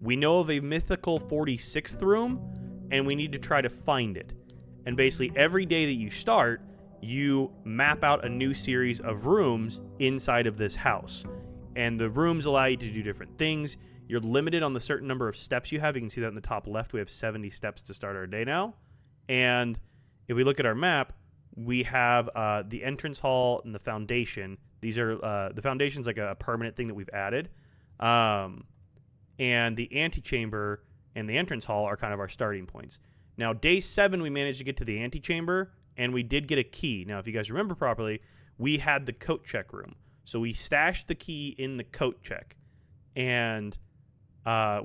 We know of a mythical 46th room, and we need to try to find it. And basically, every day that you start, you map out a new series of rooms inside of this house. And the rooms allow you to do different things. You're limited on the certain number of steps you have. You can see that in the top left. We have 70 steps to start our day now. And if we look at our map, we have the entrance hall and the foundation. These are the foundation's like a permanent thing that we've added. And the antechamber and the entrance hall are kind of our starting points. Now, day 7, we managed to get to the antechamber, and we did get a key. Now, if you guys remember properly, we had the coat check room. So we stashed the key in the coat check. And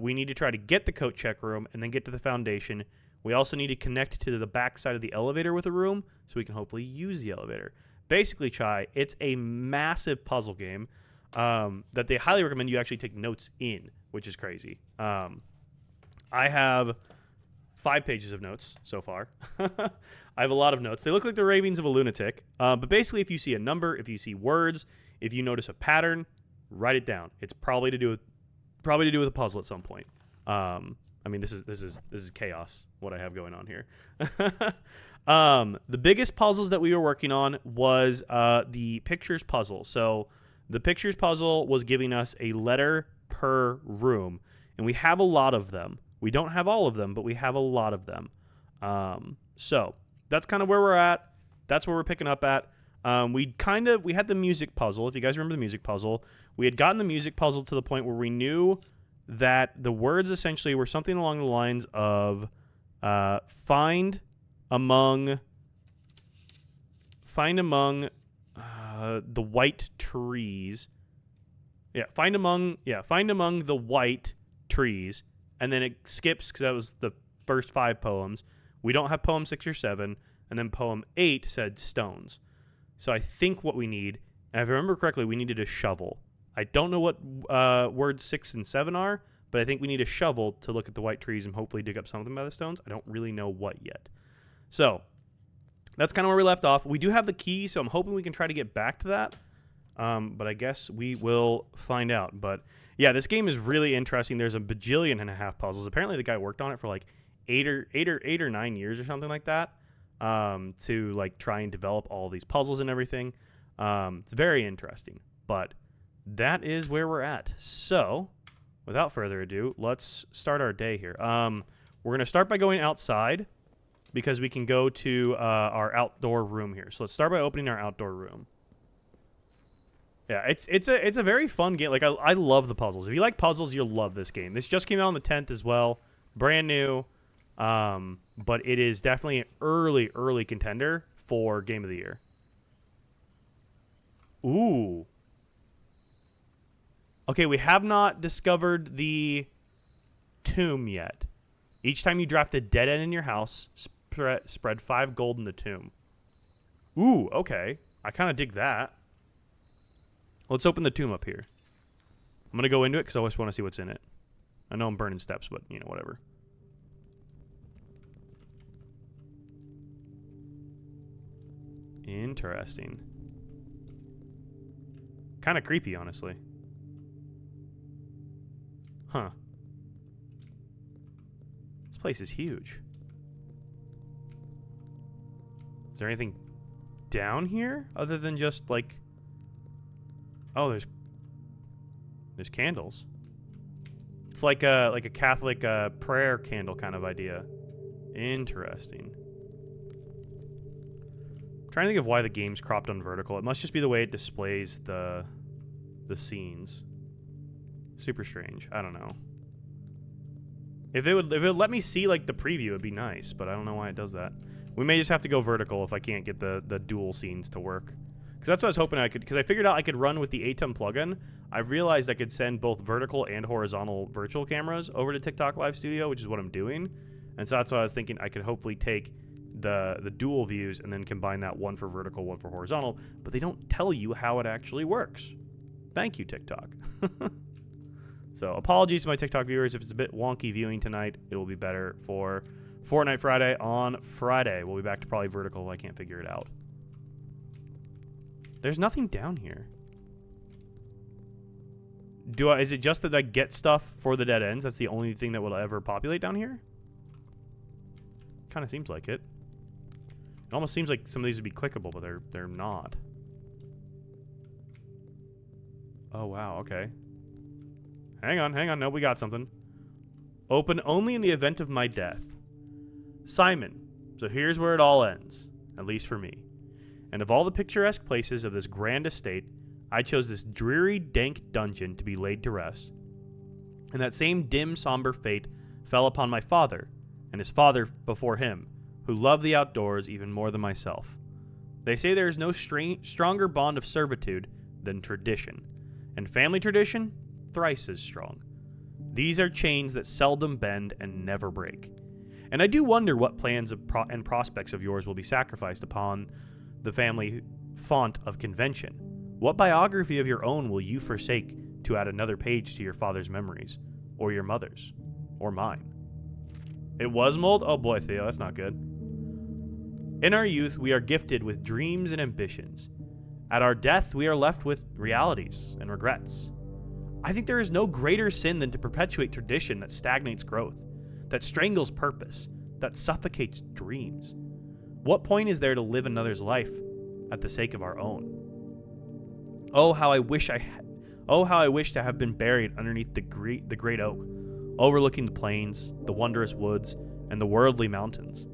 we need to try to get the coat check room and then get to the foundation. We also need to connect to the back side of the elevator with a room so we can hopefully use the elevator. Basically, Chai, it's a massive puzzle game that they highly recommend you actually take notes in, which is crazy. I have 5 pages of notes so far. I have a lot of notes. They look like the ravings of a lunatic. But basically, if you see a number, if you see words, if you notice a pattern, write it down. It's probably to do with a puzzle at some point. I mean, this is chaos, what I have going on here. The biggest puzzles that we were working on was the pictures puzzle. So the pictures puzzle was giving us a letter per room, and we have a lot of them. We don't have all of them, but we have a lot of them. So that's kind of where we're at. That's where we're picking up at. We had the music puzzle. If you guys remember the music puzzle, we had gotten the music puzzle to the point where we knew that the words essentially were something along the lines of find among the white trees. Find among the white trees. And then it skips because that was the first 5 poems. We don't have poem 6 or 7. And then poem 8 said stones. So I think what we need, and if I remember correctly, we needed a shovel. I don't know what words 6 and 7 are, but I think we need a shovel to look at the white trees and hopefully dig up something by the stones. I don't really know what yet. So that's kind of where we left off. We do have the key, so I'm hoping we can try to get back to that. But I guess we will find out. But yeah, this game is really interesting. There's a bajillion and a half puzzles. Apparently the guy worked on it for like 8 or 9 years or something like that, to like try and develop all these puzzles and everything. It's very interesting, but that is where we're at. So without further ado, let's start our day here. We're going to start by going outside because we can go to our outdoor room here. So let's start by opening our outdoor room. Yeah, it's a very fun game. Like I love the puzzles. If you like puzzles, you'll love this game. This just came out on the 10th as well, brand new. But it is definitely an early contender for Game of the Year. Ooh. Okay, we have not discovered the tomb yet. Each time you drop the dead end in your house, spread 5 gold in the tomb. Ooh, okay. I kind of dig that. Let's open the tomb up here. I'm going to go into it because I always want to see what's in it. I know I'm burning steps, but, whatever. Interesting. Kind of creepy, honestly. Huh. This place is huge. Is there anything down here other than just, like... Oh, there's candles. It's like a Catholic prayer candle kind of idea. Interesting. I'm trying to think of why the game's cropped on vertical. It must just be the way it displays the scenes. Super strange. I don't know. If it would let me see like the preview, it'd be nice, but I don't know why it does that. We may just have to go vertical if I can't get the dual scenes to work. Because that's what I was hoping I could, because I figured out I could run with the ATEM plugin. I realized I could send both vertical and horizontal virtual cameras over to TikTok Live Studio, which is what I'm doing. And so that's why I was thinking I could hopefully take the dual views and then combine that, one for vertical, one for horizontal. But they don't tell you how it actually works. Thank you, TikTok. So apologies to my TikTok viewers if it's a bit wonky viewing tonight. It will be better for Fortnite Friday on Friday. We'll be back to probably vertical if I can't figure it out. There's nothing down here. Is it just that I get stuff for the dead ends? That's the only thing that will ever populate down here? Kind of seems like it. It almost seems like some of these would be clickable, but they're not. Oh, wow, okay. Hang on. No, we got something. Open only in the event of my death. Simon. So here's where it all ends, at least for me. And of all the picturesque places of this grand estate, I chose this dreary, dank dungeon to be laid to rest. And that same dim, somber fate fell upon my father, and his father before him, who loved the outdoors even more than myself. They say there is no stronger bond of servitude than tradition, and family tradition, thrice as strong. These are chains that seldom bend and never break. And I do wonder what plans and prospects of yours will be sacrificed upon the family font of convention. What biography of your own will you forsake to add another page to your father's memories, or your mother's, or mine? It was mold? Oh boy, Theo, that's not good. In our youth, we are gifted with dreams and ambitions. At our death, we are left with realities and regrets. I think there is no greater sin than to perpetuate tradition that stagnates growth, that strangles purpose, that suffocates dreams. What point is there to live another's life at the sake of our own? Oh, how I wish to have been buried underneath the great oak, overlooking the plains, the wondrous woods, and the worldly mountains.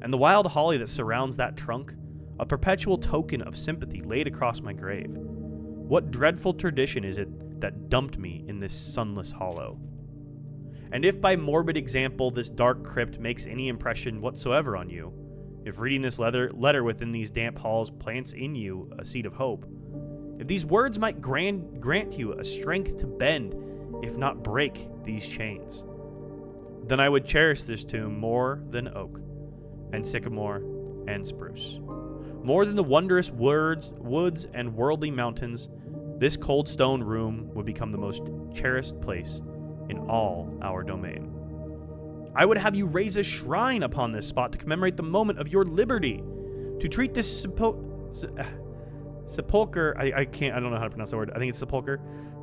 And the wild holly that surrounds that trunk, a perpetual token of sympathy laid across my grave. What dreadful tradition is it that dumped me in this sunless hollow? And if by morbid example this dark crypt makes any impression whatsoever on you, if reading this letter within these damp halls plants in you a seed of hope, if these words might grant you a strength to bend, if not break, these chains, then I would cherish this tomb more than oak, and sycamore, and spruce. More than the wondrous woods and worldly mountains, this cold stone room would become the most cherished place in all our domain. I would have you raise a shrine upon this spot to commemorate the moment of your liberty, to treat this sepulcher, I don't know how to pronounce the word, I think it's sepulcher,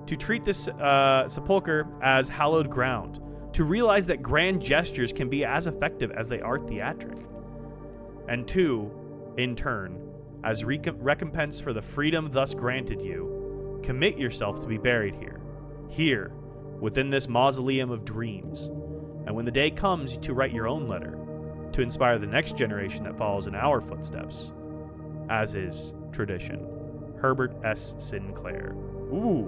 to treat this sepulcher as hallowed ground, to realize that grand gestures can be as effective as they are theatric, and to, in turn, as recompense for the freedom thus granted you, commit yourself to be buried here, within this mausoleum of dreams, and when the day comes to write your own letter, to inspire the next generation that follows in our footsteps, as is tradition. Herbert S. Sinclair. Ooh.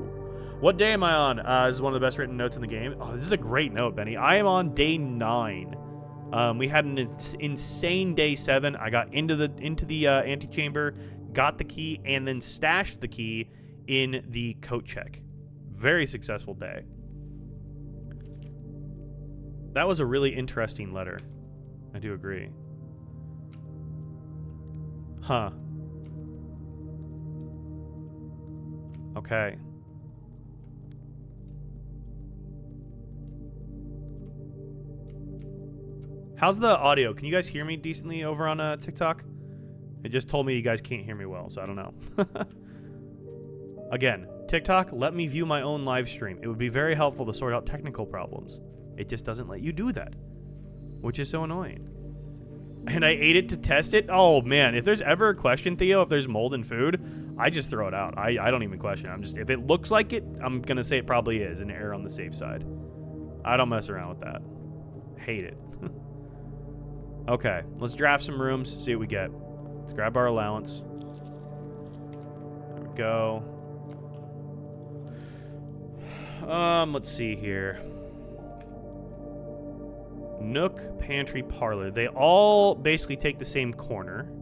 What day am I on? This is one of the best written notes in the game. Oh, this is a great note, Benny. I am on day 9. We had an insane day 7. I got into the antechamber, got the key, and then stashed the key in the coat check. Very successful day. That was a really interesting letter. I do agree. Huh. Okay. How's the audio? Can you guys hear me decently over on TikTok? It just told me you guys can't hear me well, so I don't know. Again, TikTok, let me view my own live stream. It would be very helpful to sort out technical problems. It just doesn't let you do that, which is so annoying. And I ate it to test it. Oh man, if there's ever a question, Theo, if there's mold in food, I just throw it out. I don't even question it. If it looks like it, I'm gonna say it probably is, and err on the safe side. I don't mess around with that. Hate it. Okay, let's draft some rooms, see what we get. Let's grab our allowance. There we go. Let's see here. Nook, pantry, parlor. They all basically take the same corner.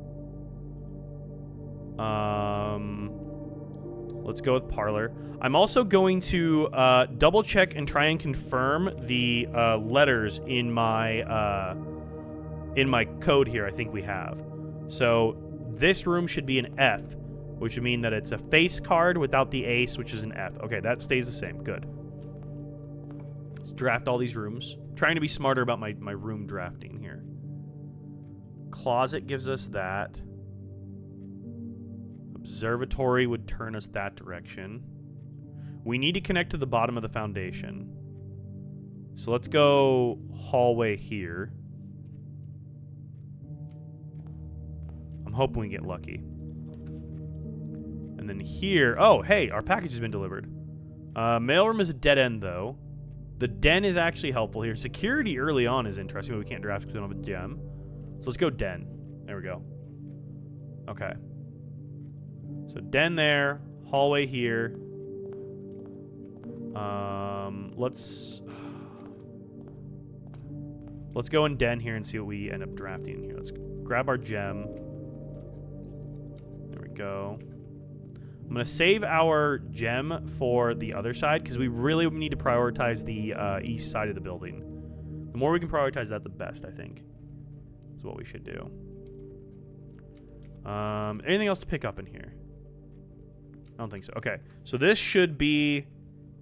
Let's go with parlor. I'm also going to double check and try and confirm the letters in my code here. I think we have. So this room should be an F, which would mean that it's a face card without the ace, which is an F. Okay, that stays the same. Good. Let's draft all these rooms. Trying to be smarter about my room drafting here. Closet gives us that. Observatory would turn us that direction. We need to connect to the bottom of the foundation. So let's go hallway here. I'm hoping we get lucky. And then here... Oh, hey, our package has been delivered. Mailroom is a dead end, though. The den is actually helpful here. Security early on is interesting, but we can't draft because we don't have a gem. So let's go den. There we go. Okay. So den there. Hallway here. Let's go in den here and see what we end up drafting in here. Let's grab our gem. There we go. I'm going to save our gem for the other side because we really need to prioritize the east side of the building. The more we can prioritize that, the best, I think, is what we should do. Anything else to pick up in here? I don't think so. Okay, so this should be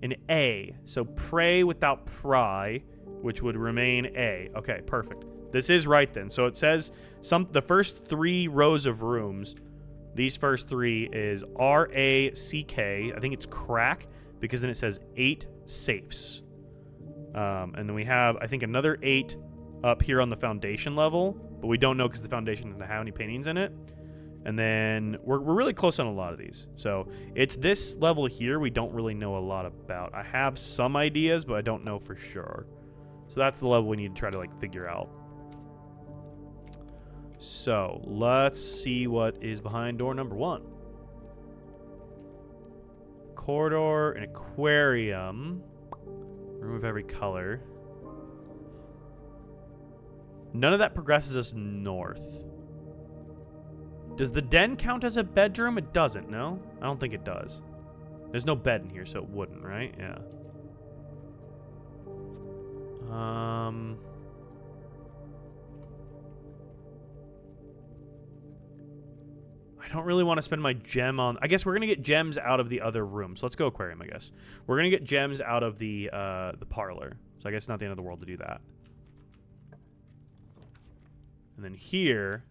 an A. So pray without pry, which would remain A. Okay, perfect. This is right then. So it says the first 3 rows of rooms, these first 3 is R-A-C-K. I think it's crack because then it says 8 safes. And then we have, I think, another 8 up here on the foundation level, but we don't know because the foundation doesn't have any paintings in it. And then we're really close on a lot of these. So it's this level here we don't really know a lot about. I have some ideas, but I don't know for sure. So that's the level we need to try to like figure out. So let's see what is behind door number 1. Corridor, an aquarium. Room of every color. None of that progresses us north. Does the den count as a bedroom? It doesn't, no? I don't think it does. There's no bed in here, so it wouldn't, right? Yeah. I don't really want to spend my gem on... I guess we're going to get gems out of the other room. So let's go aquarium, I guess. We're going to get gems out of the parlor. So I guess it's not the end of the world to do that. And then here...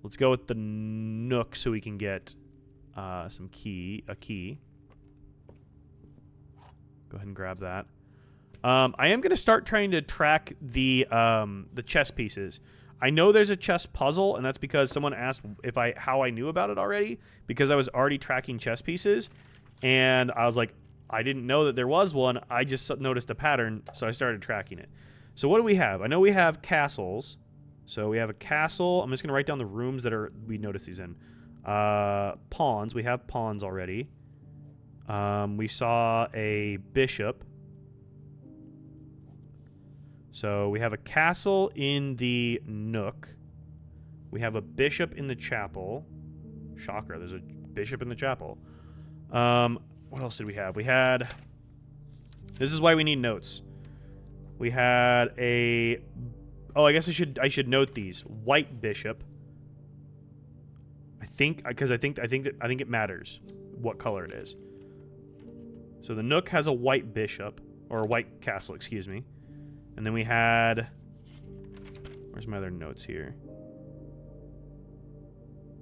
Let's go with the nook so we can get a key. Go ahead and grab that. I am going to start trying to track the chess pieces. I know there's a chess puzzle, and that's because someone asked how I knew about it already, because I was already tracking chess pieces, and I was like, I didn't know that there was one. I just noticed a pattern, so I started tracking it. So what do we have? I know we have castles. So we have a castle. I'm just going to write down the rooms that we notice these in. Pawns. We have pawns already. We saw a bishop. So we have a castle in the nook. We have a bishop in the chapel. Shocker, there's a bishop in the chapel. What else did we have? We had... This is why we need notes. We had a... Oh, I guess I should note these. White bishop. I think it matters what color it is. So the nook has a white bishop, or a white castle, excuse me. And then we had... Where's my other notes here?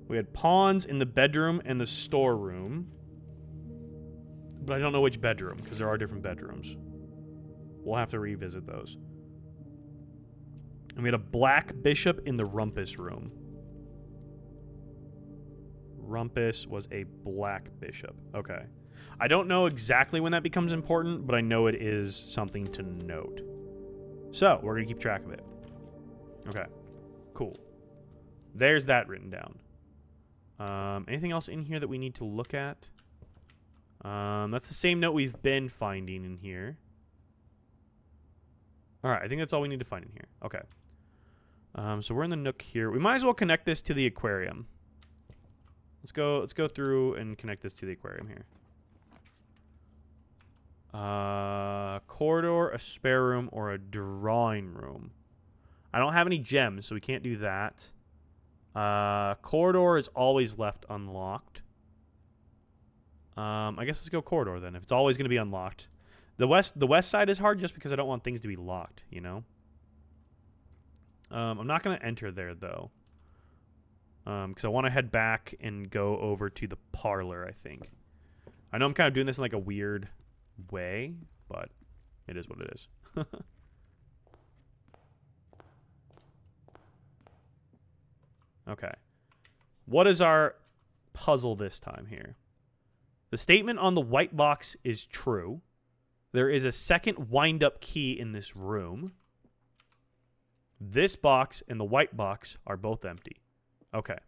We had pawns in the bedroom and the storeroom. But I don't know which bedroom, because there are different bedrooms. We'll have to revisit those. And we had a black bishop in the rumpus room. Rumpus was a black bishop. Okay. I don't know exactly when that becomes important, but I know it is something to note. So, we're going to keep track of it. Okay. Cool. There's that written down. Anything else in here that we need to look at? That's the same note we've been finding in here. Alright, I think that's all we need to find in here. Okay. So we're in the nook here. We might as well connect this to the aquarium. Let's go through and connect this to the aquarium here. Corridor, a spare room, or a drawing room. I don't have any gems, so we can't do that. Corridor is always left unlocked. I guess let's go corridor then, if it's always going to be unlocked. The west side is hard just because I don't want things to be locked, you know? I'm not going to enter there, though. Because I want to head back and go over to the parlor, I think. I know I'm kind of doing this in like a weird way, but it is what it is. Okay. What is our puzzle this time here? The statement on the white box is true. There is a second wind-up key in this room. This box and the white box are both empty. Okay.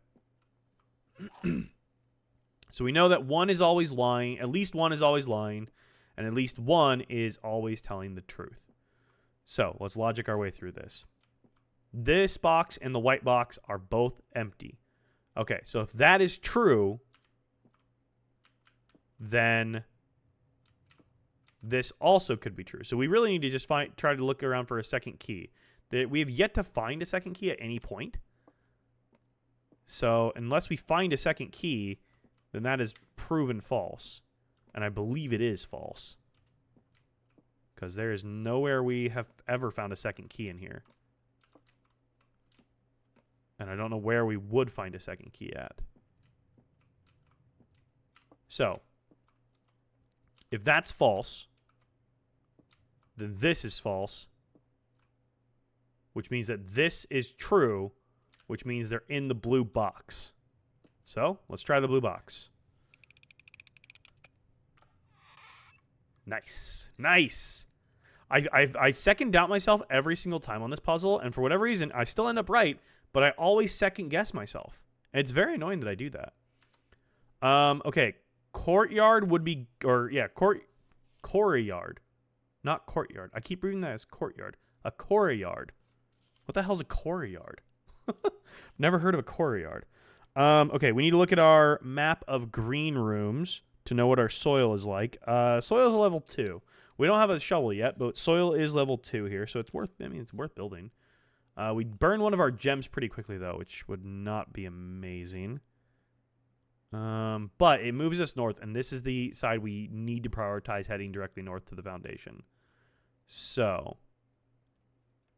So we know that one is always lying, at least one is always lying, and at least one is always telling the truth. So let's logic our way through this. This box and the white box are both empty. Okay, so if that is true, then this also could be true. So we really need to just try to look around for a second key. We have yet to find a second key at any point. So unless we find a second key, then that is proven false. And I believe it is false. Because there is nowhere we have ever found a second key in here. And I don't know where we would find a second key at. So, if that's false, then this is false. Which means that this is true, which means they're in the blue box. So, let's try the blue box. Nice. Nice. I second doubt myself every single time on this puzzle, and for whatever reason, I still end up right, but I always second guess myself. And it's very annoying that I do that. Okay. Courtyard would be, courtyard. Not courtyard. I keep reading that as courtyard. A courtyard. What the hell's a courtyard? Never heard of a courtyard. Okay, we need to look at our map of green rooms to know what our soil is like. Soil is a level 2. We don't have a shovel yet, but soil is level 2 here, so it's worth building. We burn one of our gems pretty quickly, though, which would not be amazing. But it moves us north, and this is the side we need to prioritize heading directly north to the foundation. So,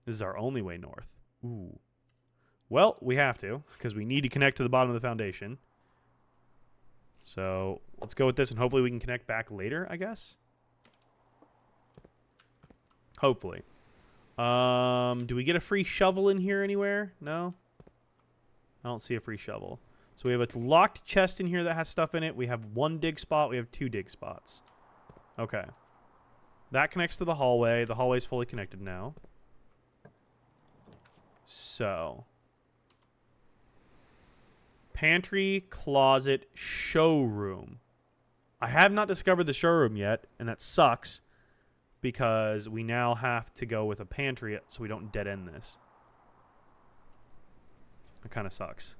this is our only way north. Ooh. Well, we have to, because we need to connect to the bottom of the foundation. So, let's go with this, and hopefully we can connect back later, I guess. Hopefully. Do we get a free shovel in here anywhere? No? I don't see a free shovel. So we have a locked chest in here that has stuff in it. We have 1 dig spot. We have 2 dig spots. Okay. That connects to the hallway. The hallway is fully connected now. So. Pantry, closet, showroom. I have not discovered the showroom yet, and that sucks. Because we now have to go with a pantry so we don't dead end this. That kind of sucks.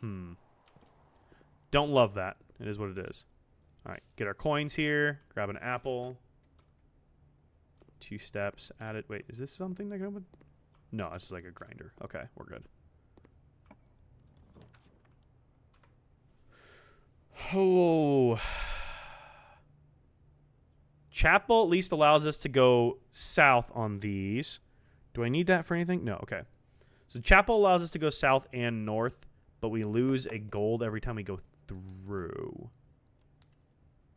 Don't love that. It is what it is. Alright, get our coins here. Grab an apple. 2 steps. Add it. Wait, is this something that can open? No, this is like a grinder. Okay, we're good. Oh. Chapel at least allows us to go south on these. Do I need that for anything? No, okay. So Chapel allows us to go south and north, but we lose a gold every time we go through.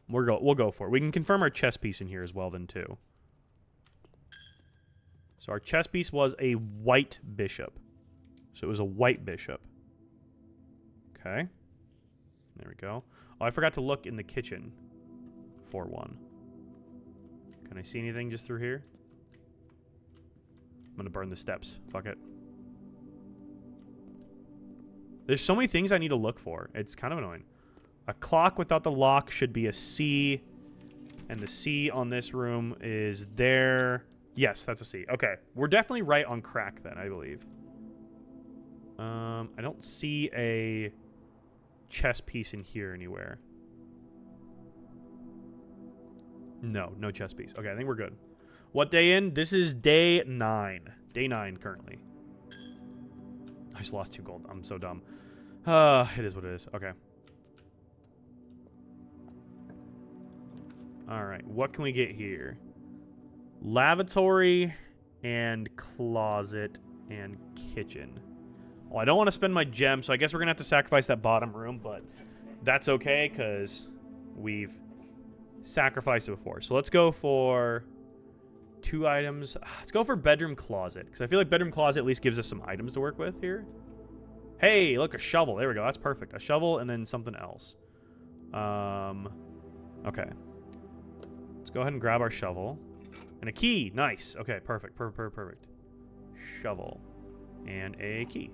We'll go for it. We can confirm our chess piece in here as well then too. So our chess piece was a white bishop. So it was a white bishop. Okay. There we go. Oh, I forgot to look in the kitchen for one. Can I see anything just through here? I'm gonna burn the steps. Fuck it. There's so many things I need to look for. It's kind of annoying. A clock without the lock should be a C. And the C on this room is there. Yes, that's a C. Okay. We're definitely right on crack then, I believe. I don't see a chess piece in here anywhere. No, no chess piece. Okay, I think we're good. What day in? This is day 9. Day 9 currently. I just lost 2 gold. I'm so dumb. It is what it is. Okay. Alright, what can we get here? Lavatory and closet and kitchen. Well, I don't want to spend my gem, so I guess we're going to have to sacrifice that bottom room, but that's okay, because we've sacrificed it before. So let's go for 2 items. Let's go for bedroom closet, because I feel like bedroom closet at least gives us some items to work with here. Hey, look, a shovel. There we go. That's perfect. A shovel and then something else. Okay. Let's go ahead and grab our shovel. And a key. Nice. Okay, perfect. Perfect. Shovel. And a key.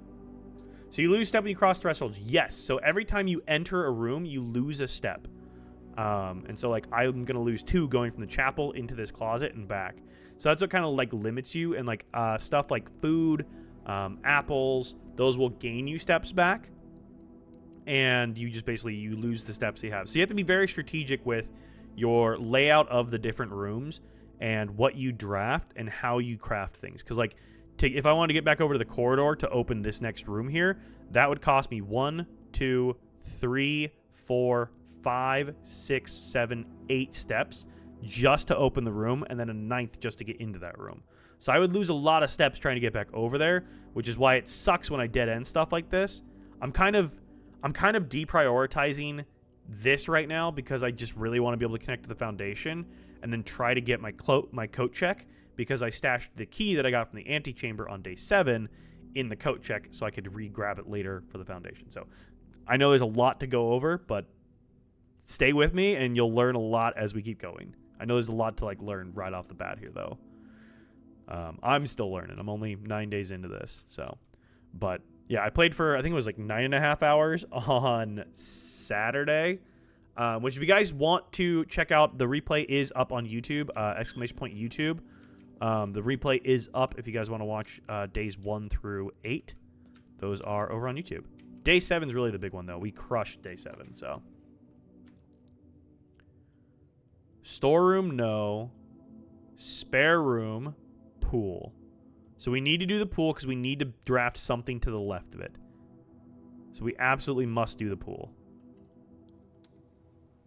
So you lose step when you cross thresholds. Yes. So every time you enter a room, you lose a step. And so, like, I'm going to lose 2 going from the chapel into this closet and back. So that's what kind of, like, limits you. And, like, stuff like food, apples, those will gain you steps back. And you just basically, you lose the steps you have. So you have to be very strategic with your layout of the different rooms and what you draft and how you craft things. Because, like, if I wanted to get back over to the corridor to open this next room here, that would cost me 1, 2, 3, 4, 5, 6, 7, 8 steps just to open the room, and then a 9th just to get into that room. So I would lose a lot of steps trying to get back over there, which is why it sucks when I dead end stuff like this. I'm kind of deprioritizing this right now because I just really want to be able to connect to the foundation and then try to get my coat check, because I stashed the key that I got from the antechamber on day 7 in the coat check so I could re-grab it later for the foundation. So I know there's a lot to go over, but stay with me and you'll learn a lot as we keep going. I know there's a lot to, like, learn right off the bat here, though. I'm still learning. I'm only 9 days into this, so. But yeah, I played for, I think it was like 9.5 hours on Saturday. Which, if you guys want to check out, the replay is up on YouTube. !YouTube. The replay is up if you guys want to watch days 1 through 8. Those are over on YouTube. Day 7 is really the big one, though. We crushed day 7, so. Storeroom, no. Spare room, pool. So we need to do the pool because we need to draft something to the left of it. So we absolutely must do the pool.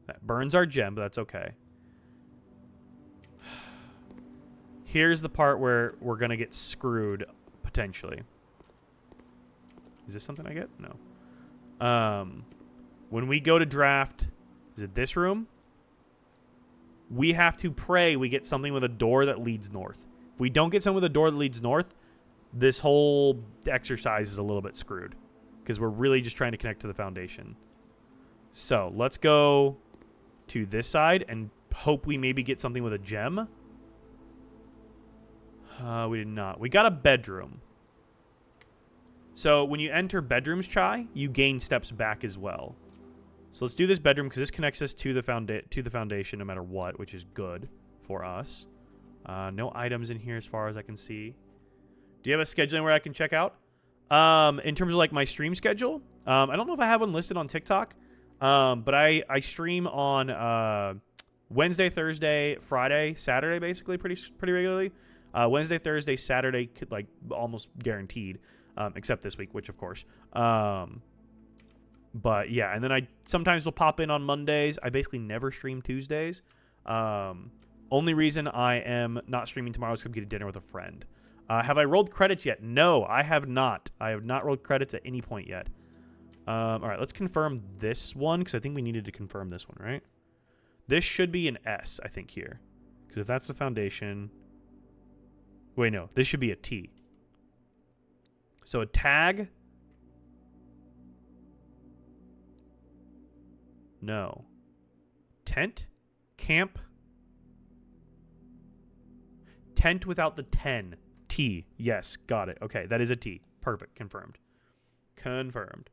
That burns our gem, but that's okay. Here's the part where we're going to get screwed, potentially. Is this something I get? No. When we go to draft, is it this room? We have to pray we get something with a door that leads north. If we don't get something with a door that leads north, this whole exercise is a little bit screwed, because we're really just trying to connect to the foundation. So let's go to this side and hope we maybe get something with a gem. We did not. We got a bedroom. So when you enter bedrooms, Chai, you gain steps back as well. So let's do this bedroom because this connects us to the foundation no matter what, which is good for us. No items in here as far as I can see. Do you have a scheduling where I can check out? In terms of, like, my stream schedule, I don't know if I have one listed on TikTok, but I stream on Wednesday, Thursday, Friday, Saturday, basically pretty regularly. Wednesday, Thursday, Saturday, like almost guaranteed, except this week, which of course. But yeah, and then I sometimes will pop in on Mondays. I basically never stream Tuesdays. Only reason I am not streaming tomorrow is because I'm getting dinner with a friend. Have I rolled credits yet? No, I have not. I have not rolled credits at any point yet. All right, let's confirm this one, because I think we needed to confirm this one, right? This should be an S, I think, here. Because if that's the foundation... Wait, no. This should be a T. So a tag... No. Tent? Camp? Tent without the 10. T. Yes, got it. Okay, that is a T. Perfect. Confirmed. Confirmed.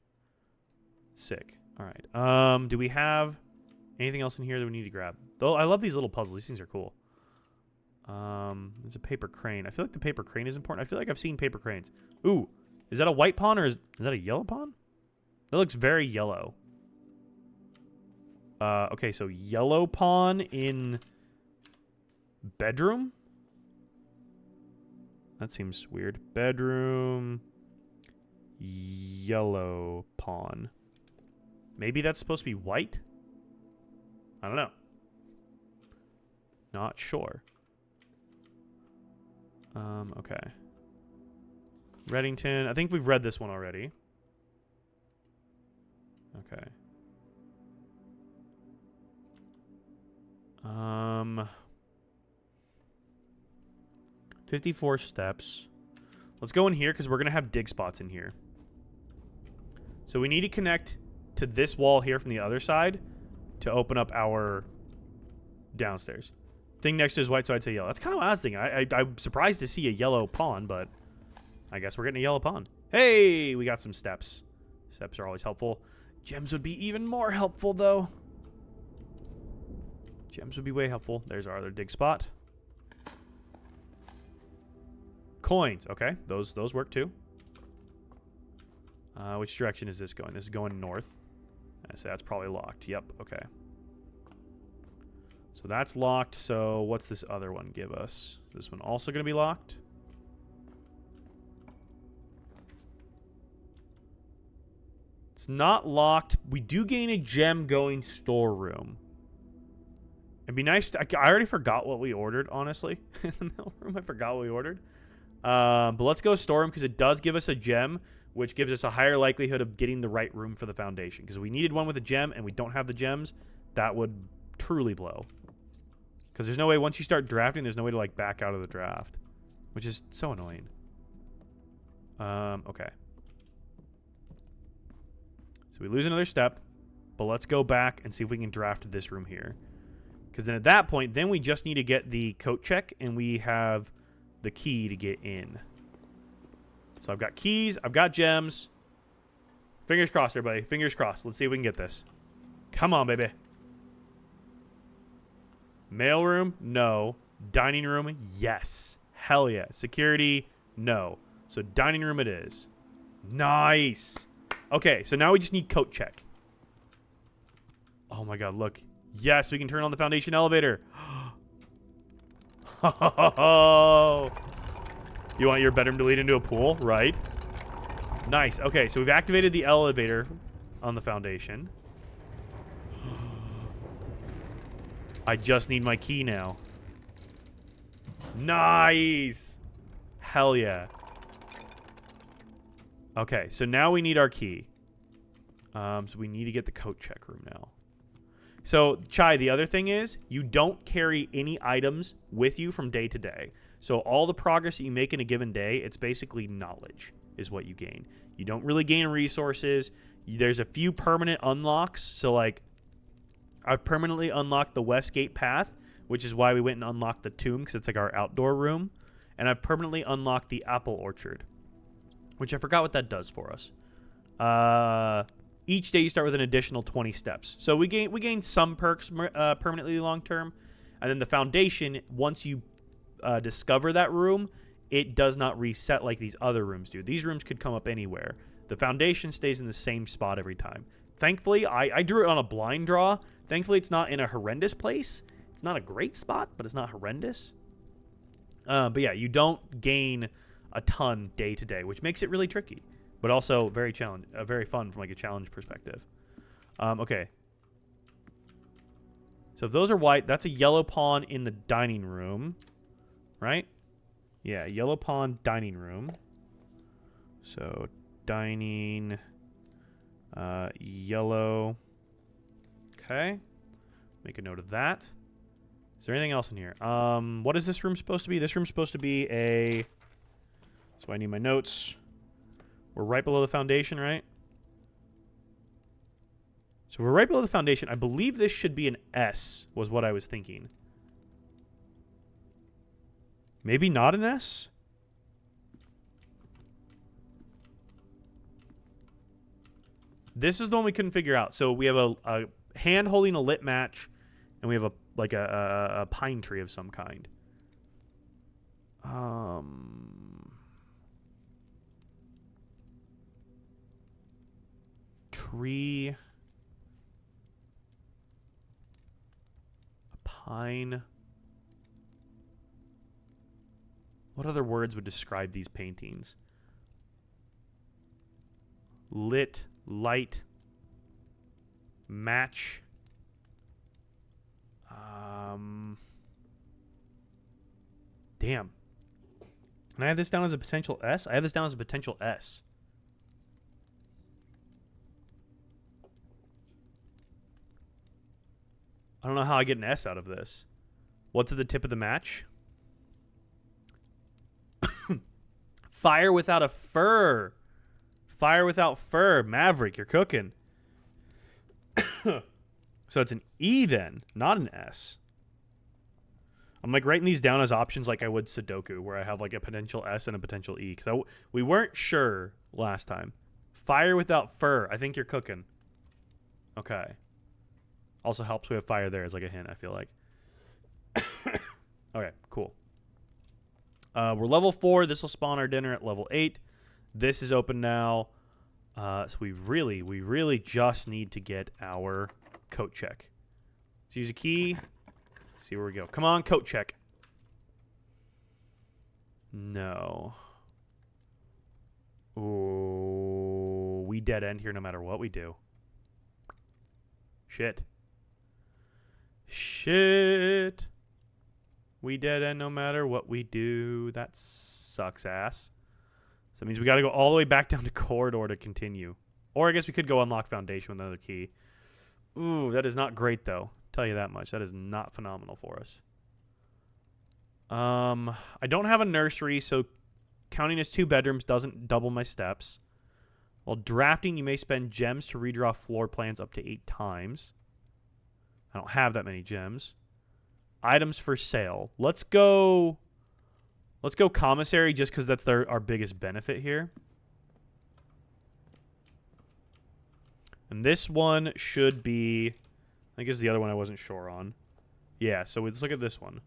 Sick. All right. Do we have anything else in here that we need to grab? Though I love these little puzzles. These things are cool. There's a paper crane. I feel like the paper crane is important. I feel like I've seen paper cranes. Ooh, is that a white pawn or is that a yellow pawn? That looks very yellow. Okay, so yellow pawn in bedroom? That seems weird. Bedroom, yellow pawn. Maybe that's supposed to be white? I don't know. Not sure. Okay. Reddington. I think we've read this one already. Okay. Um, 54 steps. Let's go in here because we're going to have dig spots in here. So we need to connect to this wall here from the other side to open up our downstairs. Thing next to is white, so I'd say yellow. That's kind of what I was thinking. I'm surprised to see a yellow pawn, but I guess we're getting a yellow pawn. Hey, we got some steps. Steps are always helpful. Gems would be even more helpful, though. Gems would be way helpful. There's our other dig spot. Coins. Okay, those work too. Which direction is this going? This is going north. I say that's probably locked. Yep, okay. So that's locked. So what's this other one give us? Is this one also going to be locked? It's not locked. We do gain a gem going storeroom. It'd be nice to, I already forgot what we ordered, honestly. In the mail room, I forgot what we ordered. But let's go storeroom because it does give us a gem, which gives us a higher likelihood of getting the right room for the foundation. Because we needed one with a gem and we don't have the gems, that would truly blow. Because there's no way, once you start drafting, there's no way to like back out of the draft. Which is so annoying. Okay. So we lose another step, but let's go back and see if we can draft this room here. Because then at that point, then we just need to get the coat check, and we have the key to get in. So I've got keys, I've got gems. Fingers crossed, everybody. Fingers crossed. Let's see if we can get this. Come on, baby. Mail room? No. Dining room? Yes. Hell yeah. Security? No. So dining room it is. Nice. Okay, so now we just need coat check. Oh my god, look. Yes, we can turn on the foundation elevator. You want your bedroom to lead into a pool? Right. Nice. Okay, so we've activated the elevator on the foundation. I just need my key now. Nice. Hell yeah. Okay, so now we need our key. So we need to get the coat check room now. So, Chai, the other thing is, you don't carry any items with you from day to day. So all the progress that you make in a given day, it's basically knowledge is what you gain. You don't really gain resources. There's a few permanent unlocks. So, like, I've permanently unlocked the Westgate Path, which is why we went and unlocked the tomb, because it's like our outdoor room. And I've permanently unlocked the apple orchard, which I forgot what that does for us. Each day you start with an additional 20 steps. So we gain some perks permanently long term. And then the foundation, once you discover that room, it does not reset like these other rooms do. These rooms could come up anywhere. The foundation stays in the same spot every time. Thankfully, I drew it on a blind draw. Thankfully, it's not in a horrendous place. It's not a great spot, but it's not horrendous. But yeah, you don't gain a ton day to day, which makes it really tricky, but also very fun from like a challenge perspective. Okay. So if those are white, that's a yellow pawn in the dining room, right? Yeah, yellow pawn dining room. So dining, yellow. Okay. Make a note of that. Is there anything else in here? What is this room supposed to be? This room's supposed to be a... So I need my notes. We're right below the foundation, right? So we're right below the foundation. I believe this should be an S, was what I was thinking. Maybe not an S? This is the one we couldn't figure out. So we have a hand holding a lit match, and we have a pine tree of some kind. Tree. A pine. What other words would describe these paintings? Lit, light, match. Damn. Can I have this down as a potential S? I have this down as a potential S. I don't know how I get an S out of this. What's at the tip of the match? Fire without a fur. Fire without fur. Maverick, you're cooking. So it's an E then, not an S. I'm like writing these down as options like I would Sudoku, where I have like a potential S and a potential E. Because we weren't sure last time. Fire without fur. I think you're cooking. Okay. Also helps we have fire there as like a hint, I feel like. Okay, cool. We're level 4. This will spawn our dinner at level 8. This is open now. So we really just need to get our coat check. Let's use a key. See where we go. Come on, coat check. No. Ooh, we dead end here no matter what we do. Shit. We dead end no matter what we do. That sucks ass. So that means we got to go all the way back down to corridor to continue. Or I guess we could go unlock foundation with another key. Ooh, that is not great though. Tell you that much. That is not phenomenal for us. I don't have a nursery, so counting as 2 bedrooms doesn't double my steps. While drafting, you may spend gems to redraw floor plans up to 8 times. I don't have that many gems. Items for sale. Let's go commissary just because that's our biggest benefit here. And this one should be, I think it's the other one I wasn't sure on. Yeah, so let's look at this one.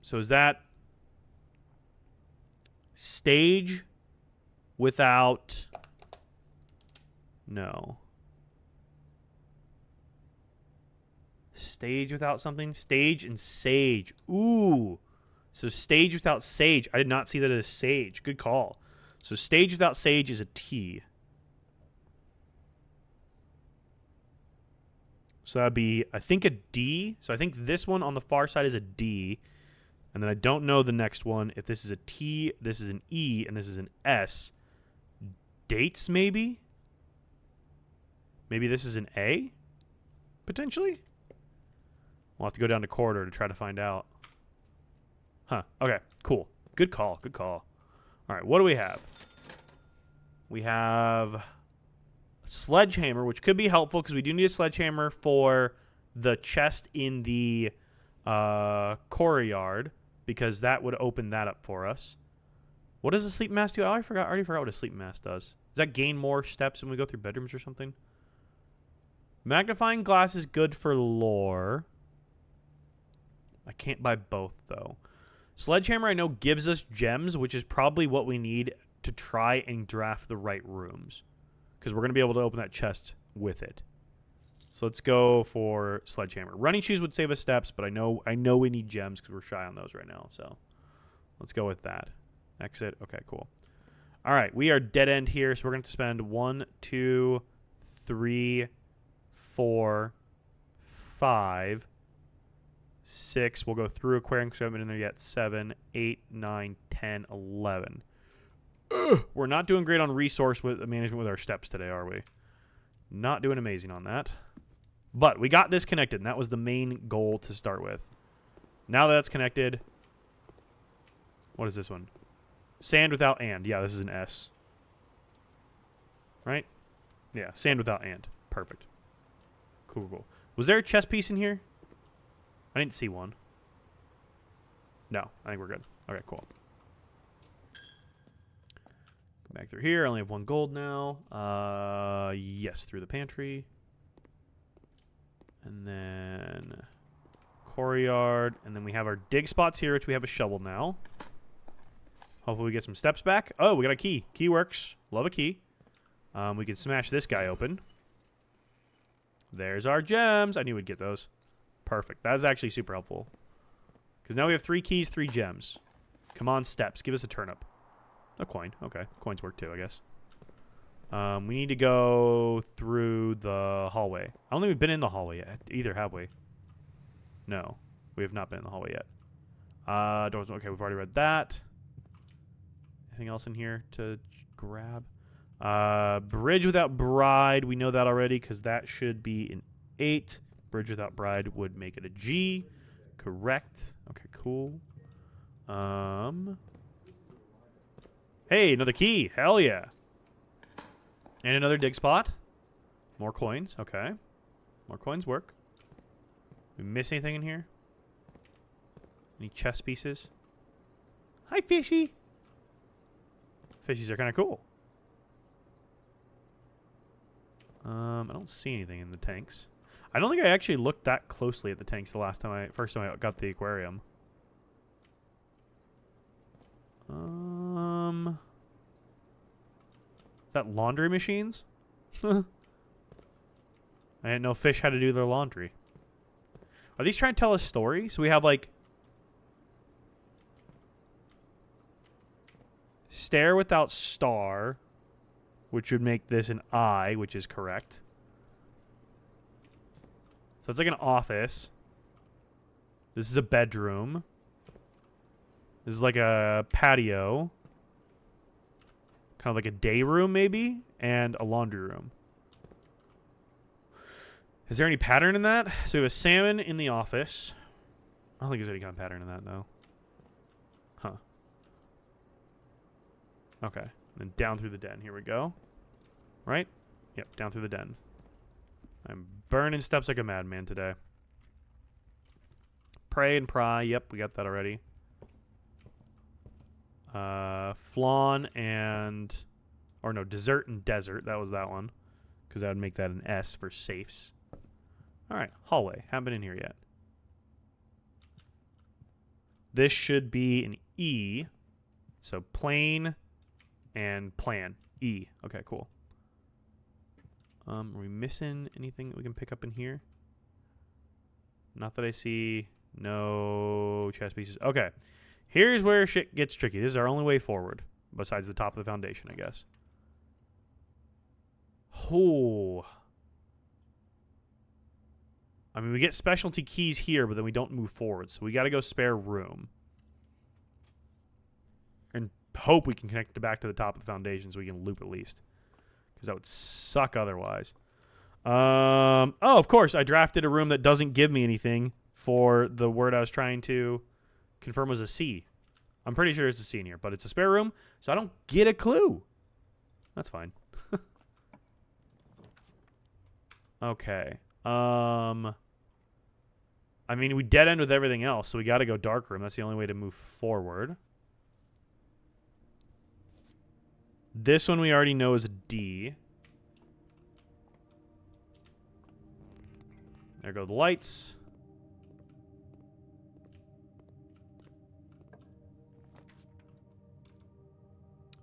So is that stage without, no. Stage without something? Stage and sage. Ooh. So stage without sage. I did not see that as sage. Good call. So stage without sage is a T. So that would be, I think, a D. So I think this one on the far side is a D. And then I don't know the next one. If this is a T, this is an E, and this is an S. Dates, maybe? Maybe this is an A? Potentially? We'll have to go down to corridor to try to find out. Huh. Okay, cool. Good call. Good call. All right, what do we have? We have a sledgehammer, which could be helpful because we do need a sledgehammer for the chest in the courtyard because that would open that up for us. What does a sleep mask do? I already forgot what a sleep mask does. Does that gain more steps when we go through bedrooms or something? Magnifying glass is good for lore. I can't buy both, though. Sledgehammer, I know, gives us gems, which is probably what we need to try and draft the right rooms. Because we're going to be able to open that chest with it. So let's go for sledgehammer. Running shoes would save us steps, but I know we need gems because we're shy on those right now. So let's go with that. Exit. Okay, cool. All right, we are dead end here, so we're going to have to spend 1, 2, 3, 4, 5, 6. We'll go through aquarium because we haven't been in there yet. 7, 8, 9, 10, 11. We're not doing great on resource management with our steps today, are we? Not doing amazing on that. But we got this connected, and that was the main goal to start with. Now that that's connected, what is this one? Sand without and. Yeah, this is an S. Right? Yeah, sand without and. Perfect. Cool, cool. Was there a chess piece in here? I didn't see one. No, I think we're good. Okay, cool. Go back through here. I only have 1 gold now. Yes, through the pantry. And then courtyard. And then we have our dig spots here, which we have a shovel now. Hopefully we get some steps back. Oh, we got a key. Key works. Love a key. We can smash this guy open. There's our gems. I knew we'd get those. Perfect. That is actually super helpful. Because now we have 3 keys, 3 gems. Come on, steps. Give us a turnip. A coin. Okay. Coins work too, I guess. We need to go through the hallway. I don't think we've been in the hallway yet. Either, have we? No. We have not been in the hallway yet. Doors. Okay, we've already read that. Anything else in here to grab? Bridge without bride. We know that already because that should be an 8. Bridge without bride would make it a G. Correct. Okay, cool. Hey, another key. Hell yeah. And another dig spot. More coins. Okay. More coins work. We miss anything in here? Any chess pieces? Hi, fishy. Fishies are kind of cool. I don't see anything in the tanks. I don't think I actually looked that closely at the tanks the first time I got the aquarium. Is that laundry machines? I didn't know fish had to do their laundry. Are these trying to tell a story? So we have like stare without star, which would make this an I, which is correct. So it's like an office. This is a bedroom. This is like a patio. Kind of like a day room, maybe? And a laundry room. Is there any pattern in that? So we have a salmon in the office. I don't think there's any kind of pattern in that, though. Huh. Okay. And then down through the den. Here we go. Right? Yep, down through the den. I'm burning steps like a madman today. Pray and pry. Yep, we got that already. Flan and... Or no, dessert and desert. That was that one. Because that would make that an S for safes. Alright, hallway. Haven't been in here yet. This should be an E. So plane and plan. E. Okay, cool. Are we missing anything that we can pick up in here? Not that I see. No chess pieces. Okay. Here's where shit gets tricky. This is our only way forward. Besides the top of the foundation, I guess. Oh. I mean, we get specialty keys here, but then we don't move forward. So we got to go spare room. And hope we can connect it back to the top of the foundation so we can loop at least. Because that would suck otherwise. Oh, of course, I drafted a room that doesn't give me anything for the word I was trying to confirm was a C. I'm pretty sure it's a C in here, but it's a spare room, so I don't get a clue. That's fine. Okay. I mean, we dead end with everything else, so we got to go dark room. That's the only way to move forward. This one we already know is a D. There go the lights.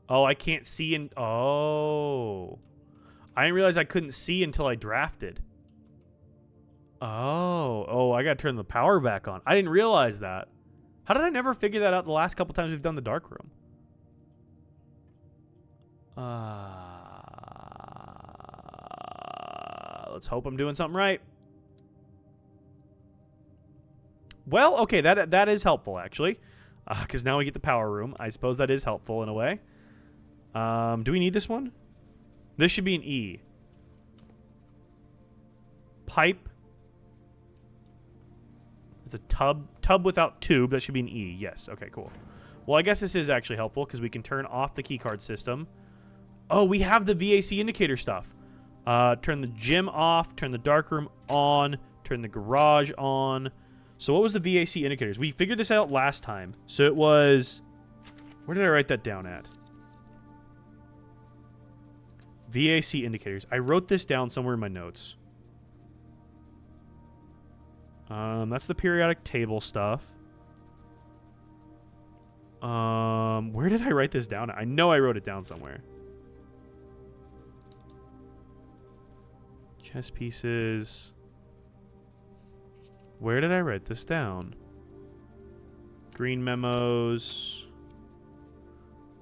Oh, I can't see in... Oh. I didn't realize I couldn't see until I drafted. Oh, I gotta turn the power back on. I didn't realize that. How did I never figure that out the last couple times we've done the dark room? Let's hope I'm doing something right. Well, okay, that is helpful, actually. Because now we get the power room. I suppose that is helpful in a way. Do we need this one? This should be an E. Pipe. It's a tub. Tub without tube. That should be an E. Yes. Okay, cool. Well, I guess this is actually helpful because we can turn off the keycard system. Oh, we have the VAC indicator stuff. Turn the gym off. Turn the darkroom on. Turn the garage on. So what was the VAC indicators? We figured this out last time. So it was... Where did I write that down at? VAC indicators. I wrote this down somewhere in my notes. That's the periodic table stuff. Where did I write this down? I know I wrote it down somewhere. Chess pieces. Where did I write this down? Green memos.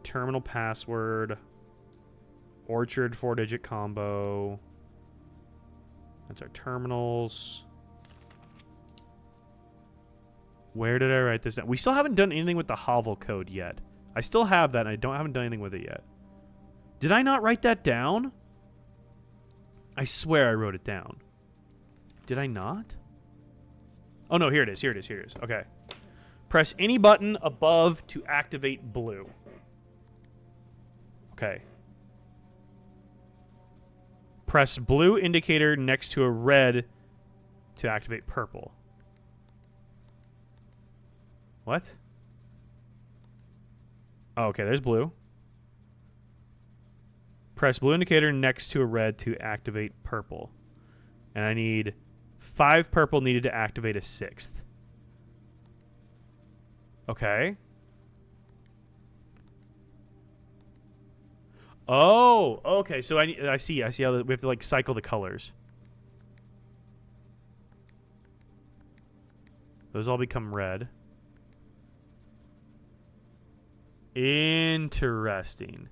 Terminal password. Orchard 4-digit combo. That's our terminals. Where did I write this down? We still haven't done anything with the Hovel code yet. I still have that, and I haven't done anything with it yet. Did I not write that down? I swear I wrote it down. Did I not? Oh, no, here it is. Here it is. Here it is. Okay. Press any button above to activate blue. Okay. Press blue indicator next to a red to activate purple. What? Oh, okay, there's blue. Press blue indicator next to a red to activate purple. And I need 5 purple needed to activate a 6th. Okay. Oh, okay. So I see how we have to like cycle the colors. Those all become red. Interesting.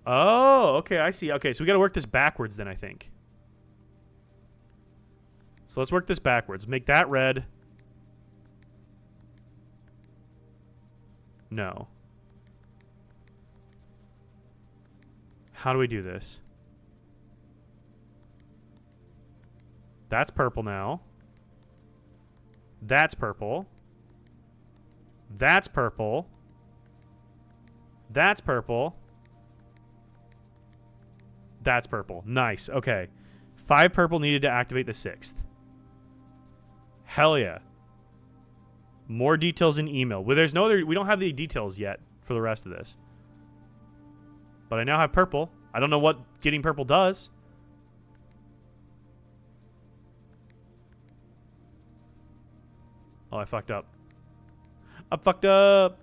Oh, okay, I see. Okay, so we got to work this backwards then, I think. So let's work this backwards. Make that red. No. How do we do this? That's purple now. That's purple. That's purple. That's purple. That's purple. Nice. Okay. 5 purple needed to activate the 6th. Hell yeah. More details in email. Well, there's no other. We don't have the details yet for the rest of this. But I now have purple. I don't know what getting purple does. Oh, I fucked up. I fucked up.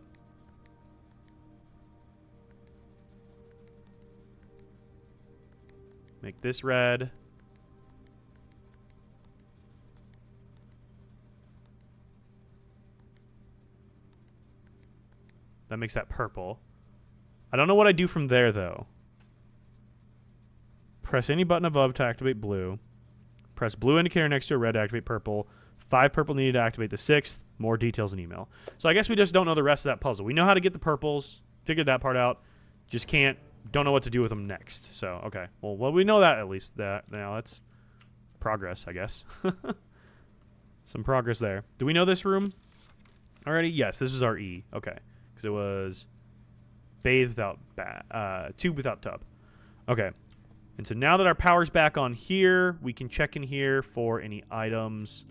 Make this red. That makes that purple. I don't know what I do from there, though. Press any button above to activate blue. Press blue indicator next to a red to activate purple. 5 purple needed to activate the 6th. More details in email. So I guess we just don't know the rest of that puzzle. We know how to get the purples. Figured that part out. Just don't know what to do with them next. So, okay. Well, we know that at least. Now that's progress, I guess. Some progress there. Do we know this room already? Yes, this is our E. Okay. Because it was bathe without tube without tub. Okay. And so now that our power's back on here, we can check in here for any items.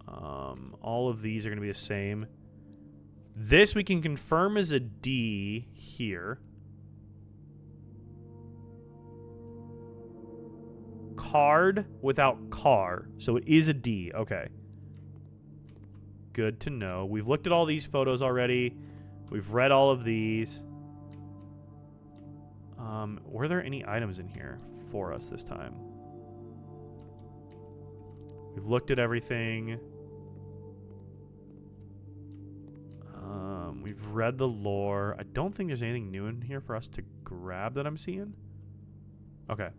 All of these are going to be the same. This we can confirm is a D here. Card without car. So it is a D. Okay. Good to know. We've looked at all these photos already. We've read all of these. Were there any items in here for us this time? We've looked at everything. We've read the lore. I don't think there's anything new in here for us to grab that I'm seeing. Okay.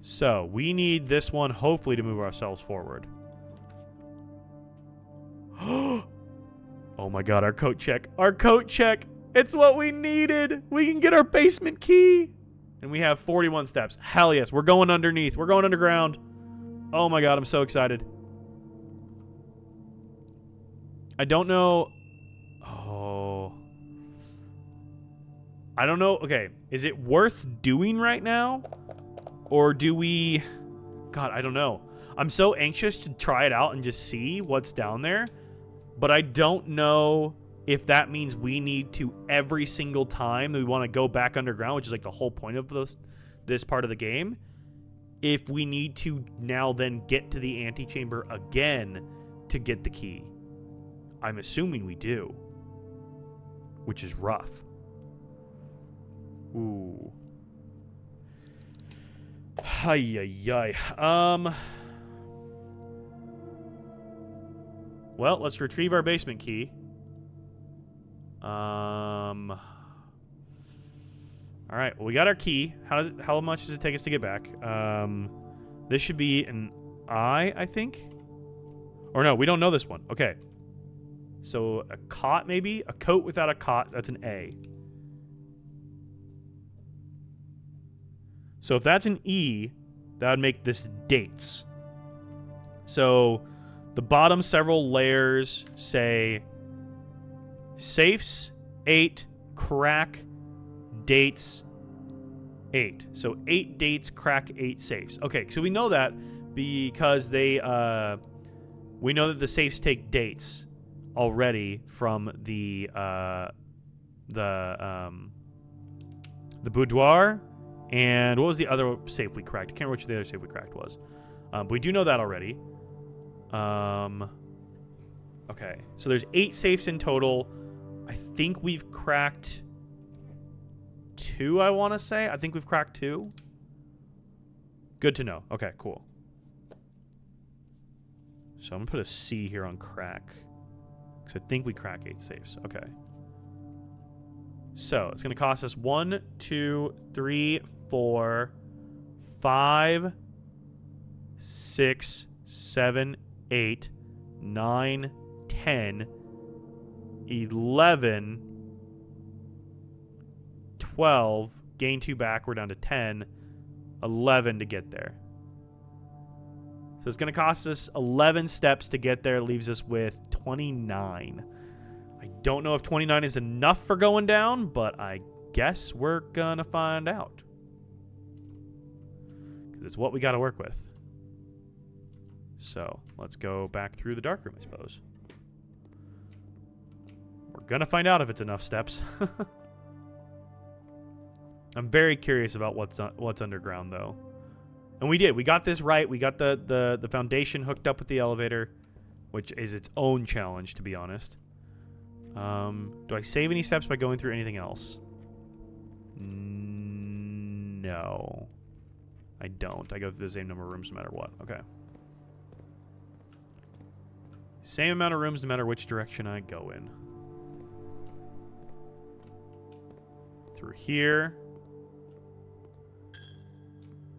So, we need this one, hopefully, to move ourselves forward. Oh my god, our coat check. Our coat check! It's what we needed! We can get our basement key! And we have 41 steps. Hell yes, we're going underneath. We're going underground. Oh my god, I'm so excited. I don't know... Oh... I don't know... Okay, is it worth doing right now? Or do we... God, I don't know. I'm so anxious to try it out and just see what's down there. But I don't know if that means we need to, every single time that we want to go back underground, which is like the whole point of this part of the game, if we need to now then get to the antechamber again to get the key. I'm assuming we do. Which is rough. Ooh. Ay. Well, let's retrieve our basement key. All right, well, we got our key. How much does it take us to get back? This should be an I think. Or no, we don't know this one. Okay. So a cot, maybe? A coat without a cot, that's an A. So if that's an E, that would make this dates. So the bottom several layers say safes 8, crack, dates 8. So 8 dates, crack 8 safes. Okay, so we know that because we know that the safes take dates already from the boudoir, and what was the other safe we cracked? I can't remember which the other safe we cracked was. But we do know that already. Okay, so there's 8 safes in total. I think we've cracked 2, I want to say. I think we've cracked 2. Good to know. Okay, cool. So I'm going to put a C here on crack, because I think we crack 8 safes. Okay. So it's going to cost us 1, 2, 3, 4, 5, 6, 7, 8, 9, 10, 11, 12, gain 2 back, we're down to 10, 11 to get there. So it's going to cost us 11 steps to get there, leaves us with 29. I don't know if 29 is enough for going down, but I guess we're going to find out. Because it's what we got to work with. So let's go back through the dark room, I suppose. We're going to find out if it's enough steps. I'm very curious about what's underground, though. And we did. We got this right. We got the foundation hooked up with the elevator, which is its own challenge, to be honest. Do I save any steps by going through anything else? No. I don't. I go through the same number of rooms no matter what. Okay. Same amount of rooms no matter which direction I go in. Through here.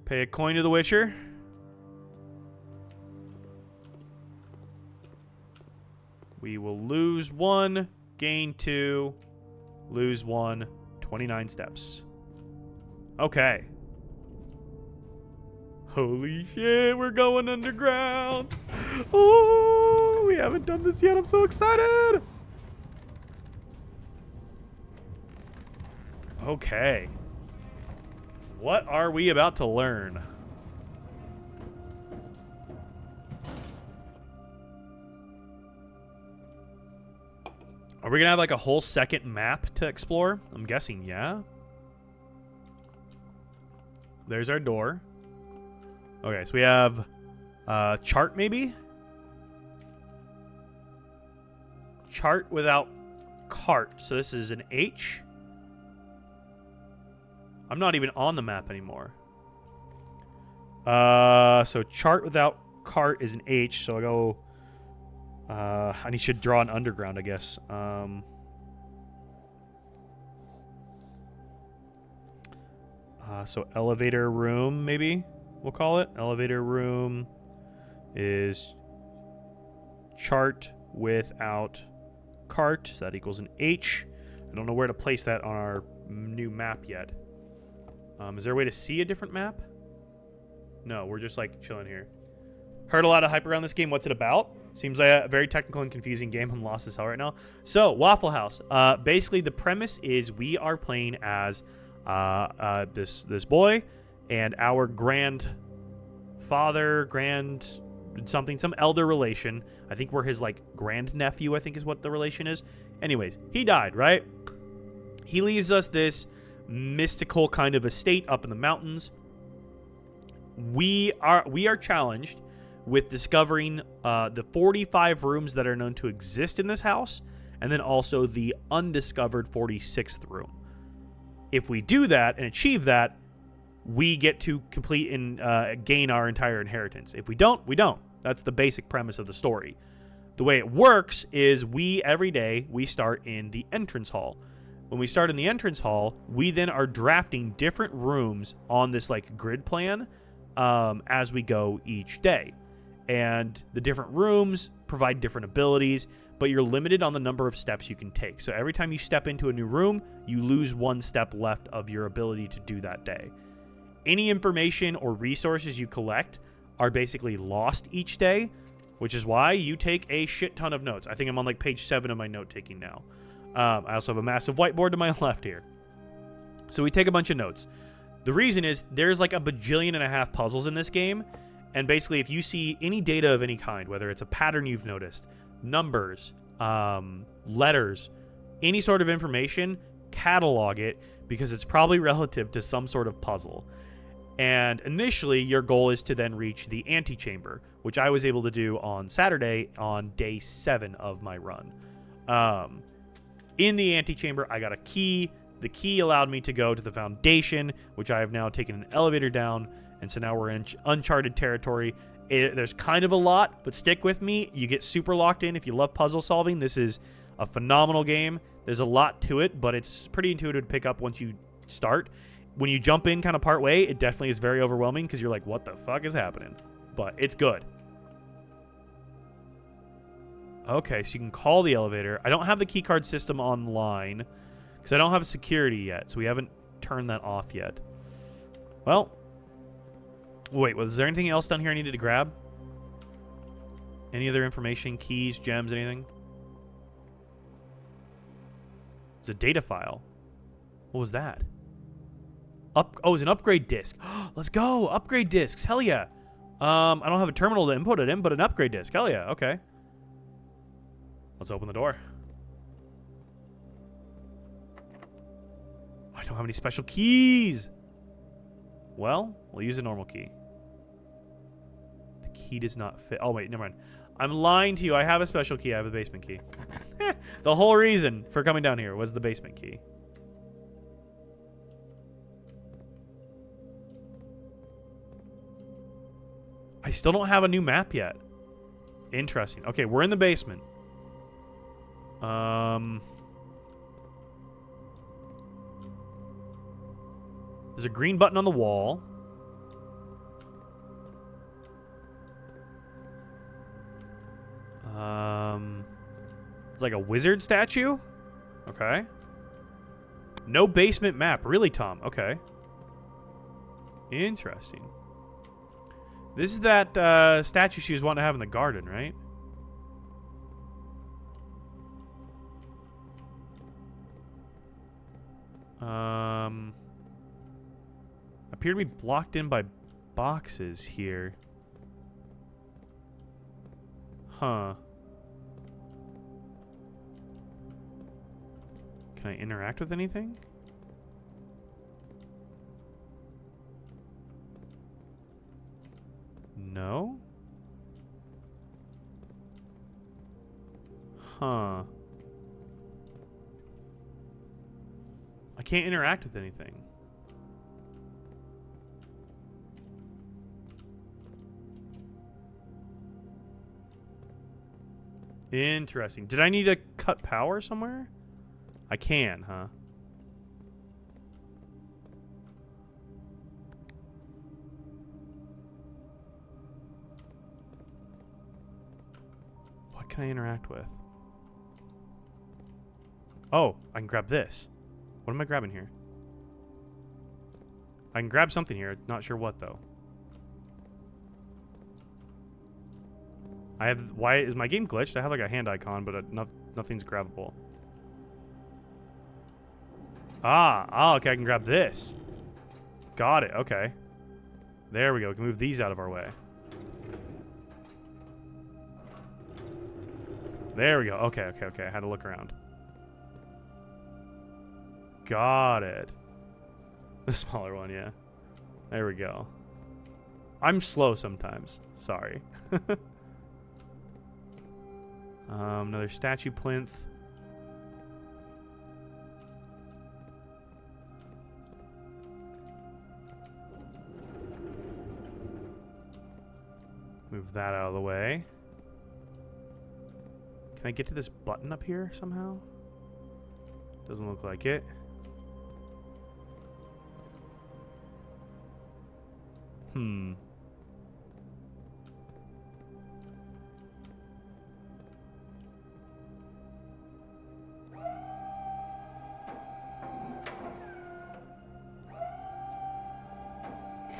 Pay a coin to the Witcher. We will lose 1, gain 2, lose 1, 29 steps. Okay. Holy shit, we're going underground. Oh, we haven't done this yet. I'm so excited. Okay. What are we about to learn? Are we going to have like a whole second map to explore? I'm guessing, yeah. There's our door. Okay, so we have chart maybe? Chart without cart. So this is an H. I'm not even on the map anymore. So chart without cart is an H. So I go... I need to draw an underground, I guess. So elevator room, maybe we'll call it. Elevator room is chart without cart. So that equals an H. I don't know where to place that on our new map yet. Is there a way to see a different map? No, we're just like chilling here. Heard a lot of hype around this game. What's it about? Seems like a very technical and confusing game. I'm lost as hell right now. So, Waffle House. Basically, the premise is we are playing as this boy and our grandfather, some elder relation. I think we're his like grandnephew, I think is what the relation is. Anyways, he died, right? He leaves us this mystical kind of estate up in the mountains. We are challenged with discovering the 45 rooms that are known to exist in this house, and then also the undiscovered 46th room. If we do that and achieve that, we get to complete and gain our entire inheritance. If we don't, we don't. That's the basic premise of the story. The way it works is every day we start in the entrance hall. When we start in the entrance hall, we then are drafting different rooms on this like grid plan as we go each day. And the different rooms provide different abilities, but you're limited on the number of steps you can take. So every time you step into a new room, you lose 1 step left of your ability to do that day. any information or resources you collect are basically lost each day, which is why you take a shit ton of notes. I think I'm on like page 7 of my note taking now. I also have a massive whiteboard to my left here. So we take a bunch of notes. The reason is there's like a bajillion and a half puzzles in this game. And basically, if you see any data of any kind, whether it's a pattern you've noticed, numbers, letters, any sort of information, catalog it, because it's probably relative to some sort of puzzle. And initially, your goal is to then reach the antechamber, which I was able to do on Saturday on day 7 of my run. In the antechamber, I got a key. The key allowed me to go to the foundation, which I have now taken an elevator down. And so now we're in uncharted territory. There's kind of a lot, but stick with me. You get super locked in if you love puzzle solving. This is a phenomenal game. There's a lot to it, but it's pretty intuitive to pick up once you start. When you jump in kind of part way, it definitely is very overwhelming because you're like, what the fuck is happening? But it's good. Okay, so you can call the elevator. I don't have the keycard system online because I don't have a security yet, so we haven't turned that off yet. Well, wait, was there anything else down here I needed to grab? Any other information, keys, gems, anything? It's a data file. What was that? Oh, it's an upgrade disc. Let's go. Upgrade discs. Hell yeah. I don't have a terminal to input it in, but an upgrade disc. Hell yeah. Okay. Let's open the door. I don't have any special keys. Well, we'll use a normal key. The key does not fit. Oh, wait. Never mind. I'm lying to you. I have a special key. I have a basement key. The whole reason for coming down here was the basement key. I still don't have a new map yet. Interesting. Okay, we're in the basement. There's a green button on the wall. It's like a wizard statue. Okay. No basement map. Really, Tom? Okay. Interesting. This is that statue she was wanting to have in the garden, right? Appear to be blocked in by boxes here. Huh. Can I interact with anything? No? Huh. I can't interact with anything. Interesting. Did I need to cut power somewhere? I can, huh? What can I interact with? Oh, I can grab this. What am I grabbing here? I can grab something here. Not sure what, though. I have... Why is my game glitched? I have like a hand icon, but nothing's grabbable. Ah, okay, I can grab this. Got it, okay. There we go. We can move these out of our way. There we go. Okay. I had to look around. Got it. The smaller one, yeah. There we go. I'm slow sometimes. Sorry. Another statue plinth. Move that out of the way. Can I get to this button up here somehow? Doesn't look like it.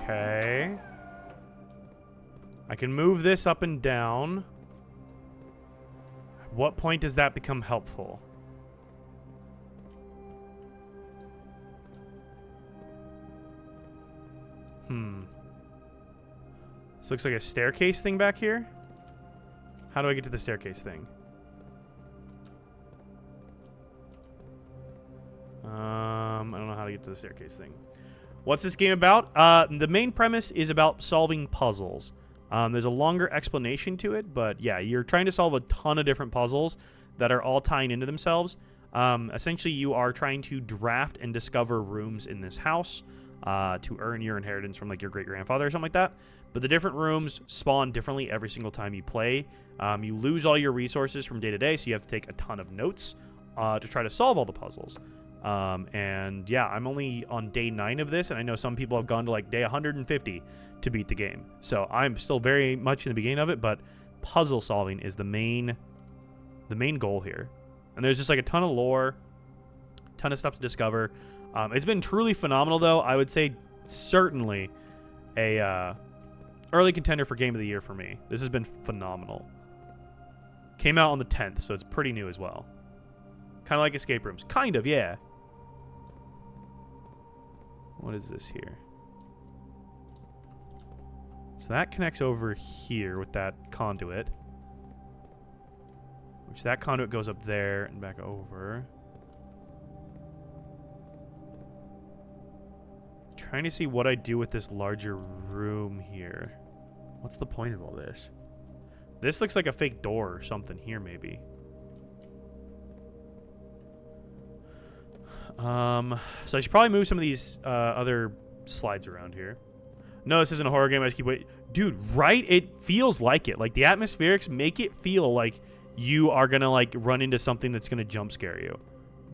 Okay. I can move this up and down. At what point does that become helpful? This looks like a staircase thing back here. How do I get to the staircase thing? I don't know how to get to the staircase thing. What's this game about? The main premise is about solving puzzles. There's a longer explanation to it, but yeah, you're trying to solve a ton of different puzzles that are all tying into themselves. Essentially, you are trying to draft and discover rooms in this house to earn your inheritance from like your great-grandfather or something like that. But the different rooms spawn differently every single time you play. You lose all your resources from day to day, so you have to take a ton of notes to try to solve all the puzzles. And yeah, I'm only on day 9 of this, and I know some people have gone to like day 150 to beat the game. So I'm still very much in the beginning of it, but puzzle solving is the main goal here. And there's just like a ton of lore, ton of stuff to discover. It's been truly phenomenal, though. I would say certainly a early contender for Game of the Year for me. This has been phenomenal. Came out on the 10th, so it's pretty new as well. Kind of like escape rooms. Kind of, yeah. What is this here? So that connects over here with that conduit. Which that conduit goes up there and back over. Trying to see what I do with this larger room here. What's the point of all this? This looks like a fake door or something here, maybe. So I should probably move some of these other slides around here. No, this isn't a horror game. I just keep waiting. Dude, right? It feels like it. Like, the atmospherics make it feel like you are going to, like, run into something that's going to jump scare you.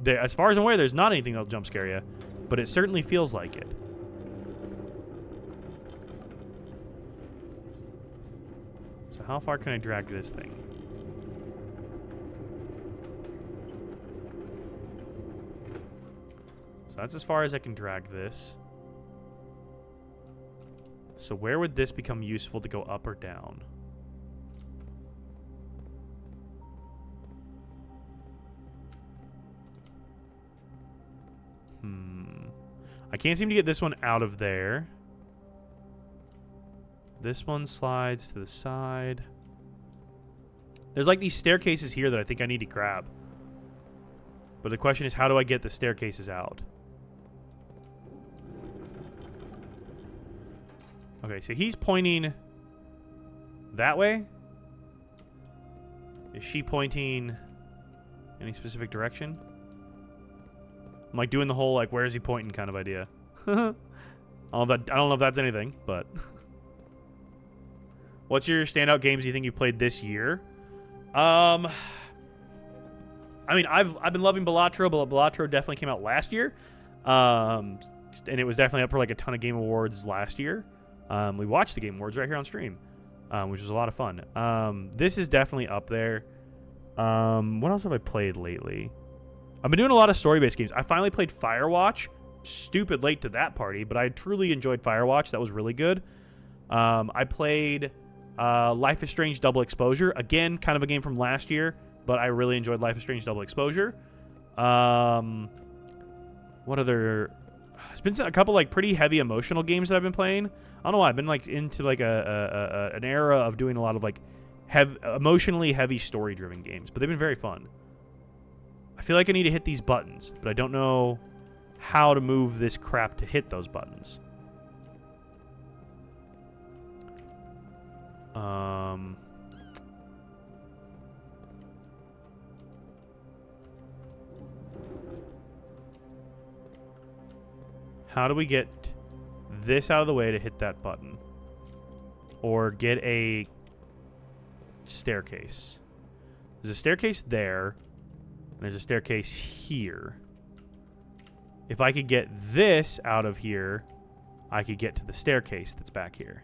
There, as far as I'm aware, there's not anything that'll jump scare you. But it certainly feels like it. So how far can I drag this thing? So that's as far as I can drag this. So where would this become useful to go up or down? I can't seem to get this one out of there. This one slides to the side. There's like these staircases here that I think I need to grab. But the question is, how do I get the staircases out? Okay, so he's pointing that way. Is she pointing any specific direction? I'm like doing the whole like where is he pointing kind of idea. I don't know if that's anything, but what's your standout games you think you played this year? I mean, I've been loving Balatro, but Balatro definitely came out last year. And it was definitely up for like a ton of Game Awards last year. We watched the Game Awards right here on stream, which was a lot of fun. This is definitely up there. What else have I played lately? I've been doing a lot of story-based games. I finally played Firewatch. Stupid late to that party, but I truly enjoyed Firewatch. That was really good. I played Life is Strange Double Exposure. Again, kind of a game from last year, but I really enjoyed Life is Strange Double Exposure. What other... It's been a couple like pretty heavy emotional games that I've been playing. I don't know why. I've been like into like an era of doing a lot of like emotionally heavy story-driven games, but they've been very fun. I feel like I need to hit these buttons, but I don't know how to move this crap to hit those buttons. How do we get this out of the way to hit that button? Or get a staircase? There's a staircase there. And there's a staircase here. If I could get this out of here, I could get to the staircase that's back here.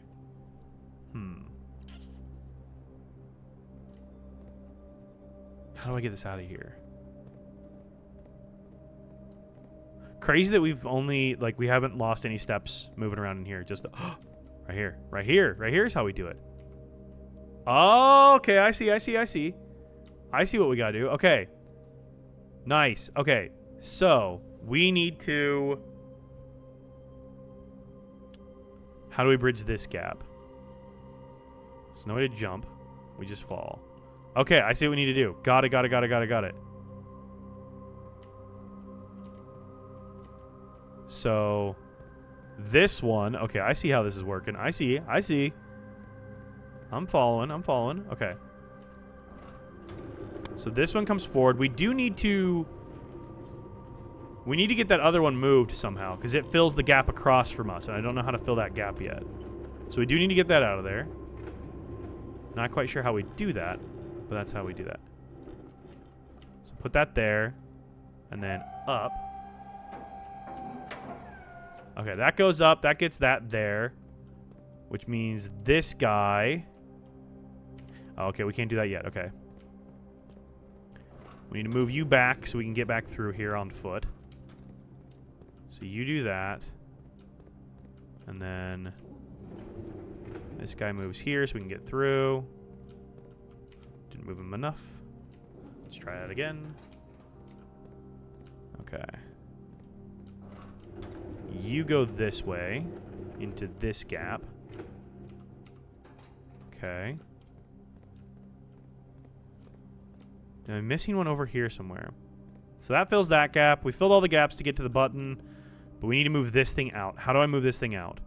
How do I get this out of here? crazy that we've only, like, we haven't lost any steps moving around in here. Just right here. Right here. Right here is how we do it. Oh, okay. I see. I see what we got to do. Okay. Nice. Okay. So, we need to... How do we bridge this gap? There's no way to jump. We just fall. Okay, I see what we need to do. Got it. So, this one... Okay, I see how this is working. I see. I'm following. Okay. So this one comes forward. We do need to... We need to get that other one moved somehow, because it fills the gap across from us, and I don't know how to fill that gap yet. So we do need to get that out of there. Not quite sure how we do that, but that's how we do that. So put that there, and then up. Okay, that goes up. That gets that there, which means this guy... Oh, okay, we can't do that yet. Okay. We need to move you back so we can get back through here on foot. So you do that. And then this guy moves here so we can get through. Didn't move him enough. Let's try that again. Okay. You go this way into this gap. Okay. And I'm missing one over here somewhere. So that fills that gap. We filled all the gaps to get to the button. But we need to move this thing out. How do I move this thing out?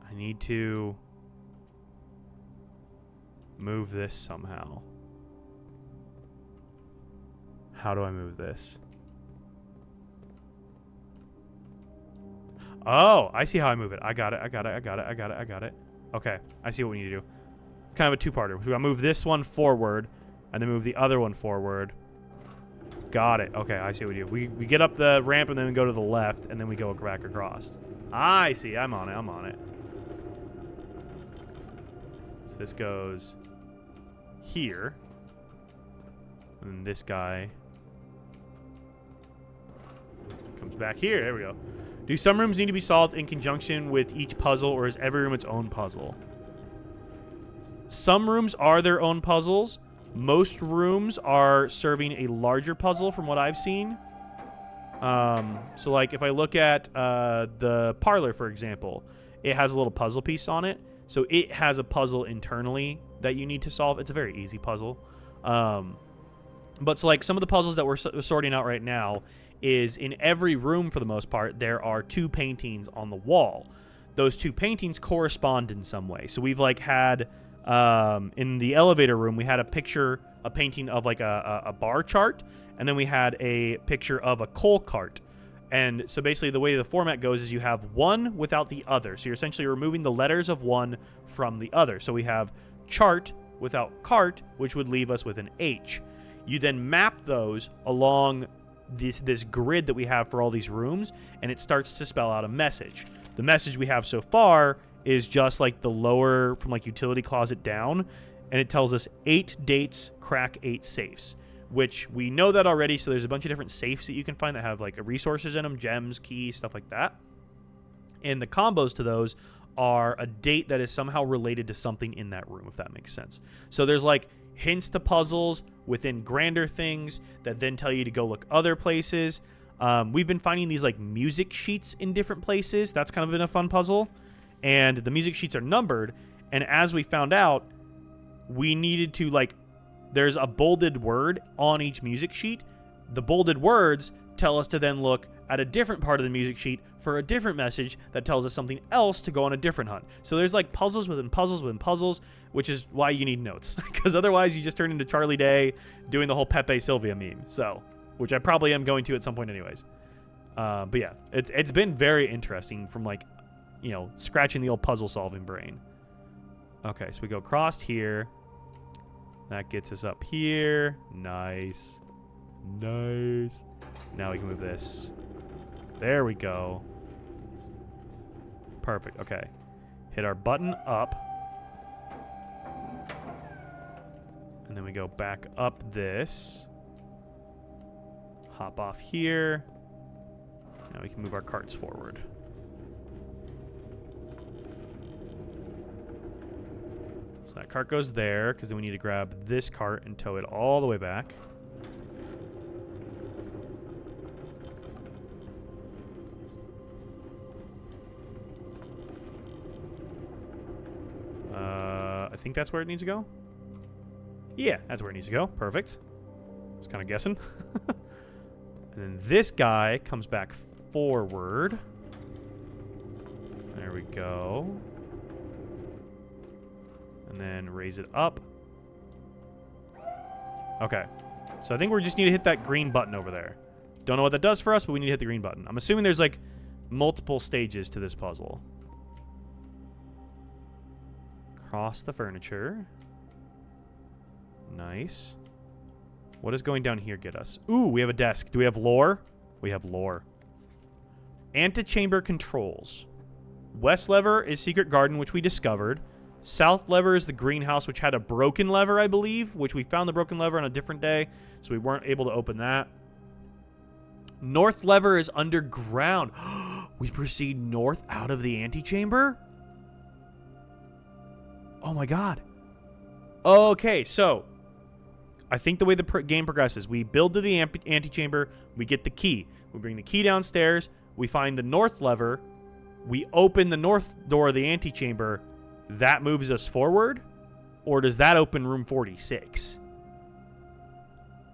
I need to move this somehow. How do I move this? Oh, I see how I move it. I got it. Okay, I see what we need to do. It's kind of a two-parter. We gotta move this one forward, and then move the other one forward. Got it. Okay, I see what we do. We get up the ramp, and then we go to the left, and then we go back across. I see. I'm on it. So this goes here. And this guy comes back here. There we go. Do some rooms need to be solved in conjunction with each puzzle, or is every room its own puzzle? Some rooms are their own puzzles. Most rooms are serving a larger puzzle from what I've seen. So, like, if I look at the parlor, for example, it has a little puzzle piece on it. So it has a puzzle internally that you need to solve. It's a very easy puzzle. But so, like, some of the puzzles that we're sorting out right now is in every room, for the most part, there are two paintings on the wall. Those two paintings correspond in some way. So we've, like, had... in the elevator room, we had a painting of like a bar chart, and then we had a picture of a coal cart. And so basically the way the format goes is you have one without the other. So you're essentially removing the letters of one from the other. So we have chart without cart, which would leave us with an H. You then map those along this grid that we have for all these rooms, and it starts to spell out a message. The message we have so far is just like the lower from like utility closet down, and it tells us 8 dates, crack 8 safes, which we know that already. So there's a bunch of different safes that you can find that have like resources in them, gems, keys, stuff like that. And the combos to those are a date that is somehow related to something in that room, if that makes sense. So there's like hints to puzzles within grander things that then tell you to go look other places. We've been finding these like music sheets in different places. That's kind of been a fun puzzle. And the music sheets are numbered. And as we found out, we needed to like, there's a bolded word on each music sheet. The bolded words tell us to then look at a different part of the music sheet for a different message that tells us something else to go on a different hunt. So there's like puzzles within puzzles within puzzles, which is why you need notes. Because otherwise you just turn into Charlie Day doing the whole Pepe Sylvia meme. So, which I probably am going to at some point anyways. But yeah, it's been very interesting from like, you know, scratching the old puzzle solving brain. Okay, so we go across here. That gets us up here. Nice. Nice. Now we can move this. There we go. Perfect. Okay. Hit our button up. And then we go back up this. Hop off here. Now we can move our carts forward. So that cart goes there, because then we need to grab this cart and tow it all the way back. I think that's where it needs to go. Yeah, that's where it needs to go. Perfect. Just kind of guessing. And then this guy comes back forward. There we go. And then raise it up. Okay. So I think we just need to hit that green button over there. Don't know what that does for us, but we need to hit the green button. I'm assuming there's like multiple stages to this puzzle. Cross the furniture. Nice. What does going down here get us? Ooh, we have a desk. Do we have lore? We have lore. Antechamber controls. West lever is secret garden, which we discovered. South lever is the greenhouse, which had a broken lever, I believe, which we found the broken lever on a different day, so we weren't able to open that. North lever is underground. We proceed north out of the antechamber? Oh my god. Okay, so I think the way the game progresses, we build to the antechamber, we get the key. We bring the key downstairs, we find the north lever, we open the north door of the antechamber. That moves us forward? Or does that open room 46?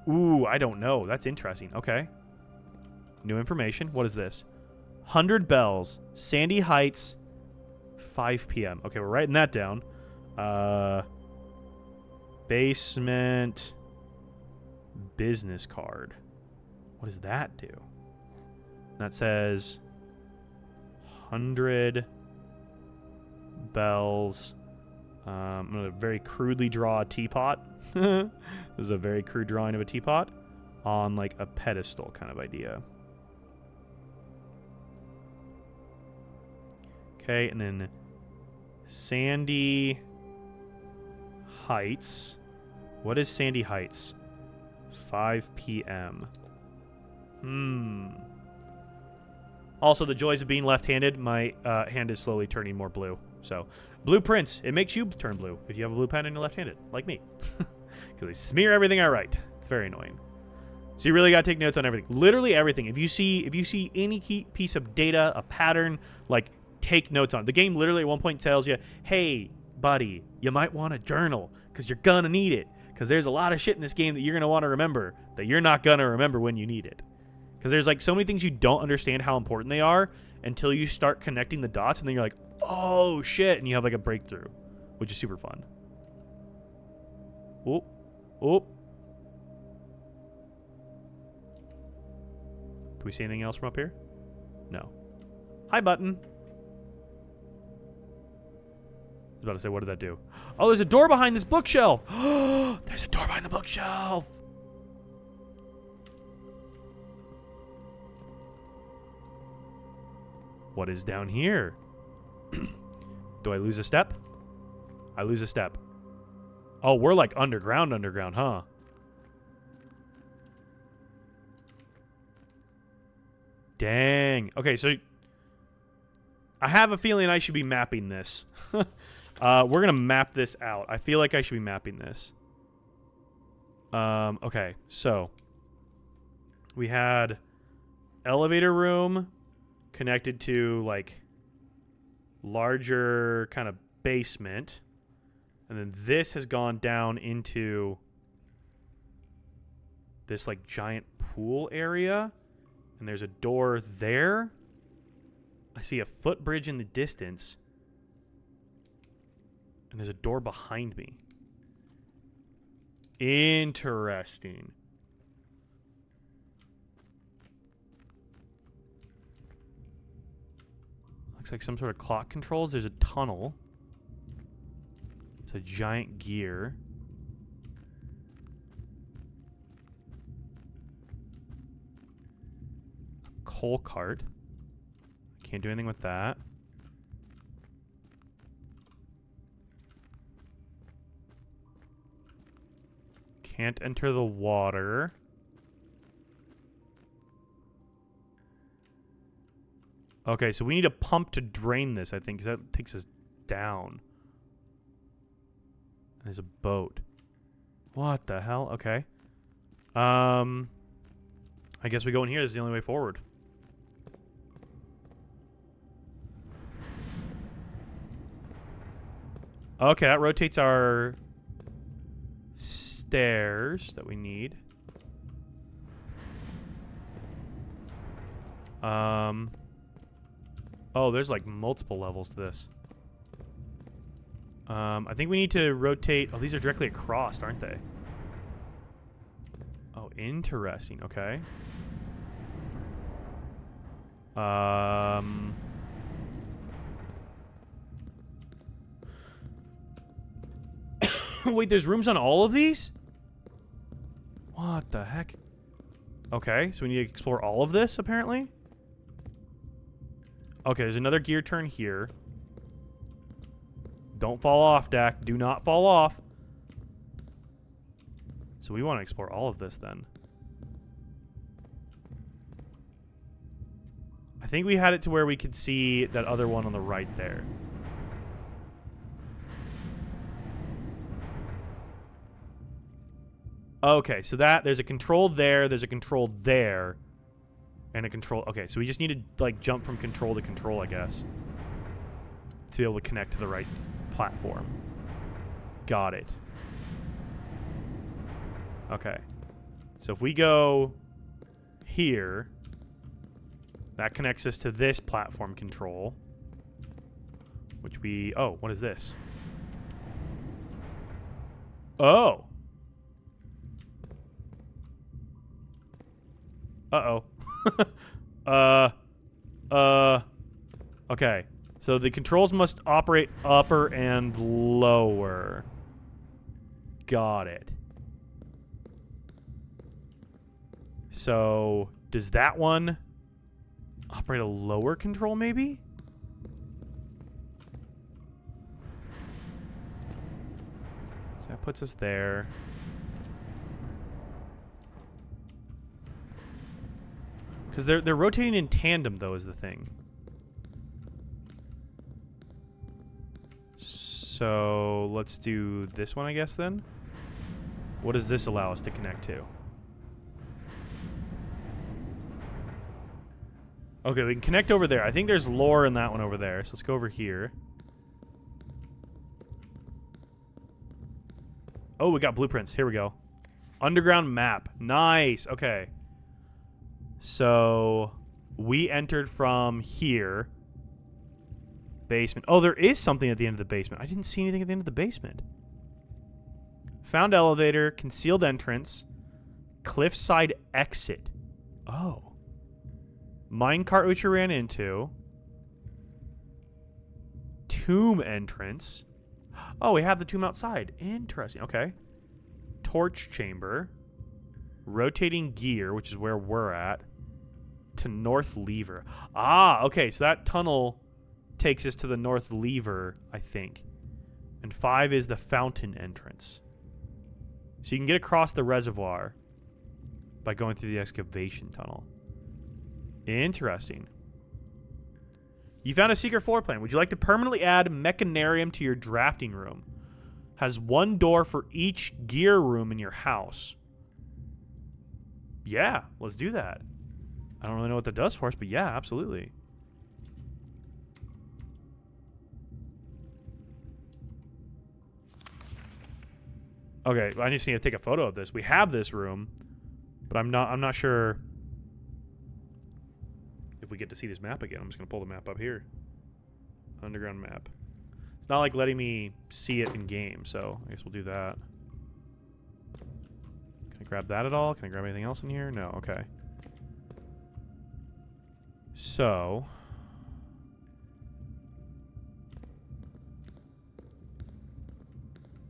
Ooh, I don't know. That's interesting. Okay. New information. What is this? 100 bells. Sandy Heights. 5 p.m. Okay, we're writing that down. Basement. Business card. What does that do? That says 100 bells. I'm going to very crudely draw a teapot. This is a very crude drawing of a teapot on like a pedestal kind of idea. Okay, and then Sandy Heights. What is Sandy Heights? 5 p.m. Also, the joys of being left-handed, my hand is slowly turning more blue. So, blueprints. It makes you turn blue if you have a blue pen and you're left-handed, like me. Because they smear everything I write. It's very annoying. So you really got to take notes on everything. Literally everything. If you see any key piece of data, a pattern, like, take notes on it. The game literally at one point tells you, hey, buddy, you might want to journal because you're going to need it. Because there's a lot of shit in this game that you're going to want to remember that you're not going to remember when you need it. Because there's like so many things you don't understand how important they are until you start connecting the dots, and then you're like, oh shit, and you have like a breakthrough, which is super fun. Oh, oh. Do we see anything else from up here? No. Hi, button. I was about to say, what did that do? Oh, there's a door behind this bookshelf. There's a door behind the bookshelf. What is down here? Do I lose a step? I lose a step. Oh, we're like underground, huh? Dang. Okay, so I have a feeling I should be mapping this. We're going to map this out. I feel like I should be mapping this. Okay, so we had elevator room connected to like larger kind of basement, and then this has gone down into this like giant pool area, and there's a door there. I see a footbridge in the distance, and there's a door behind me. Interesting. Looks like some sort of clock controls. There's a tunnel. It's a giant gear. A coal cart. Can't do anything with that. Can't enter the water. Okay, so we need a pump to drain this, I think, because that takes us down. There's a boat. What the hell? Okay. I guess we go in here. This is the only way forward. Okay, that rotates our stairs that we need. Oh, there's like multiple levels to this. I think we need to rotate. Oh, these are directly across, aren't they? Oh, interesting. Okay. Wait, there's rooms on all of these? What the heck? Okay, so we need to explore all of this, apparently? Okay, there's another gear turn here. Don't fall off, Dak. Do not fall off. So we want to explore all of this, then. I think we had it to where we could see that other one on the right there. Okay, so there's a control there, there's a control there, and a control. Okay, so we just need to like jump from control to control, I guess, to be able to connect to the right platform. Got it. Okay, so if we go here, that connects us to this platform control, which we. Oh, what is this? Oh. Uh-oh. Okay. So the controls must operate upper and lower. Got it. So, does that one operate a lower control, maybe? So that puts us there. Because they're rotating in tandem, though, is the thing. So let's do this one, I guess, then. What does this allow us to connect to? Okay, we can connect over there. I think there's lore in that one over there. So let's go over here. Oh, we got blueprints. Here we go. Underground map. Nice. Okay. So we entered from here. Basement. Oh, there is something at the end of the basement. I didn't see anything at the end of the basement. Found elevator, concealed entrance, cliffside exit. Oh. Minecart which we ran into. Tomb entrance. Oh, we have the tomb outside. Interesting. Okay. Torch chamber. Rotating gear, which is where we're at. To North Lever. Ah, okay. So that tunnel takes us to the North Lever, I think. And 5 is the fountain entrance. So you can get across the reservoir by going through the excavation tunnel. Interesting. You found a secret floor plan. Would you like to permanently add Mechanarium to your drafting room? Has 1 door for each gear room in your house. Yeah, let's do that. I don't really know what that does for us, but yeah, absolutely. Okay, I just need to take a photo of this. We have this room, but I'm not sure if we get to see this map again. I'm just gonna pull the map up here. Underground map. It's not like letting me see it in game, so I guess we'll do that. Can I grab that at all? Can I grab anything else in here? No, okay. So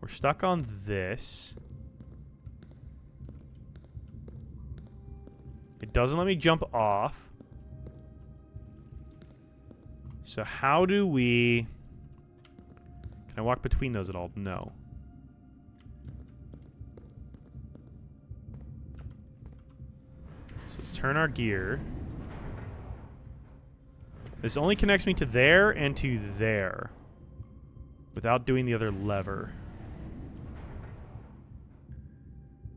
we're stuck on this. It doesn't let me jump off. So how do we... Can I walk between those at all? No. So let's turn our gear. This only connects me to there and to there. Without doing the other lever.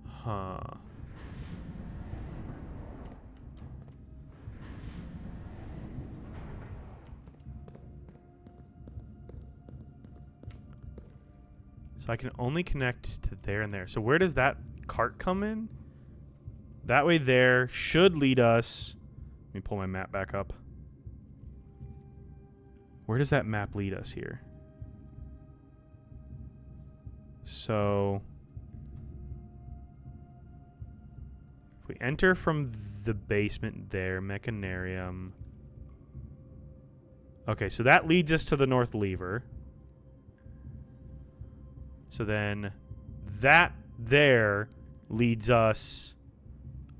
Huh. So I can only connect to there and there. So where does that cart come in? That way there should lead us... Let me pull my map back up. Where does that map lead us here? So... if we enter from the basement there, Mechanarium... Okay, so that leads us to the north lever. So then that there leads us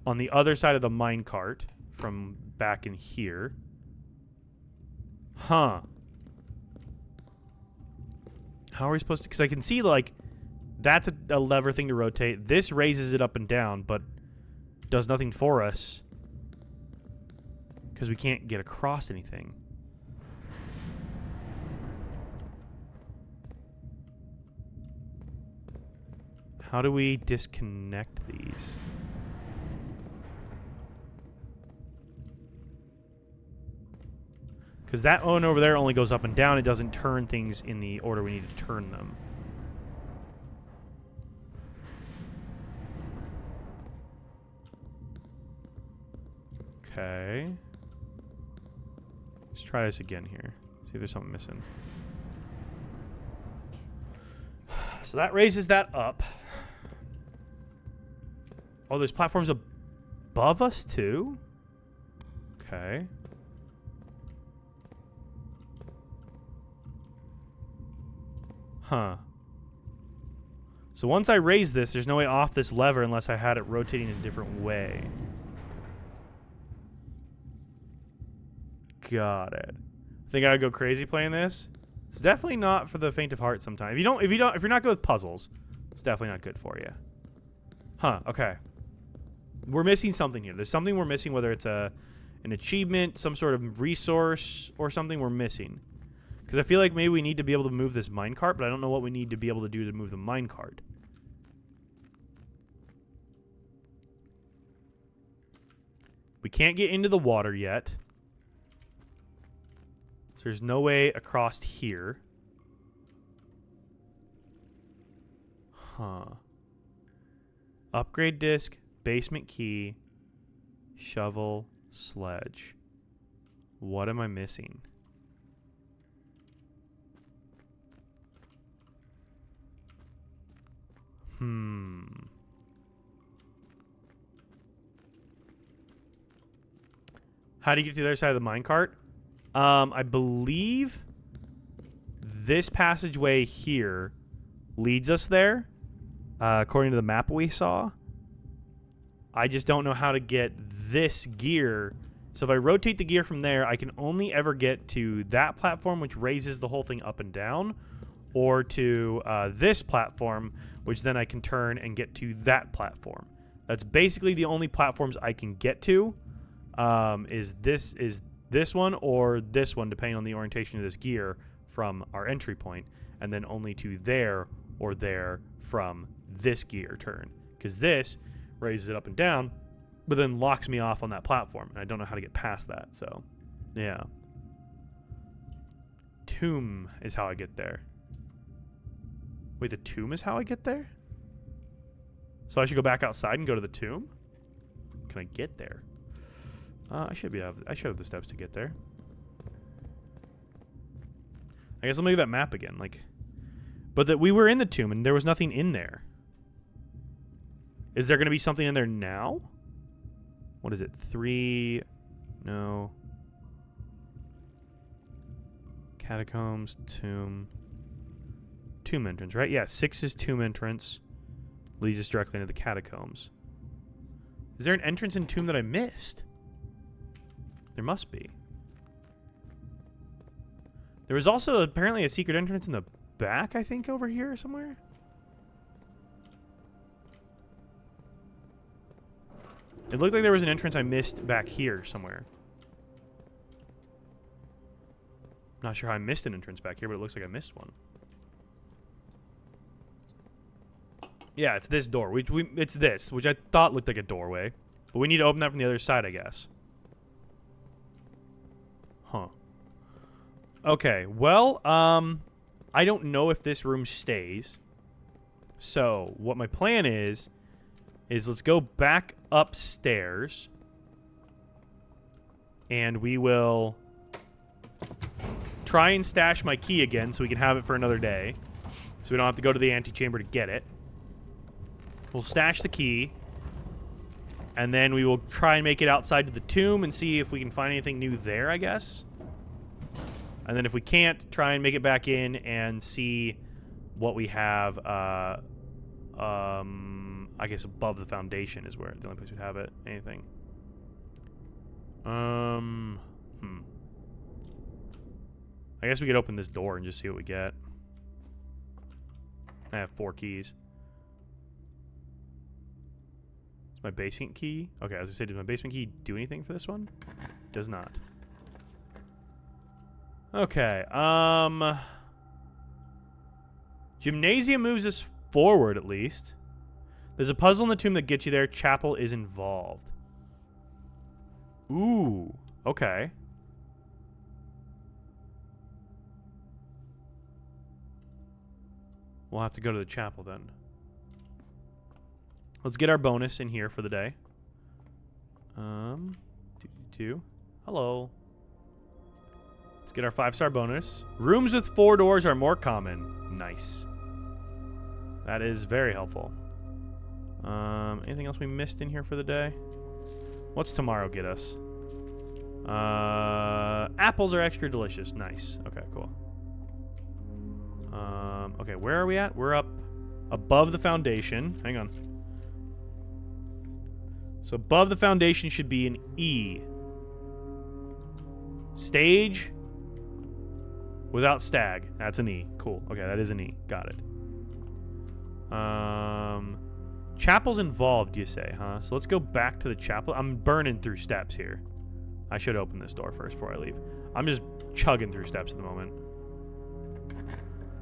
on the other side of the minecart from back in here. Huh. How are we supposed to... because I can see, like, that's a lever thing to rotate. This raises it up and down, but does nothing for us because we can't get across anything. How do we disconnect these? Because that one over there only goes up and down. It doesn't turn things in the order we need to turn them. Okay. Let's try this again here. See if there's something missing. So that raises that up. Oh, there's platforms above us too? Okay. Huh. So once I raise this, there's no way off this lever unless I had it rotating in a different way. Got it. Think I would go crazy playing this? It's definitely not for the faint of heart sometimes. If you're not good with puzzles, it's definitely not good for you. Huh, okay. We're missing something here. There's something we're missing, whether it's an achievement, some sort of resource, or something we're missing. Because I feel like maybe we need to be able to move this minecart, but I don't know what we need to be able to do to move the minecart. We can't get into the water yet. So there's no way across here. Huh. Upgrade disc, basement key, shovel, sledge. What am I missing? How do you get to the other side of the minecart? I believe this passageway here leads us there, according to the map we saw. I just don't know how to get this gear. So if I rotate the gear from there, I can only ever get to that platform, which raises the whole thing up and down, or to this platform, which then I can turn and get to that platform. That's basically the only platforms I can get to. Is this one or this one, depending on the orientation of this gear from our entry point, and then only to there or there from this gear turn, because this raises it up and down, but then locks me off on that platform, and I don't know how to get past that. So, yeah. Tomb is how I get there. Wait, the tomb is how I get there? So I should go back outside and go to the tomb? Can I get there? I should have the steps to get there. I guess let me look at that map again. But that we were in the tomb and there was nothing in there. Is there going to be something in there now? What is it? 3? No. Catacombs, tomb. Tomb entrance, right? Yeah, 6 is tomb entrance. Leads us directly into the catacombs. Is there an entrance in tomb that I missed? There must be. There was also apparently a secret entrance in the back, I think, over here somewhere. It looked like there was an entrance I missed back here somewhere. Not sure how I missed an entrance back here, but it looks like I missed one. Yeah, it's this door. It's this, which I thought looked like a doorway. But we need to open that from the other side, I guess. Huh. Okay, well, I don't know if this room stays. So, what my plan is let's go back upstairs. And we will try and stash my key again so we can have it for another day. So we don't have to go to the antechamber to get it. We'll stash the key. And then we will try and make it outside to the tomb and see if we can find anything new there, I guess. And then if we can't, try and make it back in and see what we have. I guess above the foundation is where the only place we'd have it. Anything. I guess we could open this door and just see what we get. I have 4 keys. Is my basement key? Okay, as I said, does my basement key do anything for this one? Does not. Okay, Gymnasium moves us forward, at least. There's a puzzle in the tomb that gets you there. Chapel is involved. Ooh, okay. We'll have to go to the chapel then. Let's get our bonus in here for the day. Hello. Let's get our 5-star bonus. Rooms with 4 doors are more common. Nice. That is very helpful. Anything else we missed in here for the day? What's tomorrow get us? Apples are extra delicious. Nice. Okay, cool. Okay, where are we at? We're up above the foundation. Hang on. So above the foundation should be an E. Stage without stag. That's an E. Cool. Okay, that is an E. Got it. Chapel's involved, you say, huh? So let's go back to the chapel. I'm burning through steps here. I should open this door first before I leave. I'm just chugging through steps at the moment.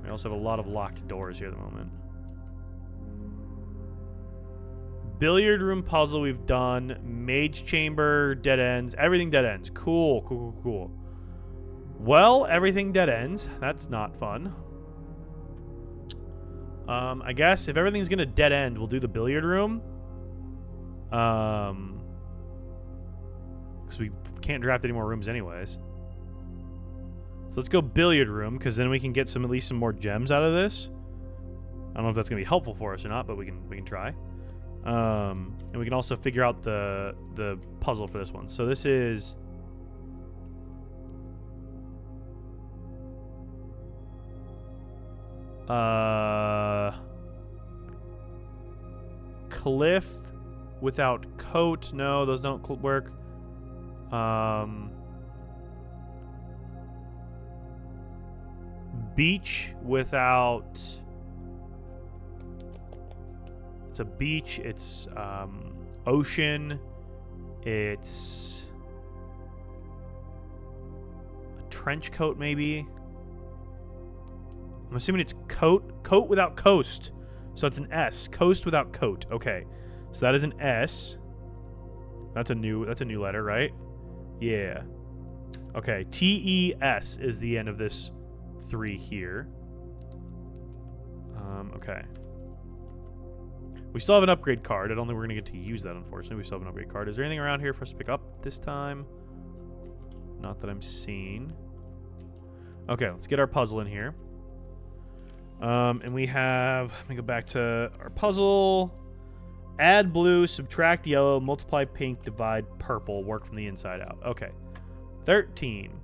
We also have a lot of locked doors here at the moment. Billiard room puzzle we've done. Mage chamber, dead ends. Everything dead ends. Cool, cool, cool, cool. Well, everything dead ends. That's not fun. I guess if everything's gonna dead end, we'll do the billiard room. Because we can't draft any more rooms anyways. So let's go billiard room, because then we can get at least some more gems out of this. I don't know if that's gonna be helpful for us or not, but we can try. And we can also figure out the puzzle for this one. So this is cliff without coat. No, those don't work. Beach without. It's a beach. It's ocean. It's a trench coat, maybe. I'm assuming it's coat. Coat without coast. So it's an S. Coast without coat. Okay. So that is an S. That's a new letter, right? Yeah. Okay. T-E-S is the end of this 3 here. Okay. We still have an upgrade card. I don't think we're going to get to use that, unfortunately. We still have an upgrade card. Is there anything around here for us to pick up this time? Not that I'm seeing. Okay, let's get our puzzle in here. And we have... Let me go back to our puzzle. Add blue, subtract yellow, multiply pink, divide purple. Work from the inside out. Okay. 13.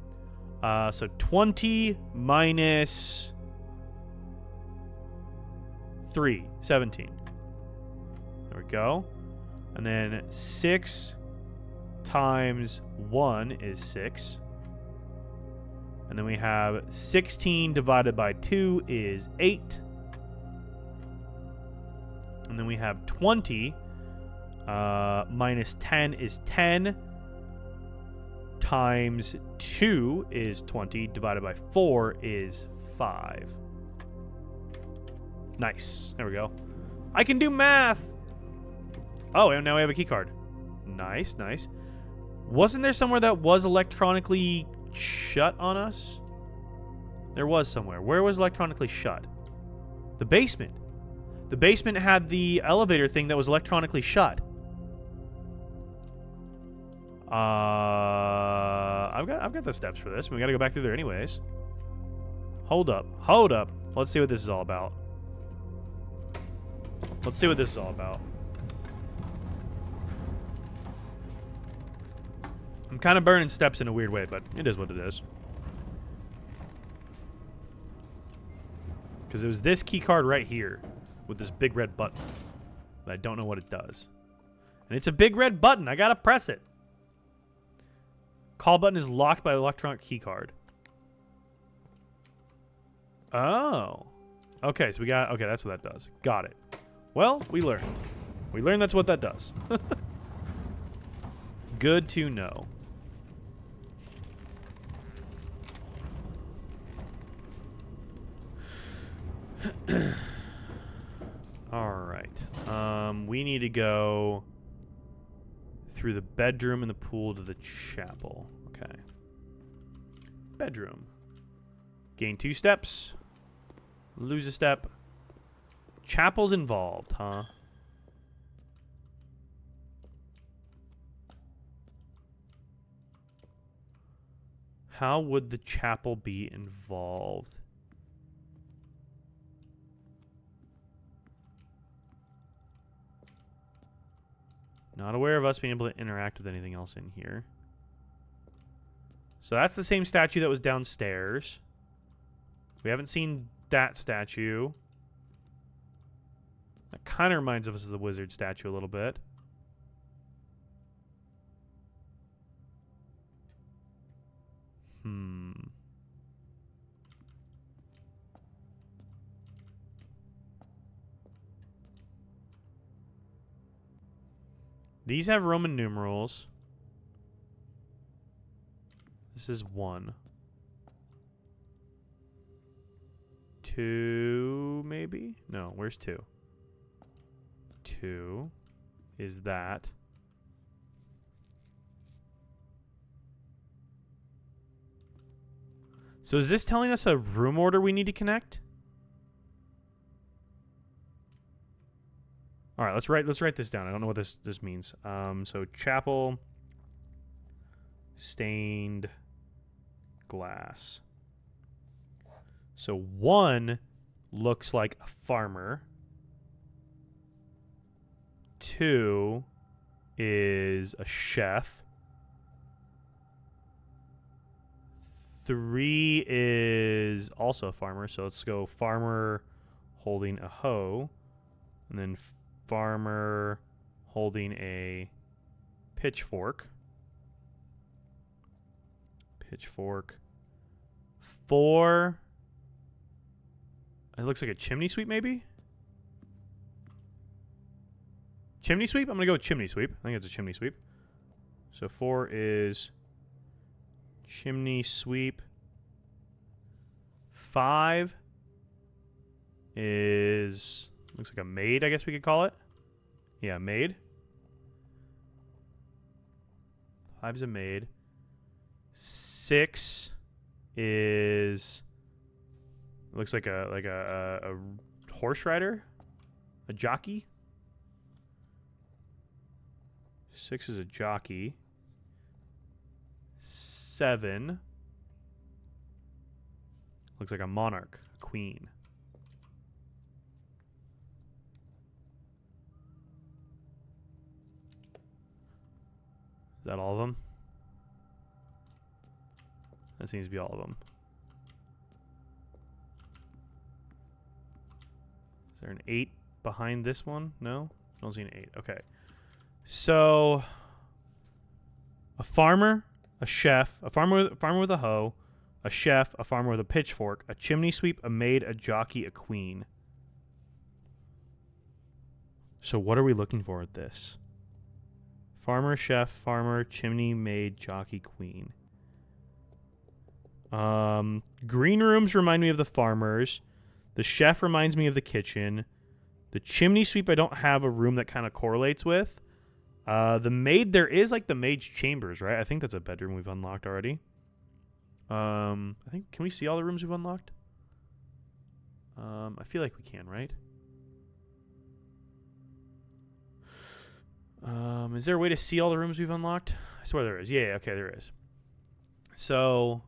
So 20 minus 3. 17. There we go. And then 6 times 1 is 6. And then we have 16 divided by 2 is 8. And then we have 20 minus 10 is 10 times 2 is 20, divided by 4 is 5. Nice. There we go. I can do math! Oh, and now we have a key card. Nice, nice. Wasn't there somewhere that was electronically shut on us? There was somewhere. Where was electronically shut? The basement. The basement had the elevator thing that was electronically shut. I've got the steps for this. We got to go back through there anyways. Hold up. Hold up. Let's see what this is all about. Let's see what this is all about. I'm kind of burning steps in a weird way, but it is what it is. Because it was this key card right here with this big red button. But I don't know what it does. And it's a big red button. I gotta press it. Call button is locked by electronic key card. Oh. Okay, so we got... Okay, that's what that does. Got it. Well, we learned. We learned that's what that does. Good to know. Alright. We need to go through the bedroom and the pool to the chapel. Okay. Bedroom. Gain 2 steps. Lose a step. Chapel's involved, huh? How would the chapel be involved? Not aware of us being able to interact with anything else in here. So that's the same statue that was downstairs. We haven't seen that statue. That kind of reminds us of the wizard statue a little bit. These have Roman numerals. This is 1. 2, maybe? No, where's 2? 2 is that. So is this telling us a room order we need to connect? All right, let's write this down. I don't know what this means. So chapel, stained glass. So 1 looks like a farmer. 2 is a chef. 3 is also a farmer. So let's go farmer holding a hoe, and then farmer holding a pitchfork. Pitchfork. 4. It looks like a chimney sweep, maybe? Chimney sweep? I'm going to go with chimney sweep. I think it's a chimney sweep. So 4 is chimney sweep. 5 is... looks like a maid, I guess we could call it. Yeah, maid. 5's a maid. 6 is... looks like a horse rider. A jockey. 6 is a jockey. 7 looks like a monarch, a queen. Is that all of them? That seems to be all of them. Is there an 8 behind this one? No? Don't see an 8. Okay. So, a farmer, a chef, a farmer with a hoe, a chef, a farmer with a pitchfork, a chimney sweep, a maid, a jockey, a queen. So what are we looking for with this? Farmer, chef, farmer, chimney, maid, jockey, queen. Green rooms remind me of the farmers. The chef reminds me of the kitchen. The chimney sweep I don't have a room that kind of correlates with. The maid, there is like the maid's chambers, right? I think that's a bedroom we've unlocked already. I think, can we see all the rooms we've unlocked? I feel like we can, right? Is there a way to see all the rooms we've unlocked? I swear there is. Yeah, okay, there is. So,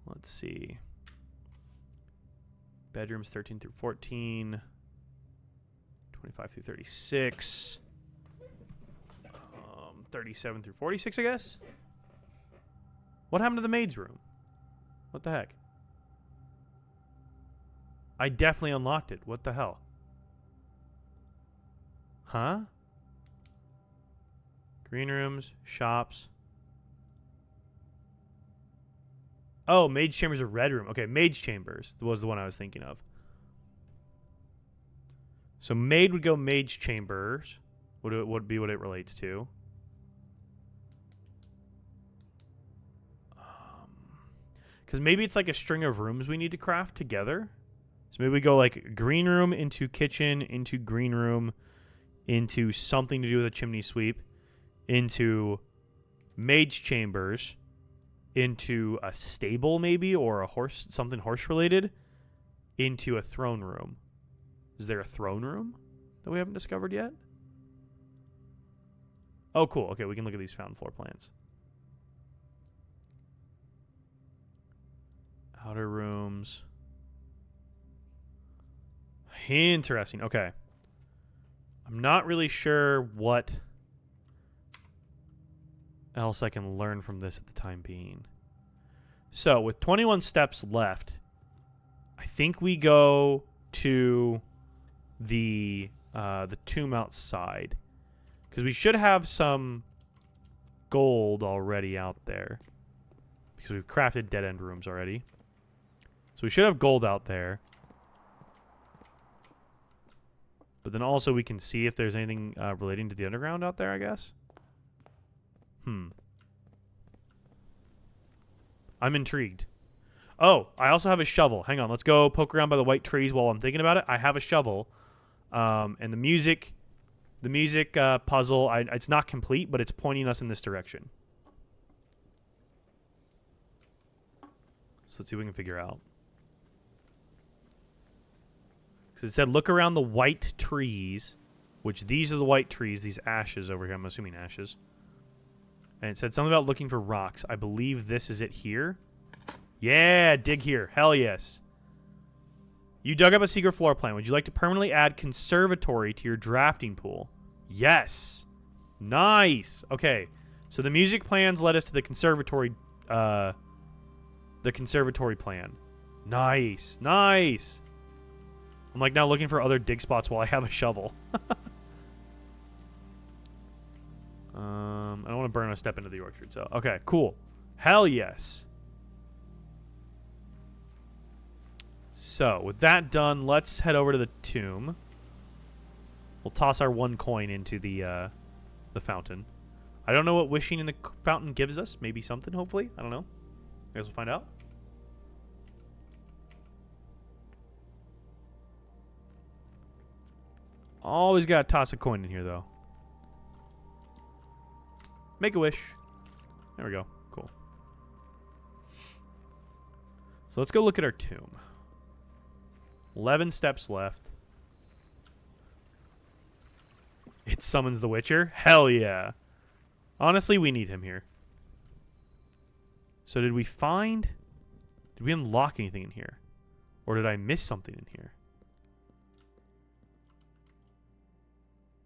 let's see. Bedrooms 13 through 14. 25 through 36. 37 through 46, I guess? What happened to the maid's room? What the heck? I definitely unlocked it. What the hell? Huh? Green rooms, shops. Oh, maid's chambers are red room. Okay, maid's chambers was the one I was thinking of. So maid would go maid's chambers. Would be what it relates to. Because maybe it's like a string of rooms we need to craft together. So maybe we go like green room into kitchen, into green room, into something to do with a chimney sweep, into maid's chambers, into a stable maybe, or a horse, something horse related, into a throne room. Is there a throne room that we haven't discovered yet? Oh, cool. Okay, we can look at these found floor plans. Outer rooms. Interesting. Okay. I'm not really sure what else I can learn from this at the time being. So, with 21 steps left, I think we go to the tomb outside, because we should have some gold already out there, because we've crafted dead end rooms already. So we should have gold out there. But then also we can see if there's anything relating to the underground out there, I guess. I'm intrigued. Oh, I also have a shovel. Hang on, let's go poke around by the white trees while I'm thinking about it. I have a shovel. And the music puzzle, it's not complete, but it's pointing us in this direction. So let's see what we can figure out. Because it said, look around the white trees, which these are the white trees, these ashes over here. I'm assuming ashes. And it said something about looking for rocks. I believe this is it here. Yeah, dig here. Hell yes. You dug up a secret floor plan. Would you like to permanently add conservatory to your drafting pool? Yes. Nice. Okay. So the music plans led us to the conservatory plan. Nice. Nice. I'm like now looking for other dig spots while I have a shovel. I don't want to burn a step into the orchard, so okay, cool. Hell yes. So, with that done, let's head over to the tomb. We'll toss our 1 coin into the fountain. I don't know what wishing in the fountain gives us. Maybe something, hopefully. I don't know. I guess we'll find out. Always got to toss a coin in here, though. Make a wish. There we go. Cool. So let's go look at our tomb. 11 steps left. It summons the Witcher? Hell yeah. Honestly, we need him here. So did we unlock anything in here? Or did I miss something in here?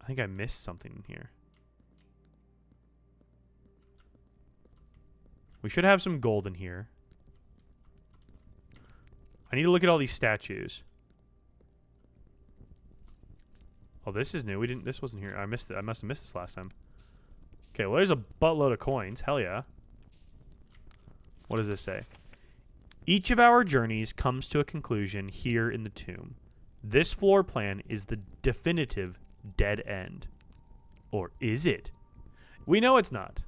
I think I missed something in here. We should have some gold in here. I need to look at all these statues. Oh, this is new. This wasn't here. I missed it. I must have missed this last time. Okay, well, there's a buttload of coins. Hell yeah. What does this say? Each of our journeys comes to a conclusion here in the tomb. This floor plan is the definitive dead end. Or is it? We know it's not.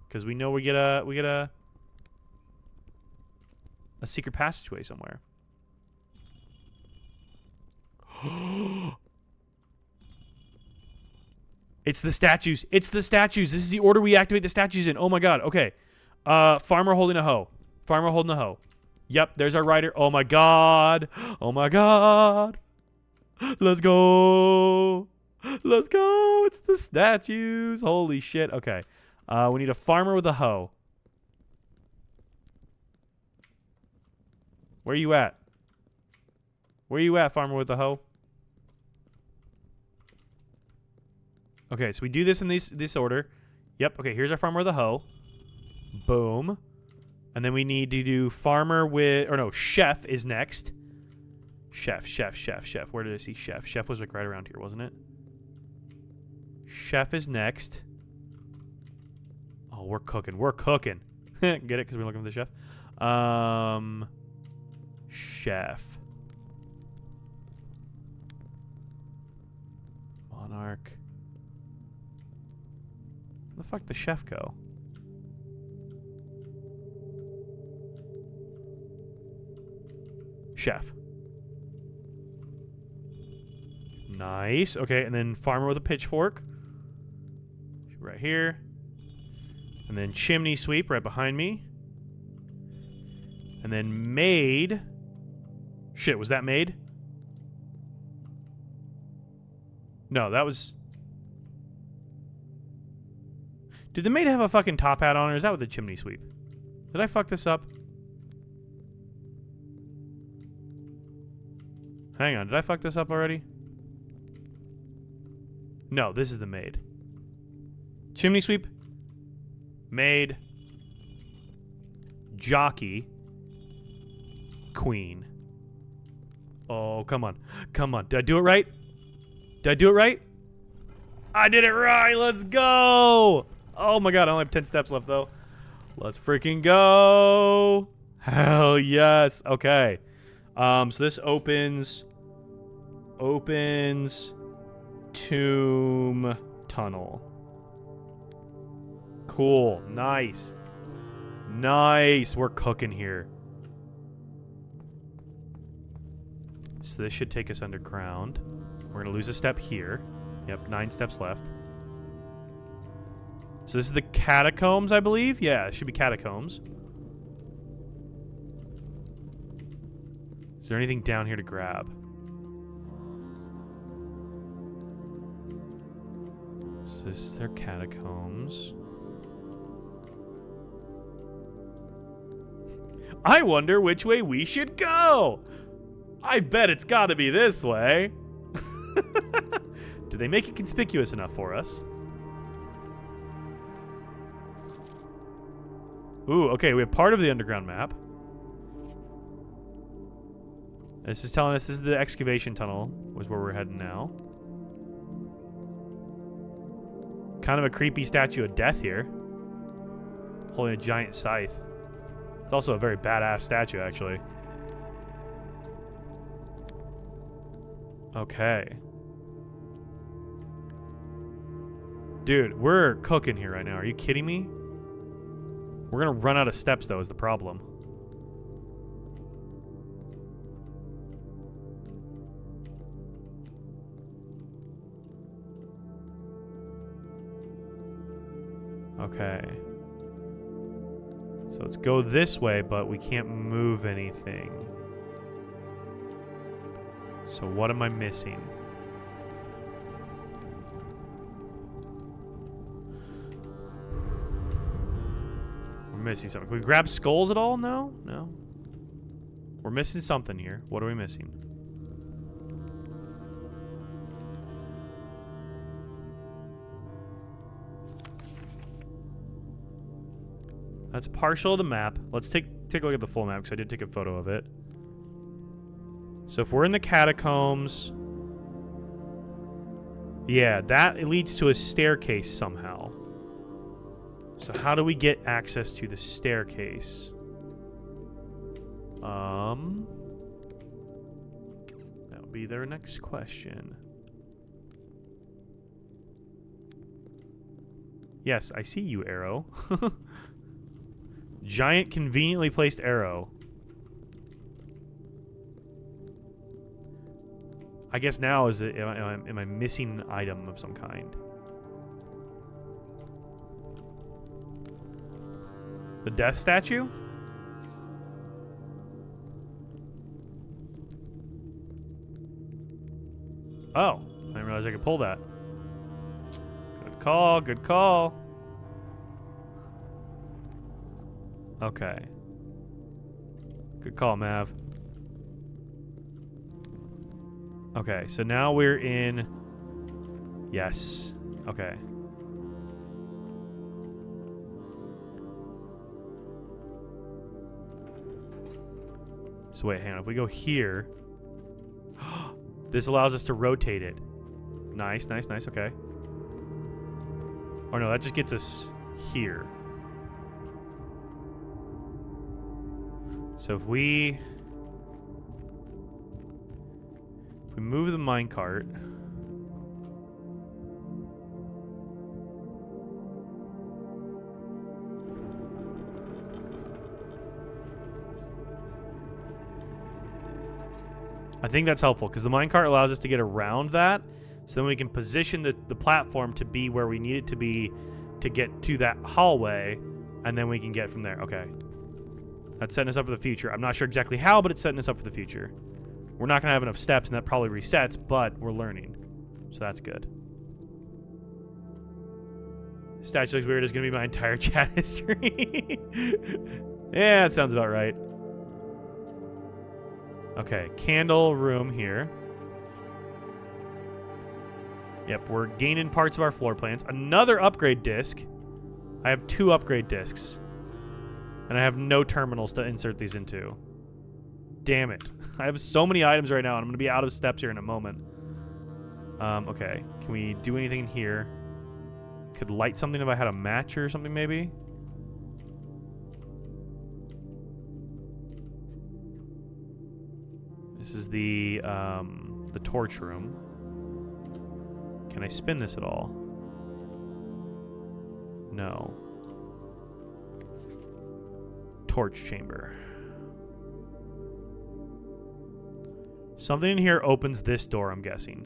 Because we know we get a secret passageway somewhere. It's the statues. It's the statues. This is the order we activate the statues in. Oh my god. Okay. Farmer holding a hoe. Farmer holding a hoe. Yep, there's our rider. Oh my god. Oh my god. Let's go. Let's go. It's the statues. Holy shit. Okay. We need a farmer with a hoe. Where you at? Where you at, farmer with the hoe? Okay, so we do this in this order. Yep, okay, here's our farmer with a hoe. Boom. And then we need to do farmer with... Or no, chef is next. Chef. Where did I see chef? Chef was like right around here, wasn't it? Chef is next. Oh, we're cooking. We're cooking. Get it? Because we're looking for the chef. Chef. Monarch. Where the fuck did the chef go? Chef. Nice. Okay, and then farmer with a pitchfork. Right here. And then chimney sweep right behind me. And then maid. Shit, was that maid? No, that was... Did the maid have a fucking top hat on, or is that with the chimney sweep? Did I fuck this up? Hang on, did I fuck this up already? No, this is the maid. Chimney sweep. Maid. Jockey. Queen. Oh, come on. Come on. Did I do it right? Did I do it right? I did it right. Let's go. Oh my god, I only have 10 steps left though. Let's freaking go. Hell yes. Okay. So this opens tomb tunnel. Cool. Nice. Nice. We're cooking here. So this should take us underground. We're gonna lose a step here. Yep, 9 steps left. So this is the catacombs, I believe? Yeah, it should be catacombs. Is there anything down here to grab? So this is their catacombs. I wonder which way we should go! I bet it's gotta be this way. Did they make it conspicuous enough for us? Ooh, okay, we have part of the underground map. This is telling us this is the excavation tunnel, was where we're heading now. Kind of a creepy statue of death here. Holding a giant scythe. It's also a very badass statue, actually. Okay. Dude, we're cooking here right now. Are you kidding me? We're gonna run out of steps, though, is the problem. Okay. So let's go this way, but we can't move anything. So what am I missing? We're missing something. Can we grab skulls at all? No? No. We're missing something here. What are we missing? That's partial of the map. Let's take a look at the full map, because I did take a photo of it. So if we're in the catacombs... Yeah, that leads to a staircase somehow. So how do we get access to the staircase? That would be their next question. Yes, I see you, arrow. Giant, conveniently placed arrow. I guess now is it, am I missing an item of some kind? The death statue? Oh, I didn't realize I could pull that. Good call, good call. Okay. Good call, Mav. Okay, so now we're in... Yes. Okay. So wait, hang on. If we go here... This allows us to rotate it. Nice, nice, nice. Okay. Oh no, that just gets us here. So if we move the minecart, I think that's helpful because the minecart allows us to get around that, so then we can position the platform to be where we need it to be to get to that hallway, and then we can get from there. Okay. That's setting us up for the future. I'm not sure exactly how, but it's setting us up for the future. We're not going to have enough steps, and that probably resets, but we're learning. So that's good. Statue looks weird is going to be my entire chat history. Yeah, that sounds about right. Okay, candle room here. Yep, we're gaining parts of our floor plans. Another upgrade disc. I have 2 upgrade discs. And I have no terminals to insert these into. Damn it. I have so many items right now, and I'm going to be out of steps here in a moment. Okay. Can we do anything in here? Could light something if I had a match or something, maybe? This is the torch room. Can I spin this at all? No. Torch chamber. Something in here opens this door, I'm guessing.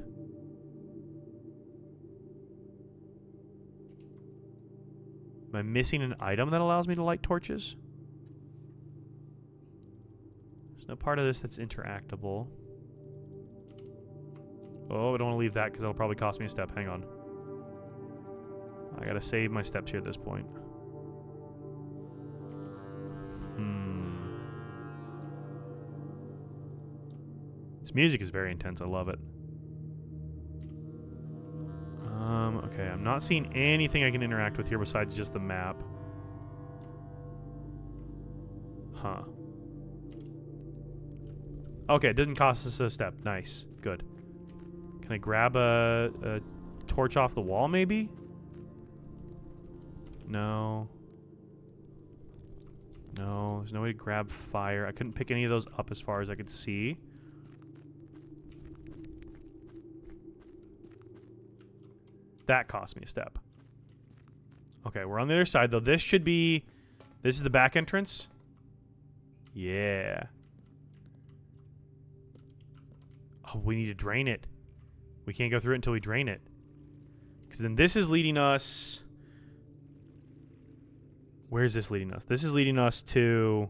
Am I missing an item that allows me to light torches? There's no part of this that's interactable. Oh, I don't want to leave that because that'll probably cost me a step. Hang on. I gotta save my steps here at this point. This music is very intense. I love it. Okay, I'm not seeing anything I can interact with here besides just the map. Huh. Okay, it doesn't cost us a step. Nice. Good. Can I grab a torch off the wall, maybe? No. No, there's no way to grab fire. I couldn't pick any of those up as far as I could see. That cost me a step. Okay, we're on the other side, though. This should be... This is the back entrance? Yeah. Oh, we need to drain it. We can't go through it until we drain it. Because then this is leading us... Where is this leading us? This is leading us to...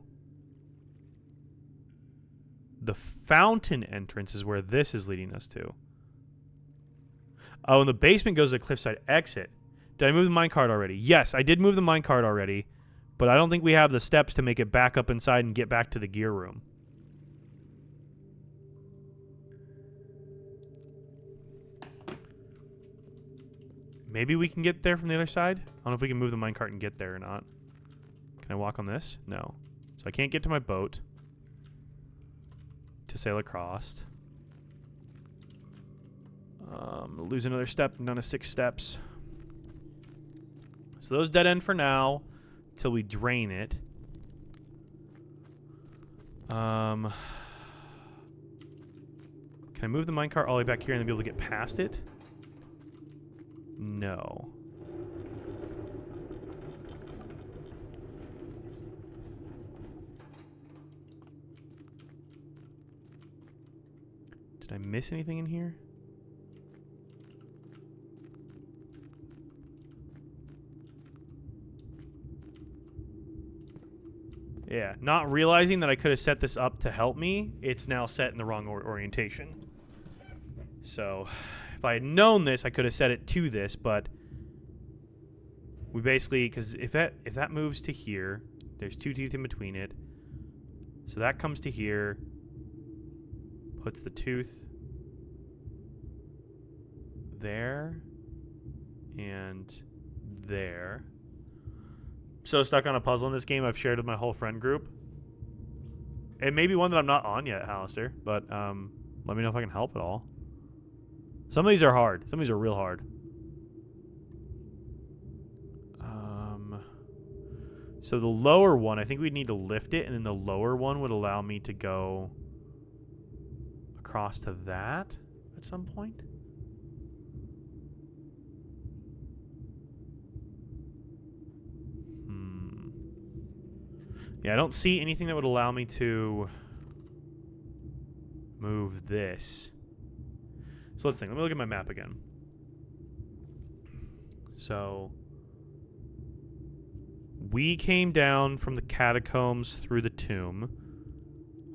The fountain entrance is where this is leading us to. Oh, and the basement goes to the cliffside exit. Did I move the minecart already? Yes, I did move the minecart already, but I don't think we have the steps to make it back up inside and get back to the gear room. Maybe we can get there from the other side? I don't know if we can move the minecart and get there or not. Can I walk on this? No. So I can't get to my boat to sail across. Lose another step, down to 6 steps. So those dead end for now, till we drain it. Can I move the minecart all the way back here and then be able to get past it? No. Did I miss anything in here? Yeah, not realizing that I could have set this up to help me, it's now set in the wrong orientation. So, if I had known this, I could have set it to this, but we basically, because if that moves to here, there's 2 teeth in between it. So that comes to here, puts the tooth there, and there. So stuck on a puzzle in this game I've shared with my whole friend group. It may be one that I'm not on yet, Hallister, but let me know if I can help at all. Some of these are hard. Some of these are real hard. So the lower one, I think we'd need to lift it, and then the lower one would allow me to go across to that at some point. Yeah, I don't see anything that would allow me to move this. So let's think. Let me look at my map again. So we came down from the catacombs through the tomb.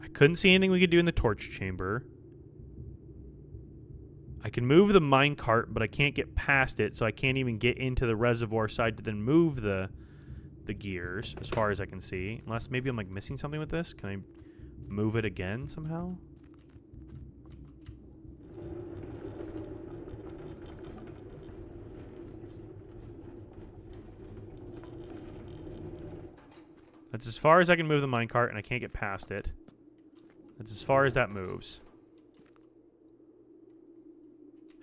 I couldn't see anything we could do in the torch chamber. I can move the minecart, but I can't get past it, so I can't even get into the reservoir side to then move the gears, as far as I can see. Unless maybe I'm like missing something with this. Can I move it again somehow? That's as far as I can move the minecart, and I can't get past it. That's as far as that moves.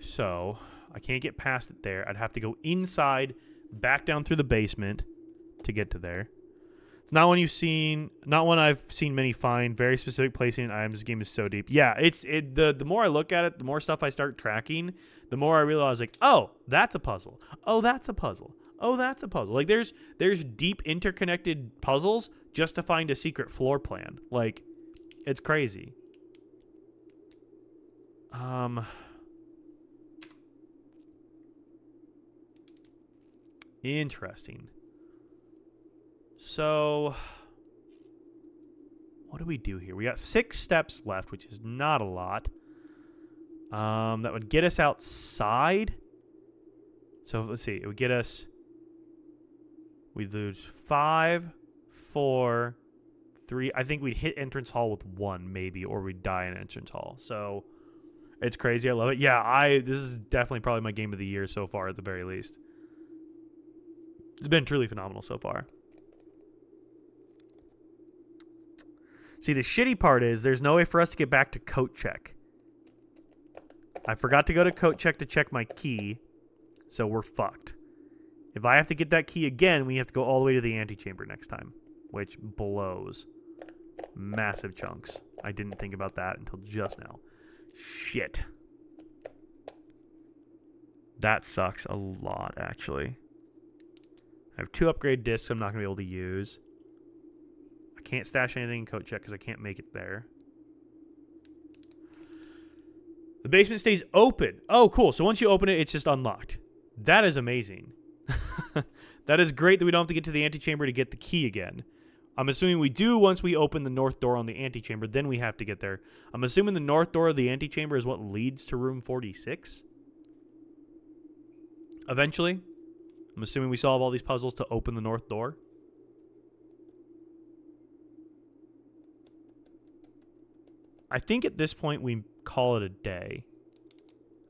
So, I can't get past it there. I'd have to go inside, back down through the basement to get to there. It's not one you've seen, not one I've seen many find. Very specific placing items. This game is so deep. Yeah, the more I look at it, the more stuff I start tracking, the more I realize, like, oh, that's a puzzle. Oh, that's a puzzle. Oh, that's a puzzle. Like, there's deep interconnected puzzles just to find a secret floor plan. Like, it's crazy. Interesting. So, what do we do here? We got 6 steps left, which is not a lot. That would get us outside. So, let's see. It would get us... We'd lose 5, 4, 3. I think we'd hit entrance hall with 1, maybe, or we'd die in entrance hall. So, it's crazy. I love it. Yeah, this is definitely probably my game of the year so far, at the very least. It's been truly phenomenal so far. See, the shitty part is there's no way for us to get back to coat check. I forgot to go to coat check to check my key, so we're fucked. If I have to get that key again, we have to go all the way to the antechamber next time, which blows massive chunks. I didn't think about that until just now. Shit. That sucks a lot, actually. I have 2 upgrade discs I'm not going to be able to use. I can't stash anything in coat check because I can't make it there. The basement stays open. Oh, cool. So once you open it, it's just unlocked. That is amazing. That is great that we don't have to get to the antechamber to get the key again. I'm assuming we do once we open the north door on the antechamber, then we have to get there. I'm assuming the north door of the antechamber is what leads to room 46. Eventually. I'm assuming we solve all these puzzles to open the north door. I think at this point we call it a day.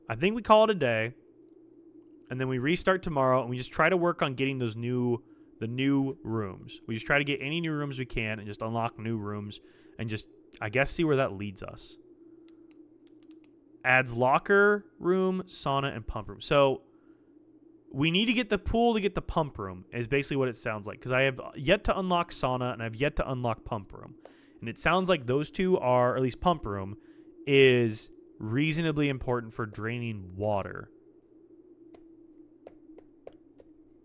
I think we call it a day. And then we restart tomorrow, and we just try to work on getting the new rooms. We just try to get any new rooms we can and just unlock new rooms and just, I guess, see where that leads us. Adds locker room, sauna, and pump room. So we need to get the pool to get the pump room is basically what it sounds like, because I have yet to unlock sauna and I've yet to unlock pump room. And it sounds like those two are, or at least pump room, is reasonably important for draining water.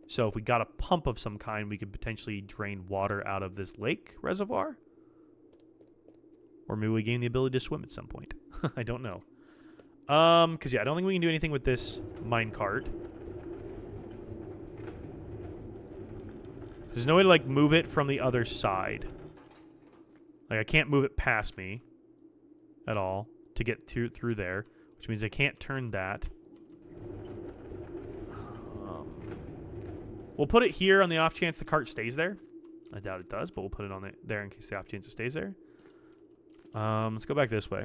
So if we got a pump of some kind, we could potentially drain water out of this lake reservoir. Or maybe we gain the ability to swim at some point. I don't know. Because yeah, I don't think we can do anything with this minecart. There's no way to like move it from the other side. Like I can't move it past me at all to get through there, which means I can't turn that. We'll put it here on the off chance the cart stays there. I doubt it does, but we'll put it on there in case the off chance it stays there. Let's go back this way.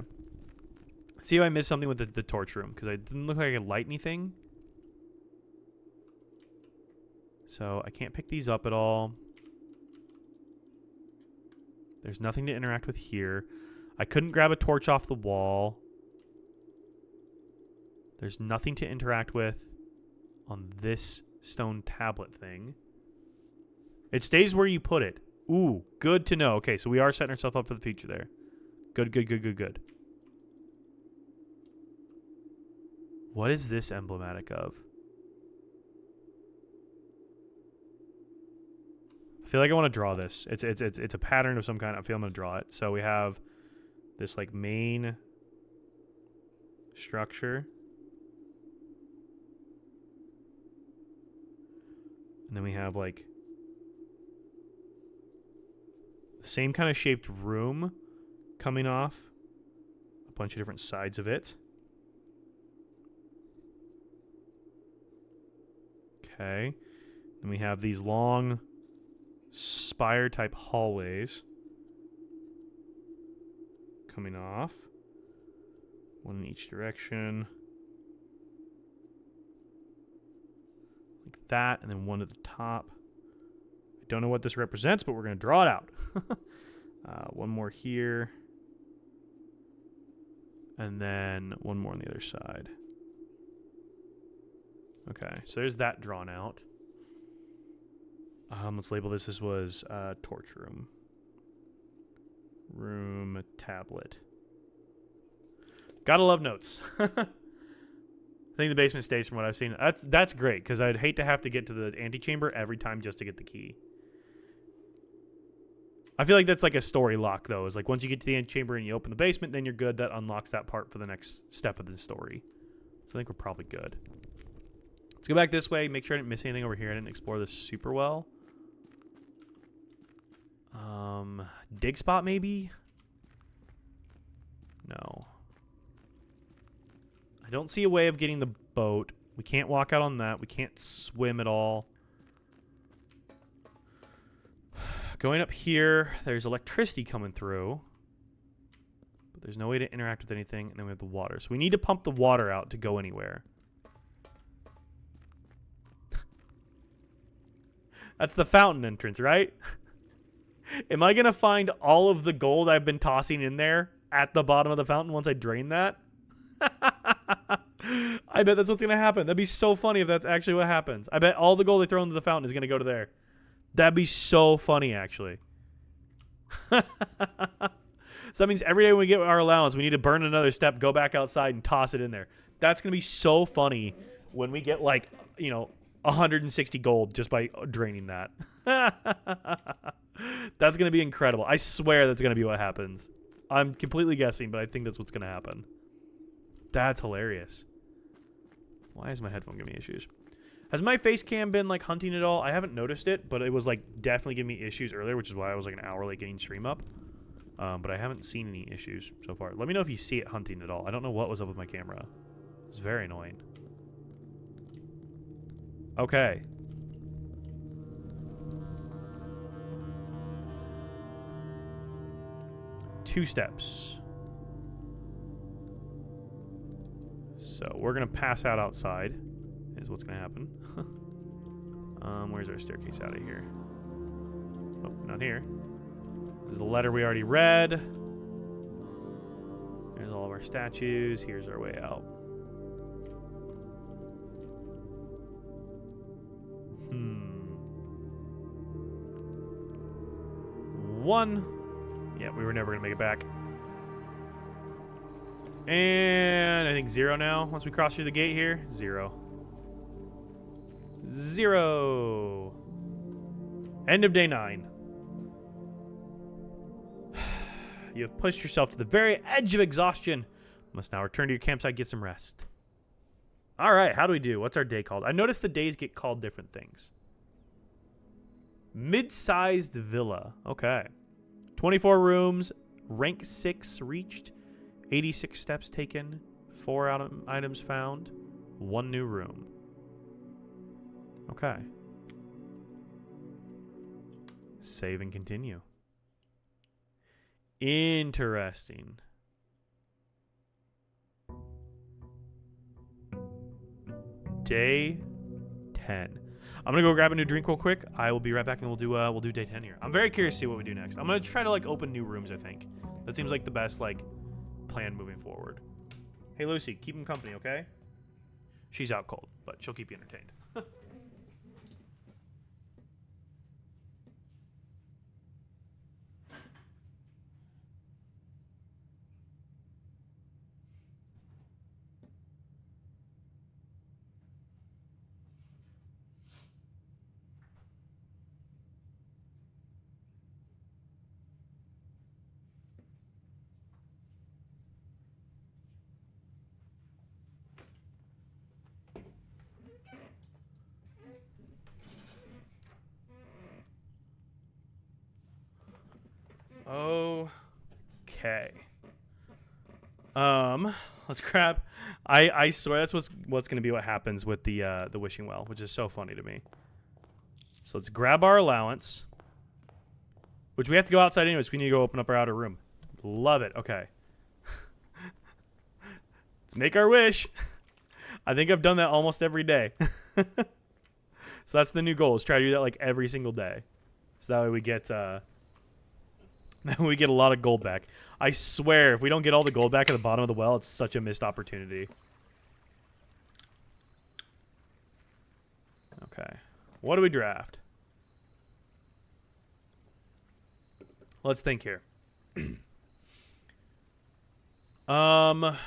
See if I missed something with the torch room, because it didn't look like I could light anything. So I can't pick these up at all. There's nothing to interact with here. I couldn't grab a torch off the wall. There's nothing to interact with on this stone tablet thing. It stays where you put it. Ooh, good to know. Okay, so we are setting ourselves up for the future there. Good, good, good, good, good. What is this emblematic of? I feel like I want to draw this. It's a pattern of some kind. I feel I'm going to draw it. So we have this like main structure. And then we have like the same kind of shaped room coming off a bunch of different sides of it. Okay. Then we have these long spire type hallways coming off. One in each direction. Like that, and then one at the top. I don't know what this represents, but we're going to draw it out. One more here. And then one more on the other side. Okay, so there's that drawn out. Let's label this. This was torch room. Room tablet. Gotta love notes. I think the basement stays from what I've seen. That's great, because I'd hate to have to get to the antechamber every time just to get the key. I feel like that's like a story lock, though. Is like once you get to the antechamber and you open the basement, then you're good. That unlocks that part for the next step of the story. So I think we're probably good. Let's go back this way. Make sure I didn't miss anything over here. I didn't explore this super well. Dig spot, maybe? No. I don't see a way of getting the boat. We can't walk out on that. We can't swim at all. Going up here, there's electricity coming through. But there's no way to interact with anything. And then we have the water. So we need to pump the water out to go anywhere. That's the fountain entrance, right? Am I going to find all of the gold I've been tossing in there at the bottom of the fountain once I drain that? I bet that's what's going to happen. That'd be so funny if that's actually what happens. I bet all the gold they throw into the fountain is going to go to there. That'd be so funny, actually. So that means every day when we get our allowance, we need to burn another step, go back outside, and toss it in there. That's going to be so funny when we get, like, you know, 160 gold just by draining that. That's going to be incredible. I swear that's going to be what happens. I'm completely guessing, but I think that's what's going to happen. That's hilarious. Why is my headphone giving me issues? Has my face cam been like hunting at all? I haven't noticed it, but it was like definitely giving me issues earlier, which is why I was like an hour late getting stream up. But I haven't seen any issues so far. Let me know if you see it hunting at all. I don't know what was up with my camera. It's very annoying. Okay. Two steps. So we're going to pass out outside is what's going to happen. Where's our staircase out of here? Oh, not here. This is the letter we already read. There's all of our statues. Here's our way out. One. Yeah, we were never going to make it back. And I think 0 now. Once we cross through the gate here, 0. 0. End of day 9. You have pushed yourself to the very edge of exhaustion. Must now return to your campsite, get some rest. All right, how do we do? What's our day called? I noticed the days get called different things. Mid-sized villa. Okay. 24 rooms, rank 6 reached, 86 steps taken, 4 items found, 1 new room. Okay. Save and continue. Interesting. Day 10. I'm gonna go grab a new drink real quick. I will be right back, and we'll do day 10 here. I'm very curious to see what we do next. I'm gonna try to like open new rooms. I think that seems like the best like plan moving forward. Hey Lucy, keep him company, okay? She's out cold, but she'll keep you entertained. Okay. Let's grab. I swear that's what's gonna be what happens with the wishing well, which is so funny to me. So let's grab our allowance, which we have to go outside anyways. We need to go open up our outer room. Love it. Okay. Let's make our wish. I think I've done that almost every day. So that's the new goal, is try to do that like every single day. So that way we get we get a lot of gold back. I swear, if we don't get all the gold back at the bottom of the well, it's such a missed opportunity. Okay. What do we draft? Let's think here. I've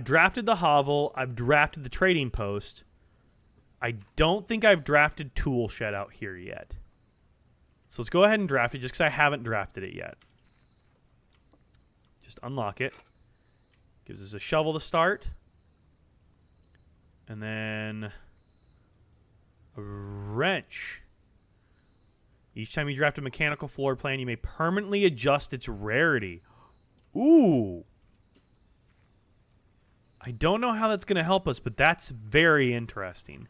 drafted the hovel. I've drafted the trading post. I don't think I've drafted tool shed out here yet. So let's go ahead and draft it just because I haven't drafted it yet. Just unlock it. Gives us a shovel to start. And then a wrench. Each time you draft a mechanical floor plan, you may permanently adjust its rarity. Ooh. I don't know how that's going to help us, but that's very interesting.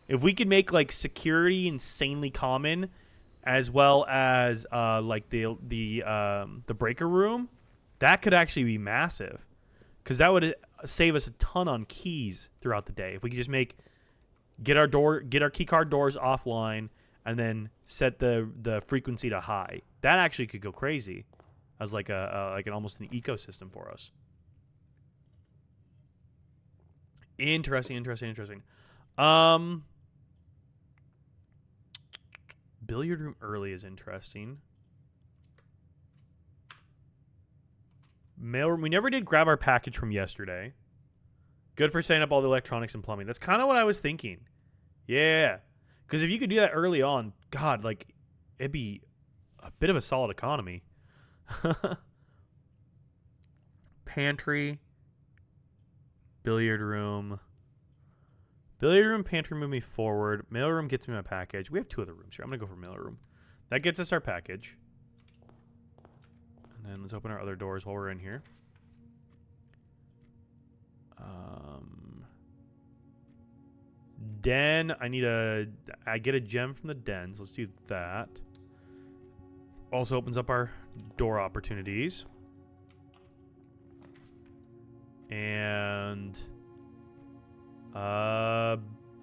If we could make like security insanely common, as well as like the breaker room, that could actually be massive, because that would save us a ton on keys throughout the day. If we could just get our key card doors offline, and then set the frequency to high, that actually could go crazy as like an almost an ecosystem for us. Interesting. Billiard room early is interesting. Mailroom. We never did grab our package from yesterday. Good for setting up all the electronics and plumbing. That's kind of what I was thinking. Yeah. Because if you could do that early on, God, like, it'd be a bit of a solid economy. Pantry. Billiard room. Billiard room, pantry move me forward. Mailroom gets me my package. We have 2 other rooms here. I'm going to go for mailroom. That gets us our package. And then let's open our other doors while we're in here. Den. I get a gem from the dens. Let's do that. Also opens up our door opportunities. And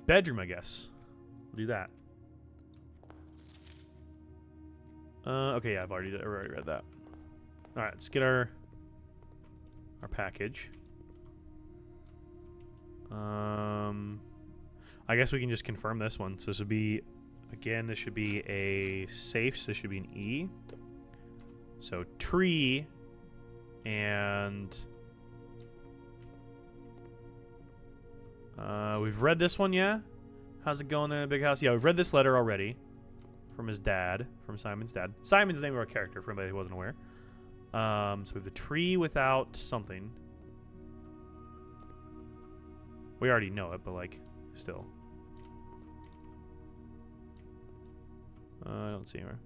bedroom, I guess. We'll do that. Okay, yeah, I've already read that. All right, let's get our package. I guess we can just confirm this one. So this would be, again, this should be a safe. So this should be an E. So tree and we've read this one, yeah? How's it going in the big house? Yeah, we've read this letter already from his dad, from Simon's dad. Simon's the name of our character, for anybody who wasn't aware. So we have the tree without something. We already know it, but like, still. I don't see anywhere.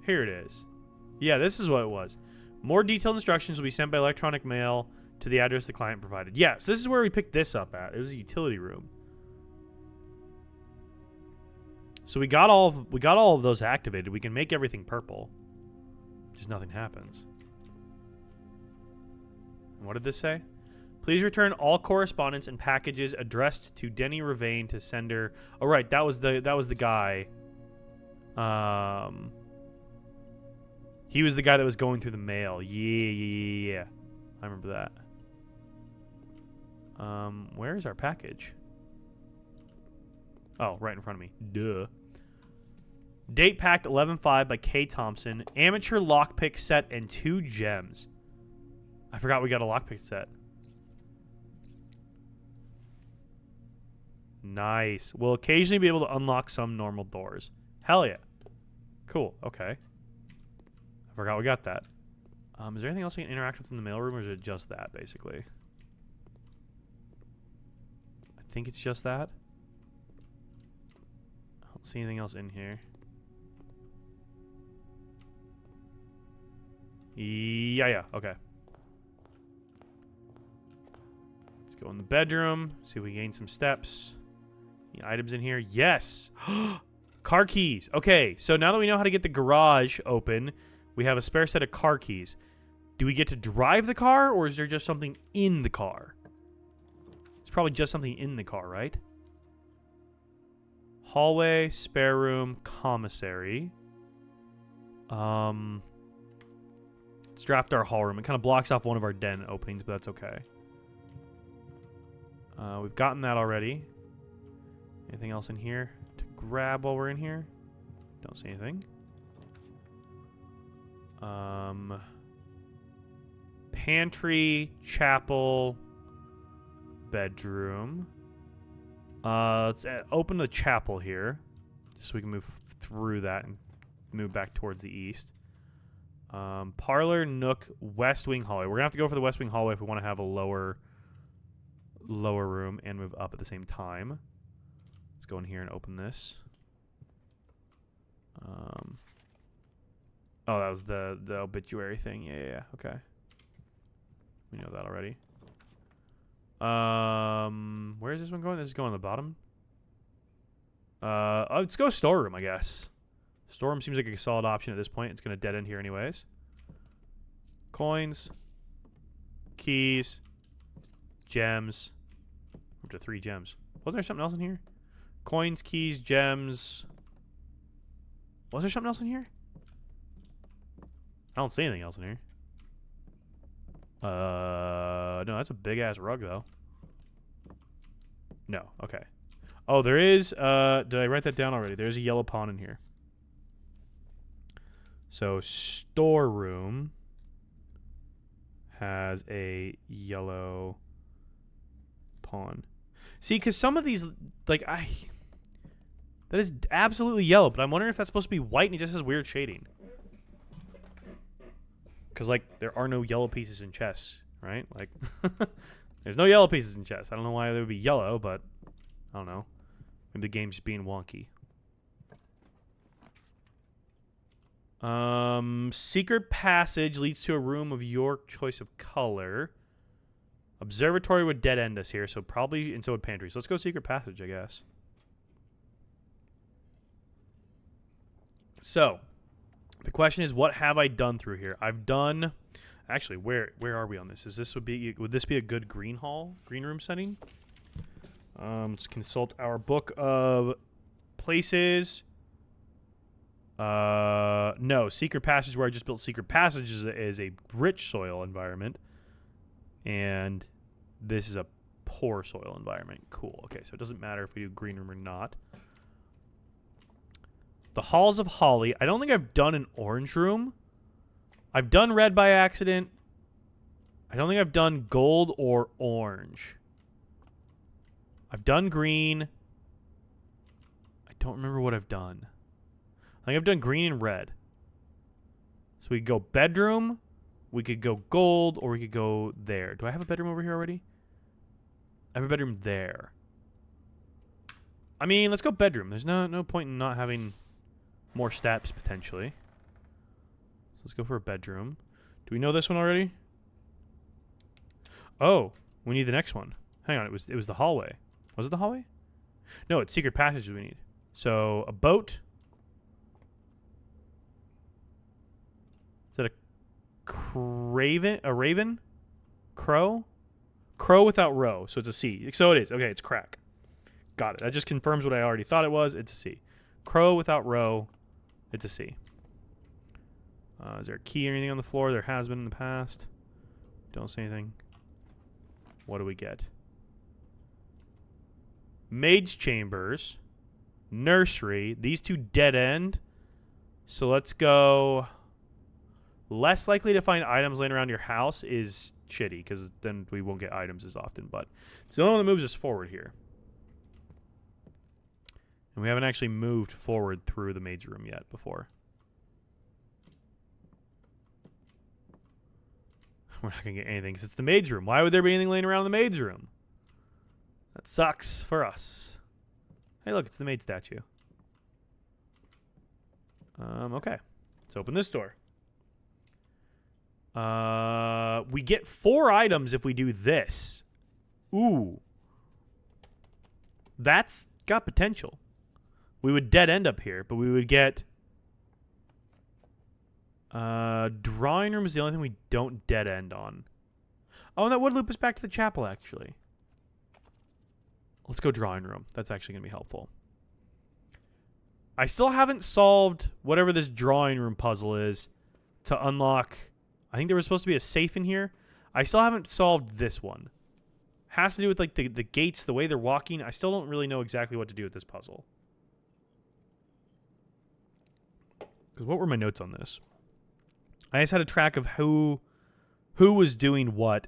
Here it is. Yeah, this is what it was. More detailed instructions will be sent by electronic mail to the address the client provided. Yes, this is where we picked this up at. It was a utility room. So we got all of those activated. We can make everything purple. Just nothing happens. And what did this say? Please return all correspondence and packages addressed to Denny Ravane to sender. Oh right, that was the guy. He was the guy that was going through the mail. Yeah. I remember that. Where is our package? Oh, right in front of me. Duh. Date packed 11/5 by K. Thompson. Amateur lockpick set and 2 gems. I forgot we got a lockpick set. Nice. We'll occasionally be able to unlock some normal doors. Hell yeah. Cool. Okay. I forgot we got that. Is there anything else I can interact with in the mailroom, or is it just that, basically? I think it's just that. I don't see anything else in here. Yeah. Okay. Let's go in the bedroom. See if we gain some steps. Any items in here? Yes! Car keys. Okay, so now that we know how to get the garage open, we have a spare set of car keys. Do we get to drive the car, or is there just something in the car? It's probably just something in the car, right? Hallway, spare room, commissary. Let's draft our hall room. It kind of blocks off one of our den openings, but that's okay. We've gotten that already. Anything else in here to grab while we're in here? Don't see anything. Pantry, chapel, bedroom. Let's open the chapel here, just so we can move through that and move back towards the east. Parlor, nook, west wing hallway. We're gonna have to go for the west wing hallway if we want to have a lower room and move up at the same time. Let's go in here and open this. Oh, that was the obituary thing. Yeah. Okay. We know that already. Where is this one going? This is going on the bottom. Let's go storeroom, I guess. Storeroom seems like a solid option at this point. It's going to dead end here anyways. Coins. Keys. Gems. Up to 3 gems. Wasn't there something else in here? Coins, keys, gems. Was there something else in here? I don't see anything else in here. No, that's a big ass rug though. No, okay. Oh, there is, did I write that down already? There's a yellow pawn in here. So, storeroom has a yellow pawn. See, because some of these, like, that is absolutely yellow, but I'm wondering if that's supposed to be white and it just has weird shading. Because, like, there are no yellow pieces in chess, right? Like, there's no yellow pieces in chess. I don't know why they would be yellow, but I don't know. Maybe the game's just being wonky. Secret passage leads to a room of your choice of color. Observatory would dead end us here, so probably, and so would pantry. So let's go secret passage, I guess. So, the question is, what have I done through here? I've done, actually, where are we on this? Would this be a good green room setting? Let's consult our book of places. No, secret passage where I just built secret passage is a rich soil environment. And this is a poor soil environment. Cool. Okay, so it doesn't matter if we do green room or not. The Halls of Holly. I don't think I've done an orange room. I've done red by accident. I don't think I've done gold or orange. I've done green. I don't remember what I've done. I think I've done green and red. So we go bedroom, We could go gold, or we could go there. Do I have a bedroom over here already? I have a bedroom there. I mean, let's go bedroom. There's no point in not having more steps, potentially. So let's go for a bedroom. Do we know this one already? Oh, we need the next one. Hang on, it was the hallway. Was it the hallway? No, it's secret passage we need. So, a boat. Is that a craven? A raven? Crow? Crow without row, so it's a C. So it is. Okay, it's crack. Got it. That just confirms what I already thought it was. It's a C. Crow without row. It's a C. Is there a key or anything on the floor? There has been in the past. Don't say anything. What do we get? Maid's chambers. Nursery. These two dead end. So let's go... Less likely to find items laying around your house is shitty, because then we won't get items as often. But it's the only one that moves us forward here. And we haven't actually moved forward through the maid's room yet before. We're not going to get anything because it's the maid's room. Why would there be anything laying around in the maid's room? That sucks for us. Hey, look, it's the maid statue. Okay. Let's open this door. We get 4 items if we do this. Ooh. That's got potential. We would dead end up here, but we would get... drawing room is the only thing we don't dead end on. Oh, and that would loop us back to the chapel, actually. Let's go drawing room. That's actually going to be helpful. I still haven't solved whatever this drawing room puzzle is to unlock... I think there was supposed to be a safe in here. I still haven't solved this one. Has to do with like the gates, the way they're walking. I still don't really know exactly what to do with this puzzle. Because what were my notes on this? I just had a track of who was doing what.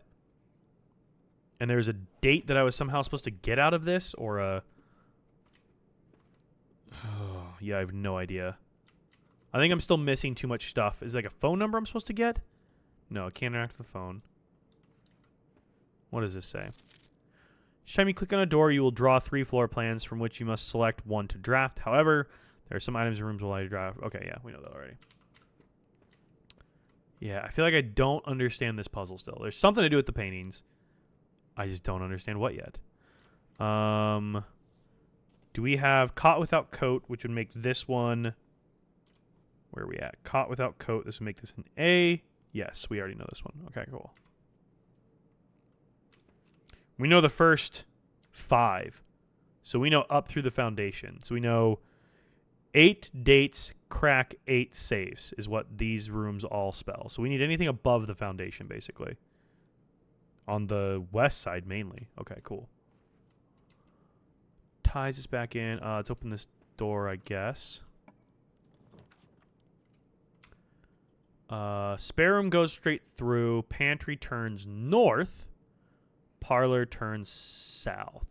And there's a date that I was somehow supposed to get out of this, or a... Oh, yeah, I have no idea. I think I'm still missing too much stuff. Is it like a phone number I'm supposed to get? No, I can't interact with the phone. What does this say? Each time you click on a door, you will draw 3 floor plans from which you must select one to draft. However, there are some items and rooms will allow you to draft. Okay, yeah, we know that already. Yeah, I feel like I don't understand this puzzle still. There's something to do with the paintings. I just don't understand what yet. Do we have caught without coat, which would make this one... Where are we at? Caught without coat. This would make this an A. Yes, we already know this one. Okay, cool. We know the first 5. So we know up through the foundation. So we know 8 dates, crack 8 safes is what these rooms all spell. So we need anything above the foundation, basically. On the west side, mainly. Okay, cool. Ties us back in. Let's open this door, I guess. Spare room goes straight through. Pantry turns north. Parlor turns south.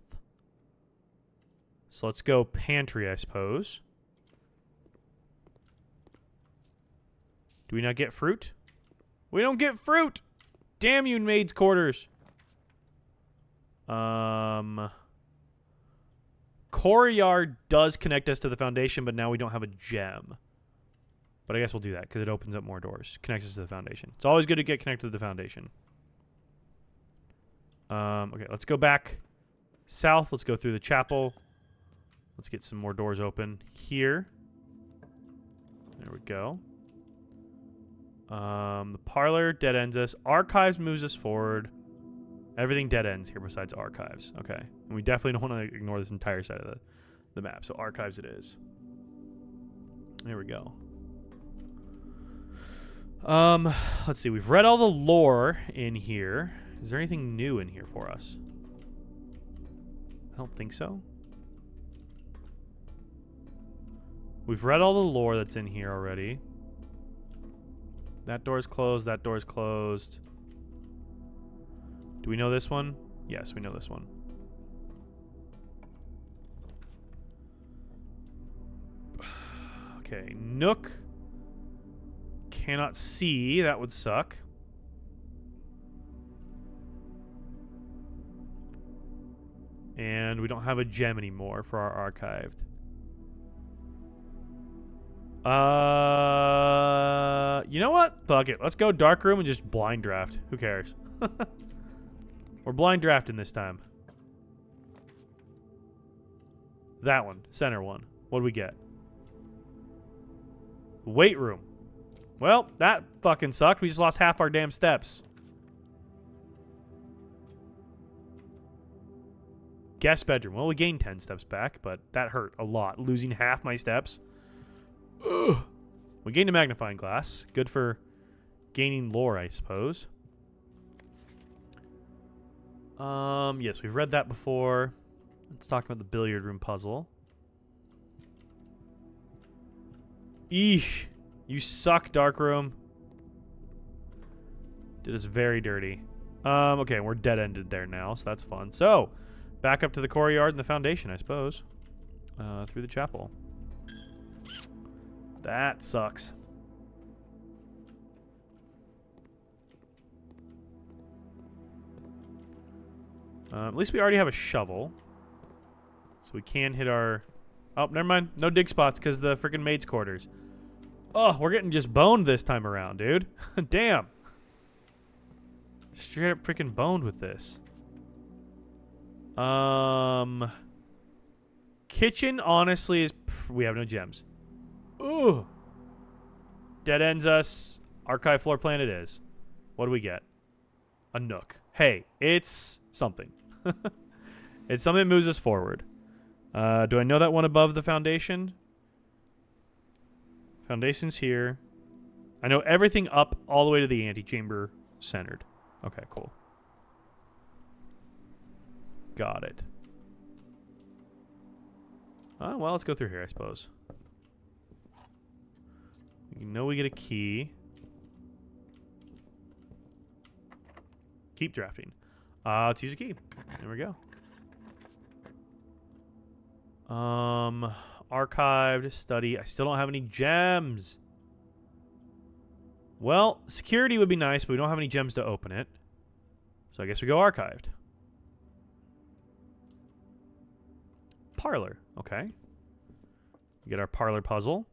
So let's go pantry, I suppose. Do we not get fruit? We don't get fruit! Damn you, maid's quarters! Courtyard does connect us to the foundation, but now we don't have a gem. But I guess we'll do that, because it opens up more doors. Connects us to the foundation. It's always good to get connected to the foundation. Okay, let's go back south. Let's go through the chapel. Let's get some more doors open here. There we go. The parlor dead ends us. Archives moves us forward. Everything dead ends here besides archives. Okay. And we definitely don't want to ignore this entire side of the map. So archives it is. There we go. Let's see. We've read all the lore in here. Is there anything new in here for us? I don't think so. We've read all the lore that's in here already. That door's closed. That door's closed. Do we know this one? Yes, we know this one. Okay, Nook. Cannot see. That would suck. And we don't have a gem anymore for our archived. You know what? Fuck it. Let's go dark room and just blind draft. Who cares? We're blind drafting this time. That one. Center one. What do we get? Weight room. Well, that fucking sucked. We just lost half our damn steps. Guest bedroom. Well, we gained 10 steps back, but that hurt a lot. Losing half my steps. Ugh. We gained a magnifying glass. Good for gaining lore, I suppose. Yes, we've read that before. Let's talk about the billiard room puzzle. Eesh. You suck, dark room. Did us very dirty. Okay, we're dead-ended there now, so that's fun. So, back up to the courtyard and the foundation, I suppose. Through the chapel. That sucks. At least we already have a shovel. So we can hit our... Oh, never mind. No dig spots because the freaking maid's quarters. Oh, we're getting just boned this time around, dude. Damn. Straight up freaking boned with this. Kitchen, honestly, is... we have no gems. Ooh. Dead ends us. Archive floor plan it is. What do we get? A nook. Hey, it's something. It's something that moves us forward. Do I know that one above the foundation? Foundation's here. I know everything up all the way to the antechamber centered. Okay, cool. Got it. Well, let's go through here, I suppose. You know we get a key. Keep drafting. Let's use a key. There we go. Archived, study. I still don't have any gems. Well, security would be nice, but we don't have any gems to open it. So I guess we go archived. Parlor. Okay. We get our parlor puzzle.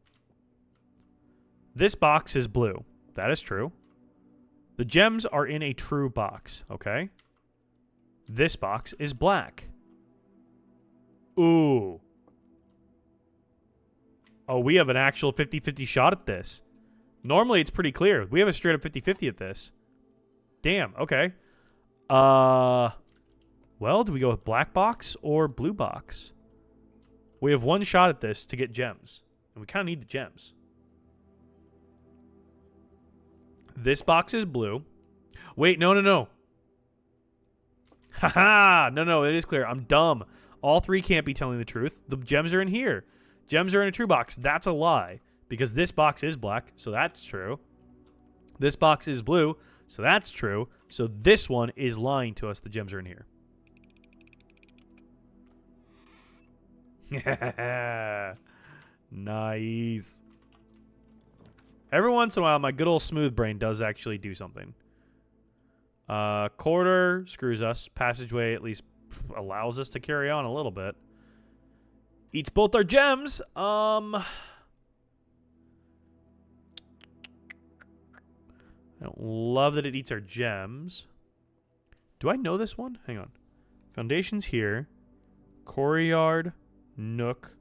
This box is blue. That is true. The gems are in a true box. Okay. This box is black. Ooh. Oh, we have an actual 50-50 shot at this. Normally, it's pretty clear. We have a straight up 50-50 at this. Damn, okay. Well, do we go with black box or blue box? We have one shot at this to get gems. And we kind of need the gems. This box is blue. Wait, no. Haha! No, it is clear. I'm dumb. All three can't be telling the truth. The gems are in here. Gems are in a true box. That's a lie. Because this box is black, so that's true. This box is blue, so that's true. So this one is lying to us. The gems are in here. Nice. Every once in a while, my good old smooth brain does actually do something. Corridor screws us. Passageway at least allows us to carry on a little bit. Eats both our gems. I don't love that it eats our gems. Do I know this one? Hang on. Foundation's here. Courtyard, nook,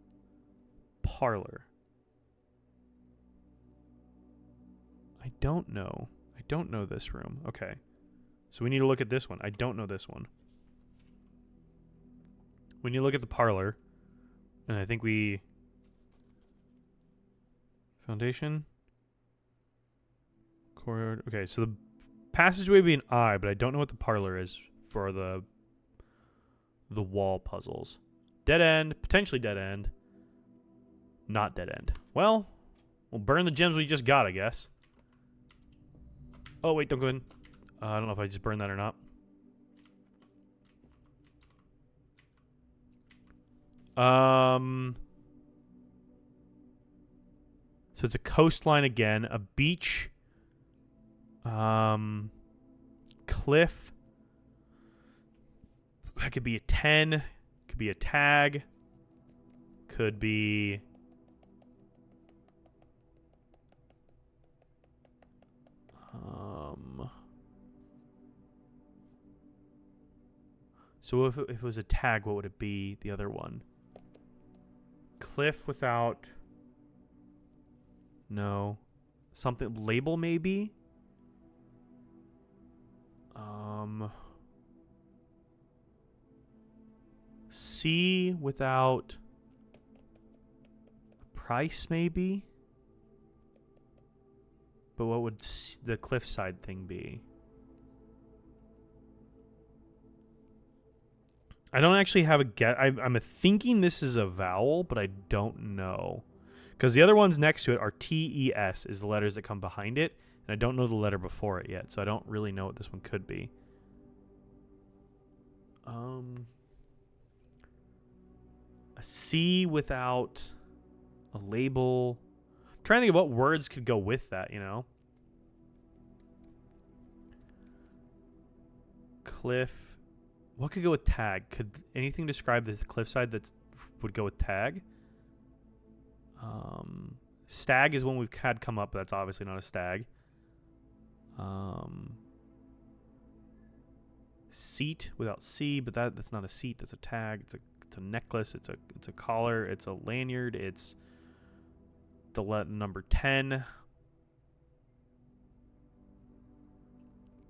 parlor. I don't know. I don't know this room. Okay. So we need to look at this one. I don't know this one. We need to look at the parlor. And I think we... Foundation. Corridor. Okay, so the passageway would be an I, but I don't know what the parlor is for the wall puzzles. Dead end. Potentially dead end. Not dead end. Well, we'll burn the gems we just got, I guess. Oh, wait, don't go in. I don't know if I just burned that or not. So it's a coastline again, a beach, cliff. That could be a 10. Could be a tag. Could be... So if it was a tag, what would it be? The other one. Cliff without... No. Something... Label, maybe? C without... Price, maybe? But what would the cliffside thing be? I don't actually have a guess. I'm thinking this is a vowel, but I don't know. Because the other ones next to it are T-E-S is the letters that come behind it. And I don't know the letter before it yet, so I don't really know what this one could be. A C without a label. I'm trying to think of what words could go with that, you know? Cliff. What could go with tag? Could anything describe this cliffside that would go with tag? Stag is one we've had come up, but that's obviously not a stag. Seat without C, but that's not a seat. That's a tag. It's a necklace. It's a collar. It's a lanyard. It's the number 10.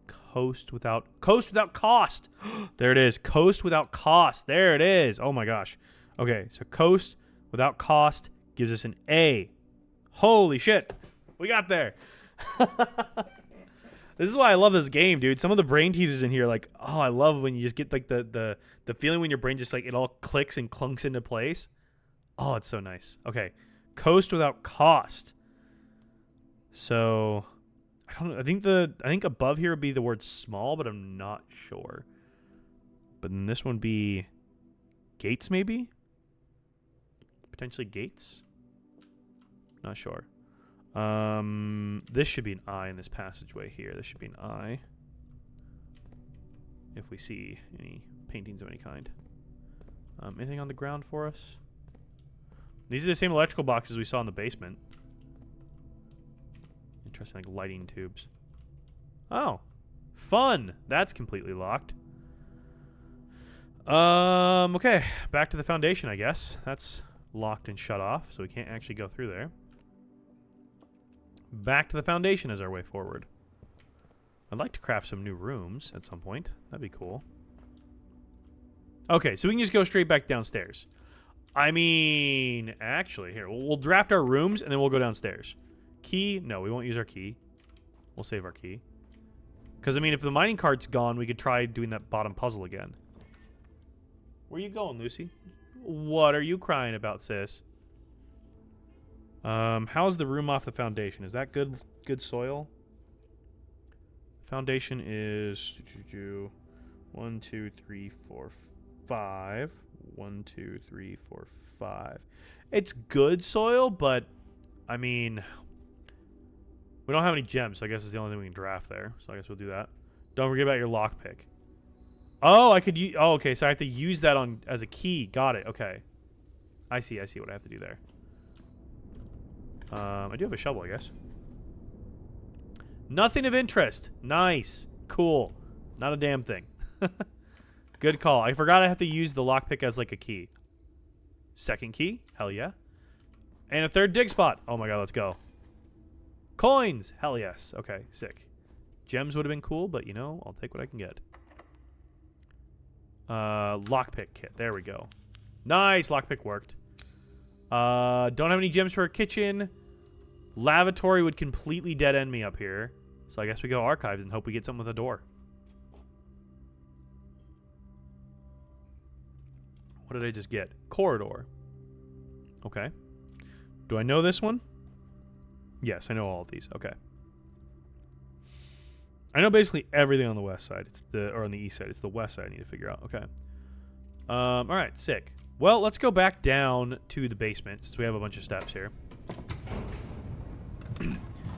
Coast without cost. There it is. Coast without cost. There it is. Oh my gosh. Okay, so coast without cost gives us an A. Holy shit. We got there. This is why I love this game, dude. Some of the brain teasers in here, like, oh, I love when you just get like the feeling when your brain just like it all clicks and clunks into place. Oh, it's so nice. Okay. Coast without cost. So I don't know. I think above here would be the word small, but I'm not sure. But then this one be gates, maybe? Potentially gates? Not sure. This should be an I in this passageway here. This should be an I. If we see any paintings of any kind. Anything on the ground for us? These are the same electrical boxes we saw in the basement. Interesting, like lighting tubes. Oh, fun. That's completely locked. Okay, back to the foundation, I guess. That's locked and shut off, so we can't actually go through there. Back to the foundation is our way forward. I'd like to craft some new rooms at some point. That'd be cool. Okay, so we can just go straight back downstairs. I mean, actually, here, we'll draft our rooms and then we'll go downstairs. Key? No, we won't use our key. We'll save our key. Because, I mean, if the mining cart's gone, we could try doing that bottom puzzle again. Where you going, Lucy? What are you crying about, sis? How's the room off the foundation? Is that good soil? Foundation is 1, 2, 3, 4, 5. 1, 2, 3, 4, 5. It's good soil, but I mean, we don't have any gems, so I guess it's the only thing we can draft there. So I guess we'll do that. Don't forget about your lockpick. Oh, I could use. Oh, okay. So I have to use that as a key. Got it. Okay. I see what I have to do there. I do have a shovel, I guess. Nothing of interest. Nice. Cool. Not a damn thing. Good call. I forgot I have to use the lockpick as like a key. Second key. Hell yeah. And a third dig spot. Oh my god, let's go. Coins. Hell yes. Okay, sick. Gems would have been cool, but you know, I'll take what I can get. Lockpick kit. There we go. Nice. Lockpick worked. Don't have any gems for a kitchen. Lavatory would completely dead end me up here. So I guess we go archives and hope we get something with a door. What did I just get? Corridor. Okay. Do I know this one? Yes, I know all of these. Okay. I know basically everything on the west side. Or on the east side. It's the west side I need to figure out. Okay. Alright, sick. Well, let's go back down to the basement since we have a bunch of steps here.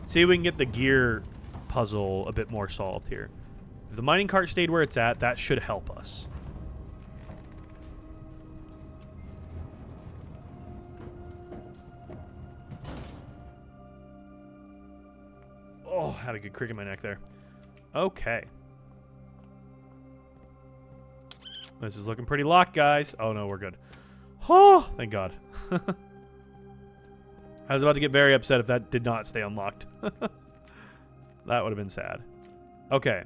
See if we can get the gear puzzle a bit more solved here. If the mining cart stayed where it's at, that should help us. had a good crick in my neck there. Okay. This is looking pretty locked, guys. Oh, no, we're good. Oh, thank God. I was about to get very upset if that did not stay unlocked. That would have been sad. Okay.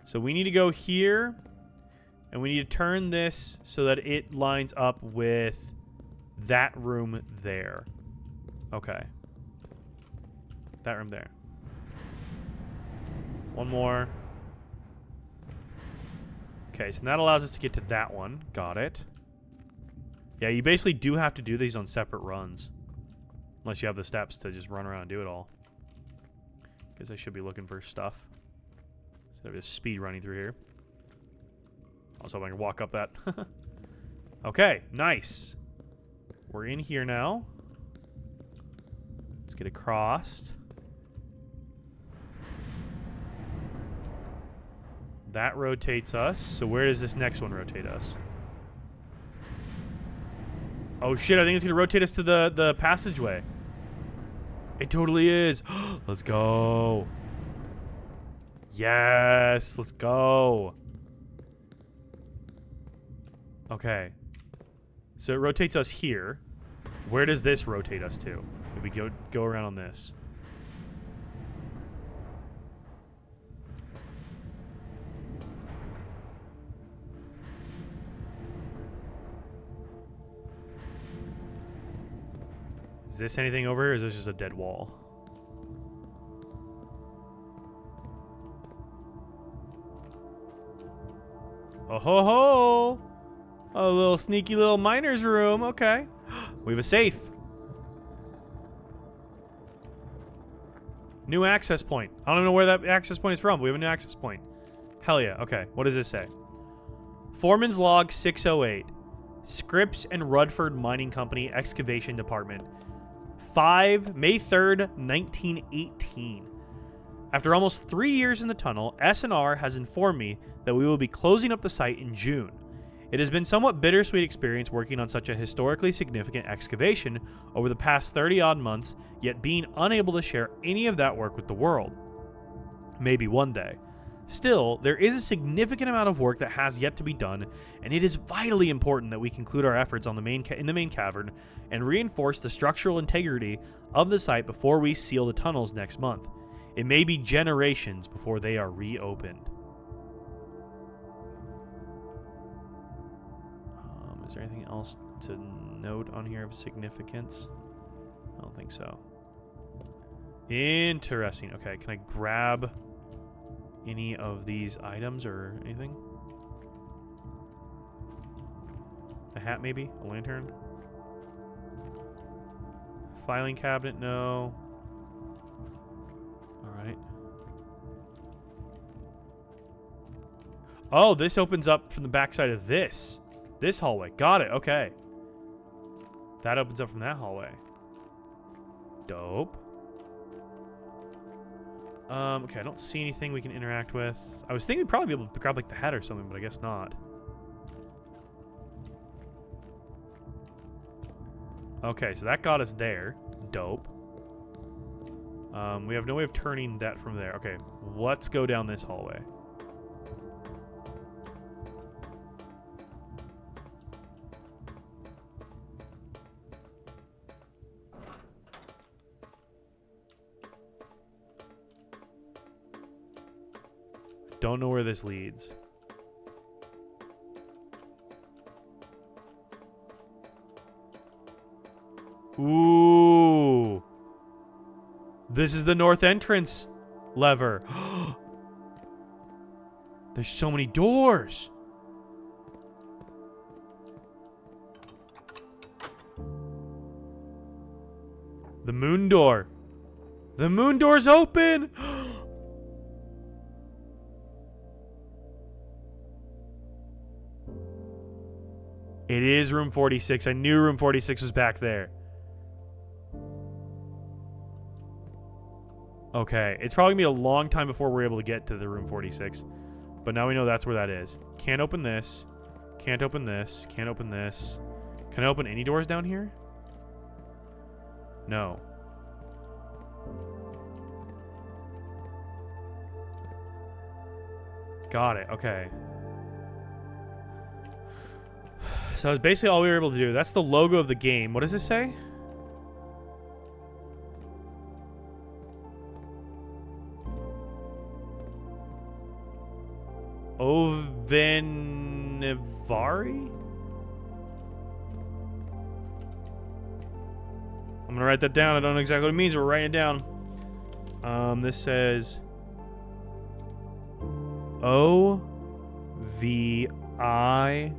So we need to go here. And we need to turn this so that it lines up with that room there. Okay. That room there. One more. Okay, so that allows us to get to that one. Got it. Yeah, you basically do have to do these on separate runs. Unless you have the steps to just run around and do it all. Guess I should be looking for stuff. Instead of just speed running through here. I was hoping I could walk up that. Okay, nice. We're in here now. Let's get across. That rotates us. So where does this next one rotate us? Oh shit, I think it's gonna rotate us to the passageway. It totally is. Let's go. Yes, let's go. Okay. So it rotates us here. Where does this rotate us to? If we go around on this. Is this anything over here, or is this just a dead wall? Oh ho ho! A little sneaky little miner's room. Okay. We have a safe. New access point. I don't know where that access point is from, but we have a new access point. Hell yeah. Okay. What does this say? Foreman's Log 608. Scripps and Rudford Mining Company Excavation Department. May 3rd, 1918. After almost 3 years in the tunnel, S&R has informed me that we will be closing up the site in June. It has been somewhat bittersweet experience working on such a historically significant excavation over the past 30-odd months, yet being unable to share any of that work with the world. Maybe one day. Still, there is a significant amount of work that has yet to be done, and it is vitally important that we conclude our efforts on in the main cavern and reinforce the structural integrity of the site before we seal the tunnels next month. It may be generations before they are reopened. Is there anything else to note on here of significance? I don't think so. Interesting. Okay, can I grab any of these items or anything? A hat, maybe? A lantern? Filing cabinet? No. Alright. Oh, this opens up from the backside of this. This hallway. Got it. Okay. That opens up from that hallway. Dope. Okay, I don't see anything we can interact with. I was thinking we'd probably be able to grab like the hat or something, but I guess not. Okay, so that got us there. Dope. We have no way of turning that from there. Okay, let's go down this hallway. Don't know where this leads. Ooh. This is the north entrance lever. There's so many doors. The moon door. The moon door's open. It is room 46. I knew room 46 was back there. Okay, it's probably going to be a long time before we're able to get to the room 46. But now we know that's where that is. Can't open this. Can't open this. Can't open this. Can I open any doors down here? No. Got it. Okay. So that's basically all we were able to do. That's the logo of the game. What does this say? Ovenivari? I'm gonna write that down. I don't know exactly what it means, but we're writing it down. This says OVINNEVAREI.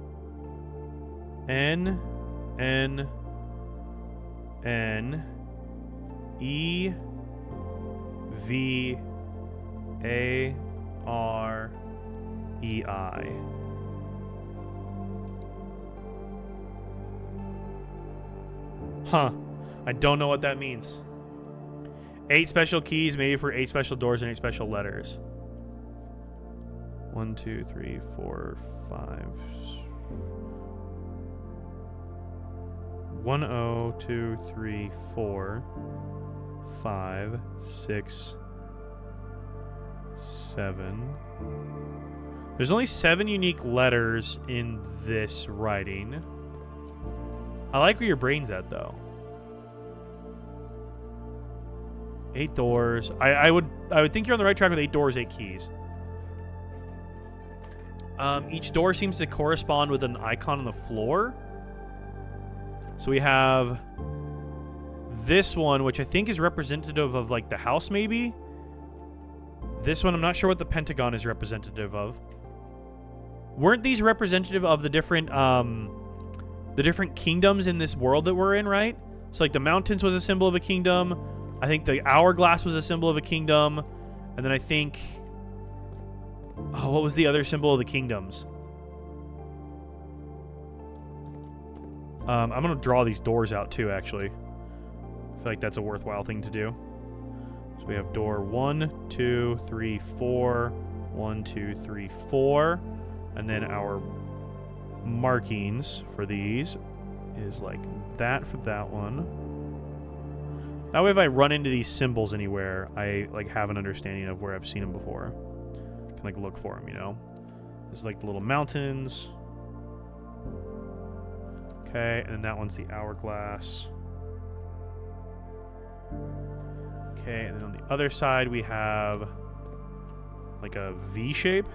Huh. I don't know what that means. 8 special keys, maybe for 8 special doors and 8 special letters. 1, 2, 3, 4, 5. 1, 0, 2, 3, 4, 5, 6, 7. There's only 7 unique letters in this writing. I like where your brain's at, though. 8 doors. I would think you're on the right track with 8 doors, 8 keys. Each door seems to correspond with an icon on the floor. So we have this one, which I think is representative of like the house, maybe. This one, I'm not sure what the pentagon is representative of. Weren't these representative of the different kingdoms in this world that we're in, right? So like the mountains was a symbol of a kingdom. I think the hourglass was a symbol of a kingdom. And then I think... Oh, what was the other symbol of the kingdoms? I'm going to draw these doors out too, actually. I feel like that's a worthwhile thing to do. So we have door 1, 2, 3, 4. 1, 2, 3, 4. And then our markings for these is like that for that one. That way if I run into these symbols anywhere, I like have an understanding of where I've seen them before. Can like look for them, you know? This is like the little mountains. Okay, and then that one's the hourglass. Okay, and then on the other side we have like a V shape.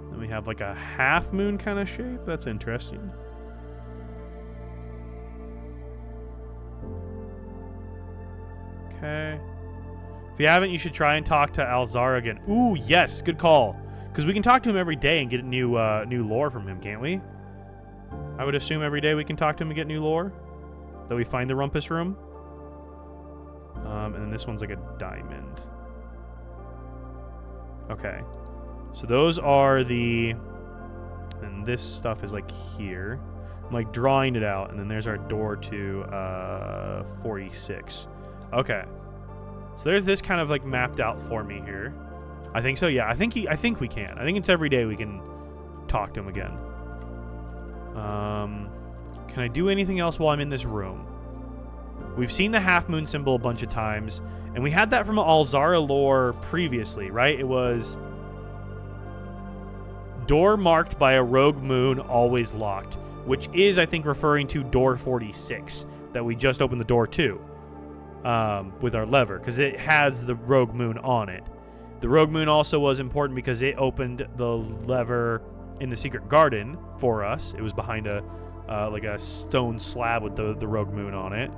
Then we have like a half moon kind of shape. That's interesting. Okay. If you haven't, you should try and talk to Alzara again. Ooh, yes, good call. Because we can talk to him every day and get new lore from him, can't we? I would assume every day we can talk to him and get new lore. That we find the Rumpus Room. And then this one's like a diamond. Okay. So those are the... And this stuff is like here. I'm like drawing it out. And then there's our door to 46. Okay. So there's this kind of like mapped out for me here. I think so, yeah. I think we can. I think it's every day we can talk to him again. Can I do anything else while I'm in this room? We've seen the half moon symbol a bunch of times, and we had that from Alzara lore previously, right? It was door marked by a rogue moon, always locked, which is, I think, referring to door 46 that we just opened the door to with our lever, because it has the rogue moon on it. The rogue moon also was important because it opened the lever in the secret garden for us. It was behind a like a stone slab with the rogue moon on it.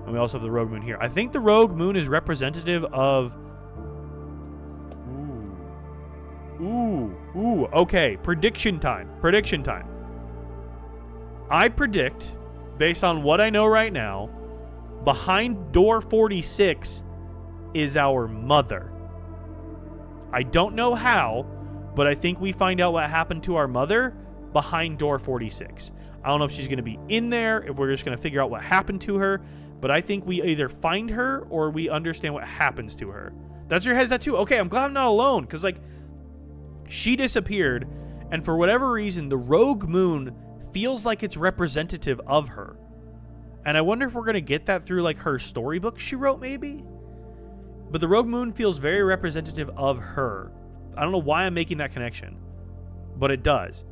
And we also have the rogue moon here. I think the rogue moon is representative of... Ooh, okay. Prediction time. I predict, based on what I know right now, behind door 46 is our mother. I don't know how, but I think we find out what happened to our mother behind door 46. I don't know if she's going to be in there, if we're just going to figure out what happened to her, but I think we either find her or we understand what happens to her. That's your head, is that too? Okay, I'm glad I'm not alone, because, like, she disappeared, and for whatever reason, the rogue moon feels like it's representative of her. And I wonder if we're going to get that through, like, her storybook she wrote, maybe? But the Rogue Moon feels very representative of her. I don't know why I'm making that connection, but it does.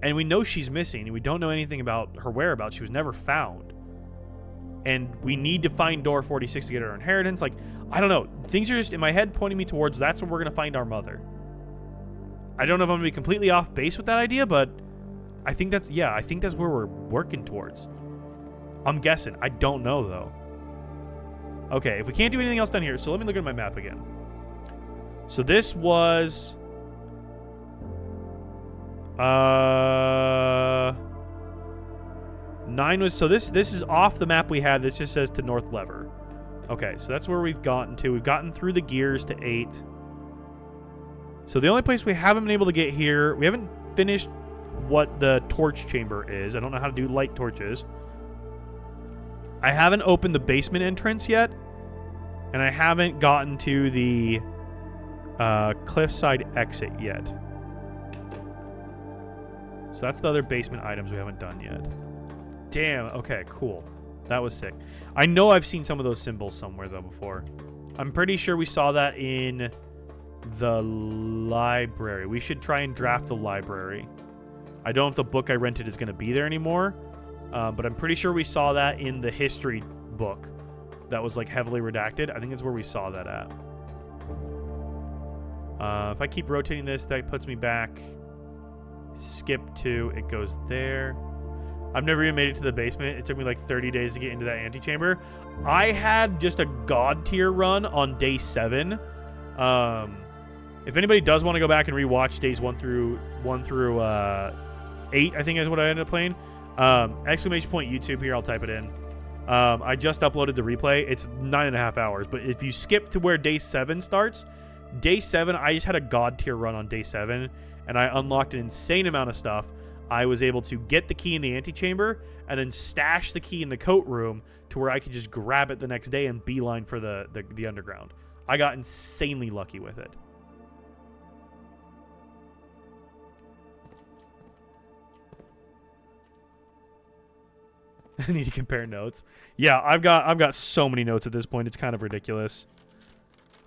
And we know she's missing, and we don't know anything about her whereabouts. She was never found. And we need to find door 46 to get her inheritance. Like, I don't know. Things are just in my head pointing me towards that's where we're going to find our mother. I don't know if I'm going to be completely off base with that idea, but I think that's where we're working towards. I'm guessing. I don't know, though. Okay, if we can't do anything else down here, so let me look at my map again. So this was... 9 was... So this is off the map we had. This just says to North Lever. Okay, so that's where we've gotten to. We've gotten through the gears to 8. So the only place we haven't been able to get here... We haven't finished what the torch chamber is. I don't know how to do light torches. I haven't opened the basement entrance yet. And I haven't gotten to the cliffside exit yet. So that's the other basement items we haven't done yet. Damn, okay, cool. That was sick. I know I've seen some of those symbols somewhere, though, before. I'm pretty sure we saw that in the library. We should try and draft the library. I don't know if the book I rented is going to be there anymore, but I'm pretty sure we saw that in the history book that was, like, heavily redacted. I think that's where we saw that at. If I keep rotating this, that puts me back. Skip to, it goes there. I've never even made it to the basement. It took me like 30 days to get into that antechamber. I had just a god tier run on day 7. If anybody does want to go back and rewatch days 1 through 8, I think is what I ended up playing. Exclamation point YouTube here, I'll type it in. I just uploaded the replay. It's 9.5 hours, but if you skip to where day 7 starts, day 7, I just had a god tier run on day 7, and I unlocked an insane amount of stuff. I was able to get the key in the antechamber and then stash the key in the coat room to where I could just grab it the next day and beeline for the underground. I got insanely lucky with it. I need to compare notes. Yeah, I've got so many notes at this point. It's kind of ridiculous.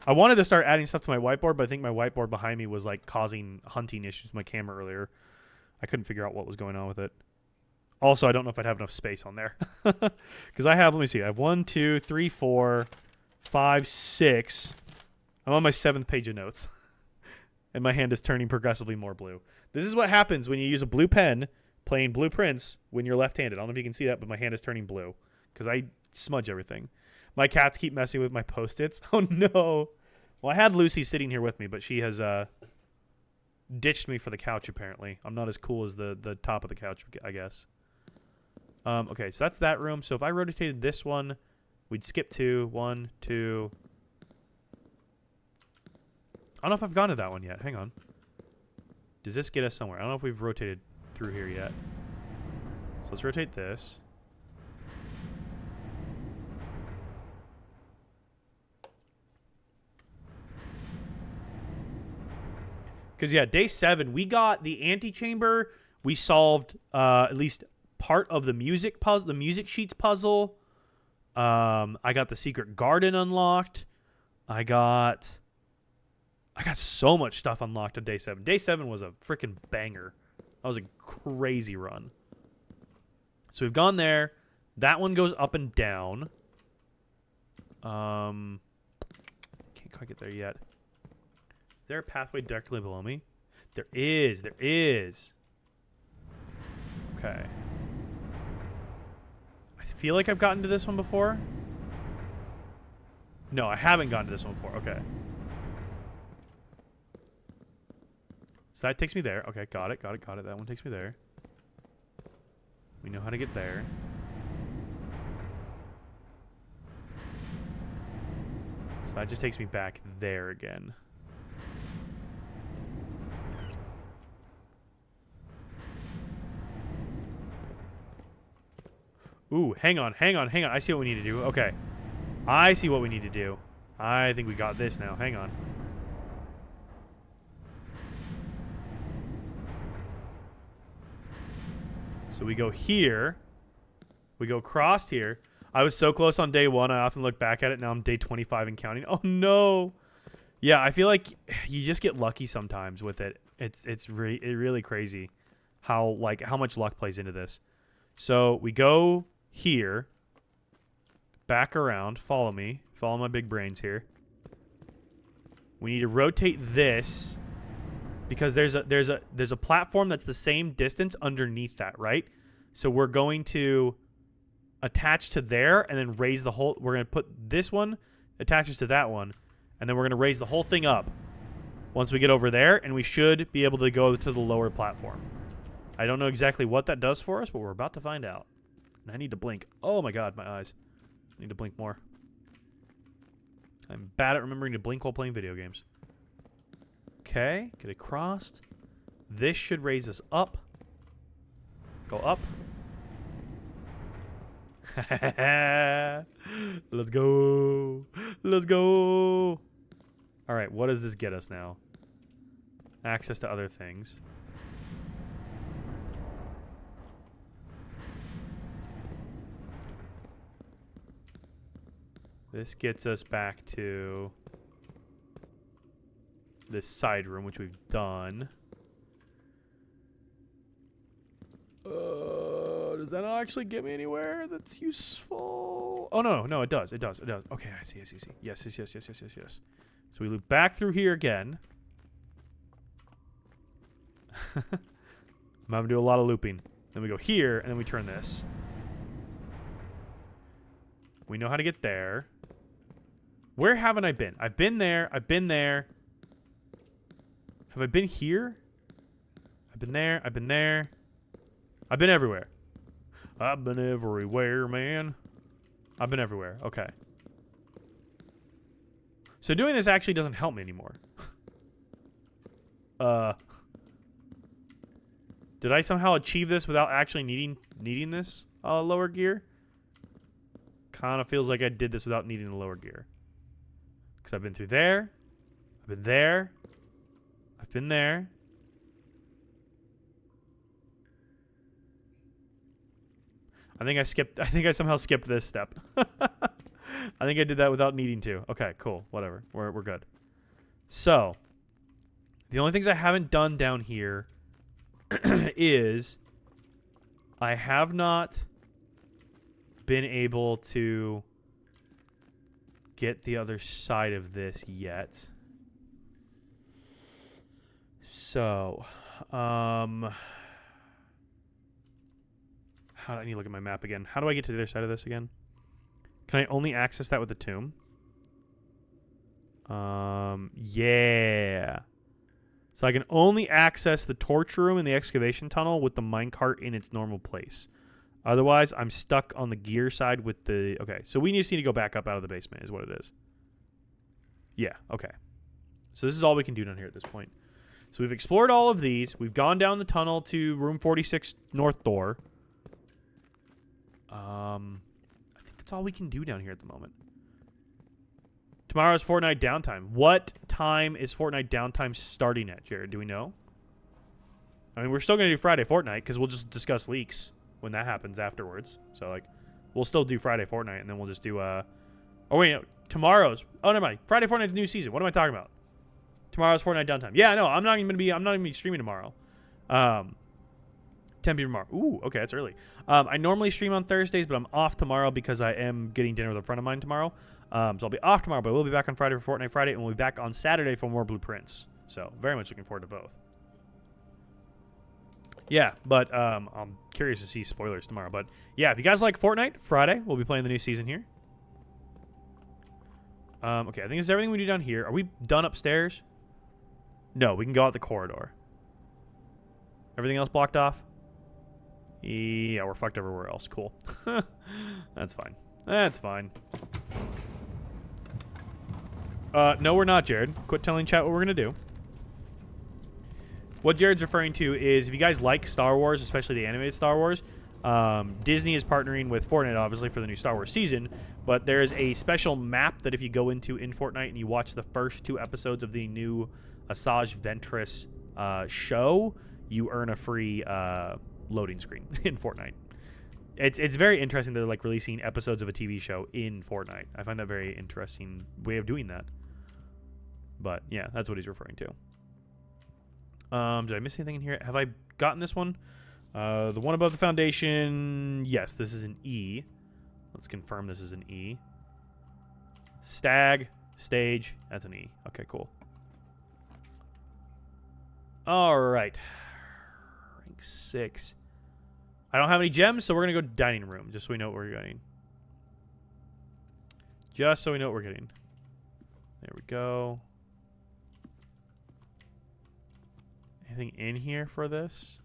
I wanted to start adding stuff to my whiteboard, but I think my whiteboard behind me was like causing hunting issues with my camera earlier. I couldn't figure out what was going on with it. Also, I don't know if I'd have enough space on there. Because I have, let me see, I have 1, 2, 3, 4, 5, 6. I'm on my 7th page of notes. And my hand is turning progressively more blue. This is what happens when you use a blue pen playing blueprints when you're left-handed. I don't know if you can see that, but my hand is turning blue. Because I smudge everything. My cats keep messing with my Post-its. Oh, no. Well, I had Lucy sitting here with me, but she has... ditched me for the couch, apparently. I'm not as cool as the top of the couch, I guess. Okay, so that's that room. So if I rotated this one, we'd skip to 1, 2. I don't know if I've gone to that one yet. Hang on. Does this get us somewhere? I don't know if we've rotated through here yet. So let's rotate this. Because, yeah, day 7, we got the antechamber. We solved at least part of the music puzzle, the music sheets puzzle. I got the secret garden unlocked. I got so much stuff unlocked on day 7. Day 7 was a freaking banger. That was a crazy run. So we've gone there. That one goes up and down. Can't quite get there yet. Is there a pathway directly below me? There is. There is. Okay. I feel like I've gotten to this one before. No, I haven't gotten to this one before. Okay. So that takes me there. Okay, got it, got it, got it. That one takes me there. We know how to get there. So that just takes me back there again. Ooh, hang on, hang on, hang on. I see what we need to do. Okay. I see what we need to do. I think we got this now. Hang on. So we go here. We go across here. I was so close on day 1. I often look back at it. Now I'm day 25 and counting. Oh, no. Yeah, I feel like you just get lucky sometimes with it. It's really crazy how much luck plays into this. So we go here, back around. Follow me. Follow my big brains here. We need to rotate this because there's a platform that's the same distance underneath that, right? So we're going to attach to there and then raise the whole. We're going to put this one attaches to that one, and then we're going to raise the whole thing up once we get over there, and we should be able to go to the lower platform. I don't know exactly what that does for us, but we're about to find out. And I need to blink. Oh my god, my eyes. I need to blink more. I'm bad at remembering to blink while playing video games. Okay, get it crossed. This should raise us up. Go up. Let's go. Let's go. All right, what does this get us now? Access to other things. This gets us back to this side room, which we've done. Does that not actually get me anywhere that's useful? Oh, no, it does. It does. Okay, I see. Yes. So we loop back through here again. I'm having to do a lot of looping. Then we go here, and then we turn this. We know how to get there. Where haven't I been? I've been there. Have I been here? I've been there. I've been everywhere. I've been everywhere, man. I've been everywhere. Okay. So doing this actually doesn't help me anymore. Did I somehow achieve this without actually needing this lower gear? Kind of feels like I did this without needing the lower gear. Because I've been through there. I've been there. I've been there. I think I somehow skipped this step. I think I did that without needing to. Okay, cool. Whatever. We're good. So, the only things I haven't done down here is I have not been able to get the other side of this yet. So, how do I need to look at my map again? How do I get to the other side of this again? Can I only access that with the tomb? Yeah. So I can only access the torch room and the excavation tunnel with the minecart in its normal place. Otherwise, I'm stuck on the gear side with the... Okay, so we just need to go back up out of the basement is what it is. Yeah, okay. So this is all we can do down here at this point. So we've explored all of these. We've gone down the tunnel to room 46 north door. I think that's all we can do down here at the moment. Tomorrow's Fortnite downtime. What time is Fortnite downtime starting at, Jared? Do we know? I mean, we're still going to do Friday Fortnite because we'll just discuss leaks when that happens afterwards. So, like, we'll still do Friday Fortnite and then we'll just do, oh, wait, no. Tomorrow's... Oh, never mind. Friday Fortnite's new season. What am I talking about? Tomorrow's Fortnite downtime. Yeah, no, I'm not even going to be streaming tomorrow. 10 p.m. tomorrow. Ooh, okay, that's early. I normally stream on Thursdays, but I'm off tomorrow because I am getting dinner with a friend of mine tomorrow. So I'll be off tomorrow, but we'll be back on Friday for Fortnite Friday, and we'll be back on Saturday for more Blueprints. So very much looking forward to both. Yeah, but I'm curious to see spoilers tomorrow. But yeah, if you guys like Fortnite, Friday, we'll be playing the new season here. Okay, I think this is everything we do down here. Are we done upstairs? No, we can go out the corridor. Everything else blocked off? Yeah, we're fucked everywhere else. Cool. That's fine. That's fine. No, we're not, Jared. Quit telling chat what we're going to do. What Jared's referring to is if you guys like Star Wars, especially the animated Star Wars, Disney is partnering with Fortnite, obviously, for the new Star Wars season. But there's a special map that if you go into in Fortnite and you watch the first 2 episodes of the new Asajj Ventress show, you earn a free... loading screen in Fortnite. It's very interesting that they're like releasing episodes of a TV show in Fortnite. I find that very interesting way of doing that. But yeah, that's what he's referring to. Did I miss anything in here? Have I gotten this one? The one above the foundation. Yes, this is an E. Let's confirm this is an E. Stag, stage. That's an E. Okay, cool. All right. Rank 6. I don't have any gems, so we're going to go dining room, just so we know what we're getting. Just so we know what we're getting. There we go. Anything in here for this?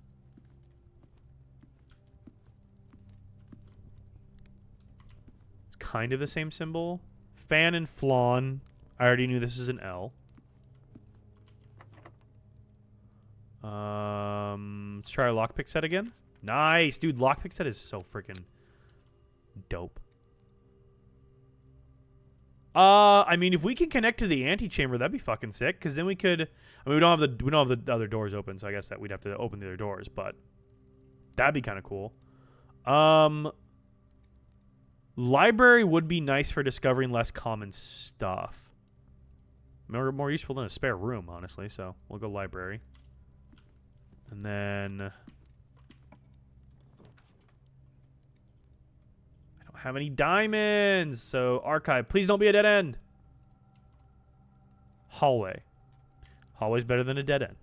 It's kind of the same symbol. Fan and flawn. I already knew this is an L. Let's try our lockpick set again. Nice, dude. Lockpick set is so freaking dope. I mean, if we can connect to the antechamber, that'd be fucking sick. Because then we could. I mean, we don't have the other doors open, so I guess that we'd have to open the other doors. But that'd be kind of cool. Library would be nice for discovering less common stuff. More useful than a spare room, honestly. So we'll go library. And then I don't have any diamonds. So archive, please don't be a dead end. Hallway. Hallway's better than a dead end.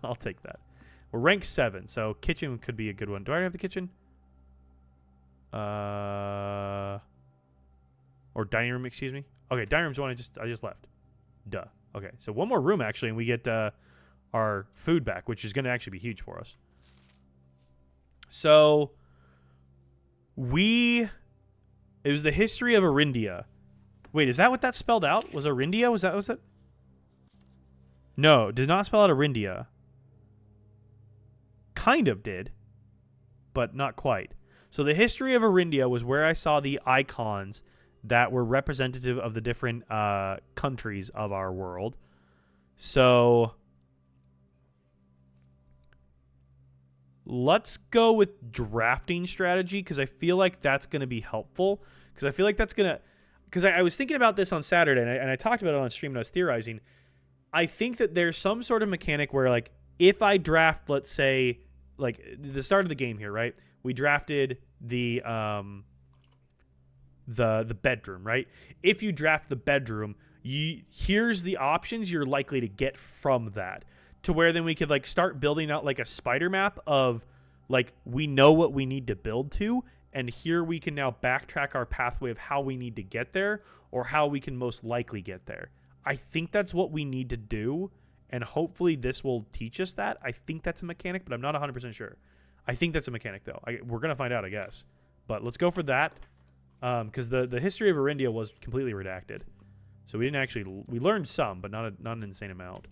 I'll take that. We're rank 7, so kitchen could be a good one. Do I have the kitchen? Or dining room, excuse me. Okay, dining room's one I just left. Duh. Okay, so one more room actually, and we get our food back, which is going to actually be huge for us. So it was the history of Arindia. Wait, is that what that spelled out? Was Arindia? Was that? No, did not spell out Arindia. Kind of did, but not quite. So the history of Arindia was where I saw the icons that were representative of the different countries of our world. So let's go with drafting strategy, because I feel like that's going to be helpful. Because I feel like that's going to... Because I was thinking about this on Saturday, and I talked about it on stream, and I was theorizing. I think that there's some sort of mechanic where, like, if I draft, let's say, like, the start of the game here, right? We drafted the bedroom, right? If you draft the bedroom, here's the options you're likely to get from that. To where then we could like start building out like a spider map of like we know what we need to build to, and here we can now backtrack our pathway of how we need to get there or how we can most likely get there. I think that's what we need to do, and hopefully this will teach us that. I think that's a mechanic, but I'm not 100% sure. I think that's a mechanic though. We're gonna find out, I guess. But let's go for that, because the history of Arindia was completely redacted, so we learned some, but not an insane amount.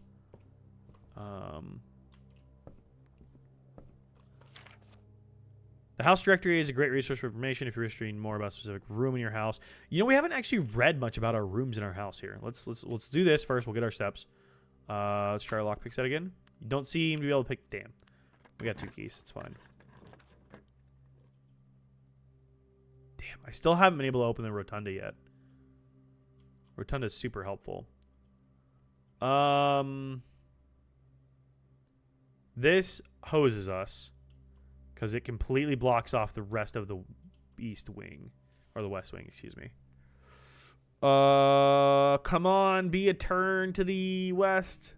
The house directory is a great resource for information if you're interested in more about a specific room in your house. You know, we haven't actually read much about our rooms in our house here. Let's do this first. We'll get our steps. Let's try our lockpick set again. You don't seem to be able to pick. Damn, we got 2 keys. It's fine. Damn, I still haven't been able to open the rotunda yet. Rotunda is super helpful. This hoses us because it completely blocks off the rest of the east wing, or the west wing, excuse me. Come on, be a turn to the west.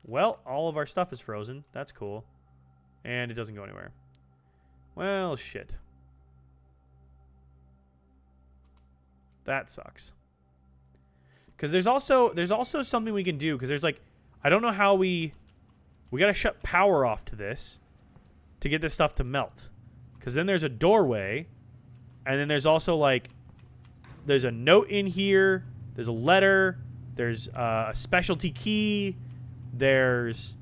Well, all of our stuff is frozen. That's cool. And it doesn't go anywhere. Well, shit. That sucks. Because there's also something we can do, because there's like, I don't know how we got to shut power off to this to get this stuff to melt. Because then there's a doorway, and then there's also like, there's a note in here, there's a letter, there's a specialty key, there's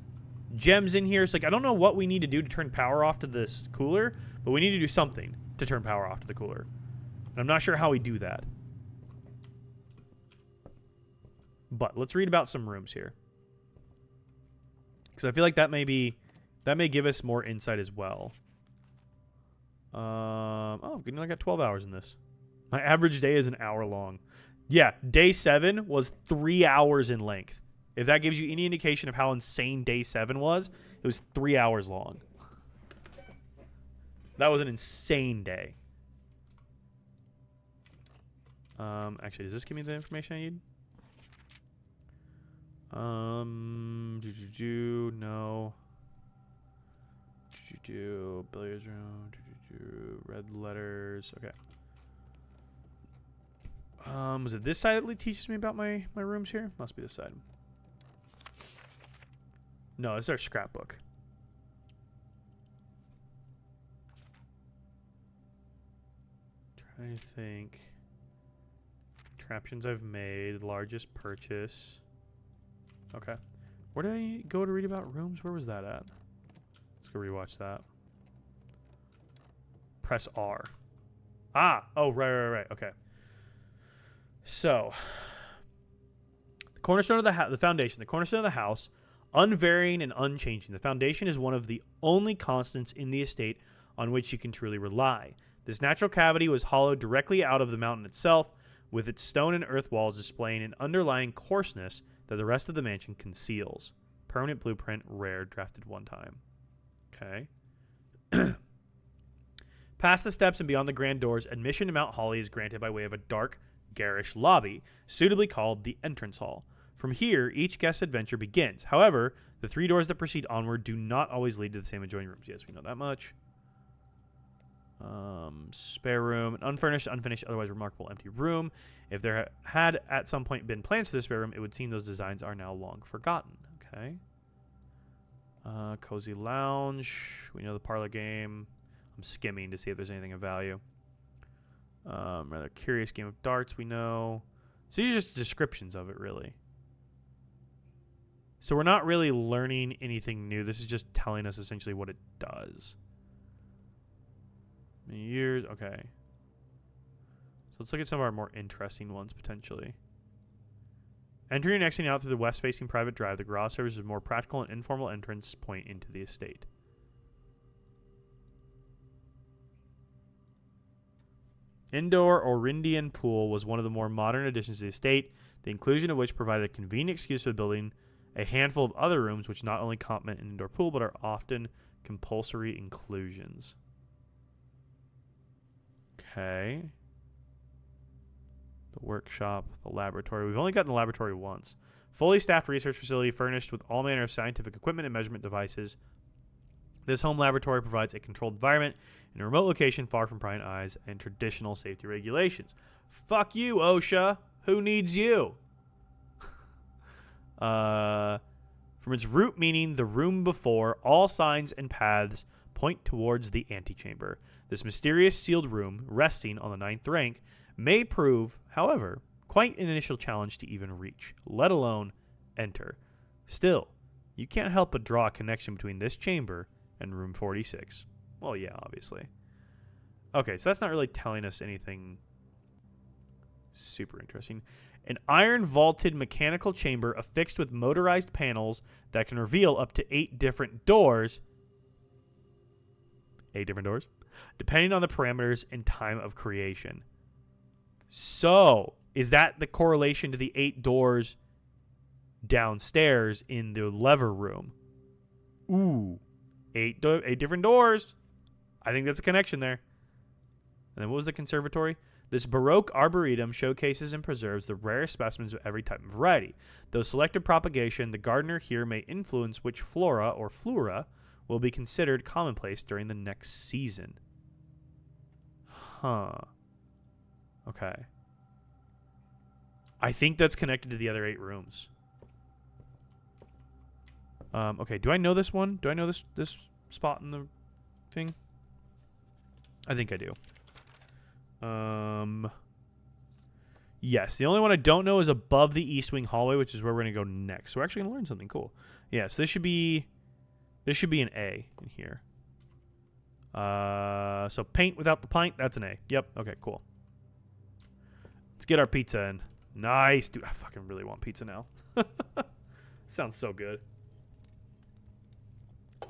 gems in here. It's like, I don't know what we need to do to turn power off to this cooler, but we need to do something to turn power off to the cooler. And I'm not sure how we do that. But let's read about some rooms here, because I feel like that may give us more insight as well. Oh, good. I got 12 hours in this. My average day is an hour long. Yeah, day 7 was 3 hours in length. If that gives you any indication of how insane day 7 was, it was 3 hours long. That was an insane day. Actually, does this give me the information I need? No. Billiards room. Red letters. Okay. Was it this side that teaches me about my rooms here? Must be this side. No, it's our scrapbook. Trying to think. Contraptions I've made. Largest purchase. Okay. Where did I go to read about rooms? Where was that at? Let's go rewatch that. Press R. Ah! Oh, right. Okay. So, the cornerstone of the foundation, the cornerstone of the house, unvarying and unchanging. The foundation is one of the only constants in the estate on which you can truly rely. This natural cavity was hollowed directly out of the mountain itself, with its stone and earth walls displaying an underlying coarseness that the rest of the mansion conceals. Permanent blueprint, rare, drafted one time. Okay. Past the steps and beyond the grand doors, admission to Mount Holly is granted by way of a dark, garish lobby, suitably called the entrance hall. From here, each guest's adventure begins. However, the 3 doors that proceed onward do not always lead to the same adjoining rooms. Yes, we know that much. Spare room, an unfurnished, unfinished, otherwise remarkable empty room. If there had at some point been plans for the spare room, it would seem those designs are now long forgotten. Okay. Cozy lounge. We know the parlor game. I'm skimming to see if there's anything of value. Rather curious game of darts, we know. So these are just descriptions of it, really. So we're not really learning anything new. This is just telling us essentially what it does. Years, okay. So let's look at some of our more interesting ones, potentially. Entering and exiting out through the west-facing private drive, the garage serves as a more practical and informal entrance point into the estate. Indoor Orindian pool was one of the more modern additions to the estate, the inclusion of which provided a convenient excuse for building a handful of other rooms which not only complement an indoor pool but are often compulsory inclusions. Okay. The workshop, the laboratory. We've only gotten the laboratory once. Fully staffed research facility furnished with all manner of scientific equipment and measurement devices. This home laboratory provides a controlled environment in a remote location far from prying eyes and traditional safety regulations. Fuck you, OSHA. Who needs you? From its root meaning, the room before, all signs and paths point towards the antechamber. This mysterious sealed room, resting on the 9th rank, may prove, however, quite an initial challenge to even reach, let alone enter. Still, you can't help but draw a connection between this chamber and room 46. Well, yeah, obviously. Okay, so that's not really telling us anything super interesting. An iron vaulted mechanical chamber affixed with motorized panels that can reveal up to 8 different doors. 8 different doors? Depending on the parameters and time of creation. So, is that the correlation to the 8 doors downstairs in the lever room? Ooh. 8 different doors. I think that's a connection there. And then what was the conservatory? This Baroque arboretum showcases and preserves the rarest specimens of every type and variety. Though selective propagation, the gardener here may influence which flora or flora will be considered commonplace during the next season. Huh. Okay. I think that's connected to the other 8 rooms. Okay, do I know this one? Do I know this spot in the thing? I think I do. Yes, the only one I don't know is above the East Wing hallway, which is where we're going to go next. So we're actually going to learn something cool. Yeah, so this should be an A in here. So paint without the pint, that's an A. Yep, okay, cool. Let's get our pizza in. Nice. Dude, I fucking really want pizza now. Sounds so good.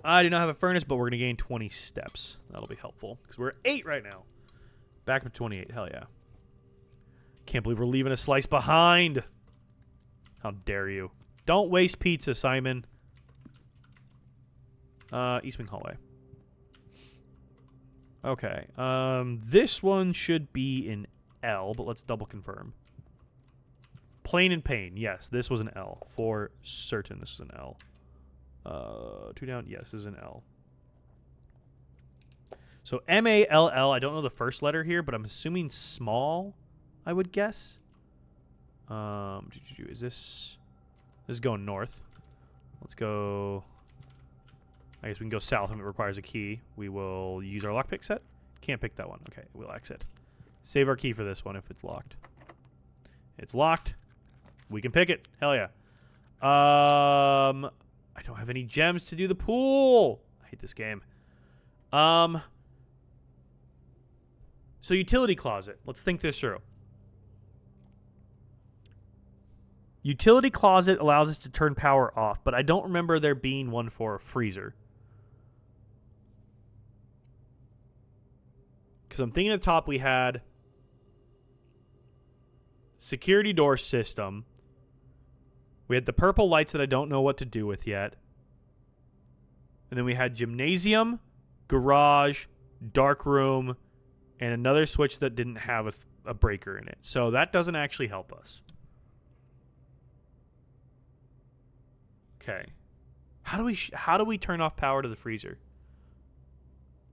I do not have a furnace, but we're going to gain 20 steps. That'll be helpful because we're at 8 right now. Back to 28. Hell yeah. Can't believe we're leaving a slice behind. How dare you. Don't waste pizza, Simon. East Wing Hallway. Okay. This one should be an L, but let's double confirm. Plain and Pain. Yes, this was an L. For certain, this is an L. 2 down. Yes, this is an L. So M-A-L-L. I don't know the first letter here, but I'm assuming small, I would guess. Is this is going north. Let's go. I guess we can go south if it requires a key. We will use our lockpick set. Can't pick that one. Okay, we'll exit. Save our key for this one if it's locked. It's locked. We can pick it. Hell yeah. I don't have any gems to do the pool. I hate this game. So utility closet. Let's think this through. Utility closet allows us to turn power off, but I don't remember there being one for a freezer. Because I'm thinking at the top we had security door system. We had the purple lights that I don't know what to do with yet. And then we had gymnasium, garage, dark room, and another switch that didn't have a breaker in it. So that doesn't actually help us. Okay. How do we turn off power to the freezer?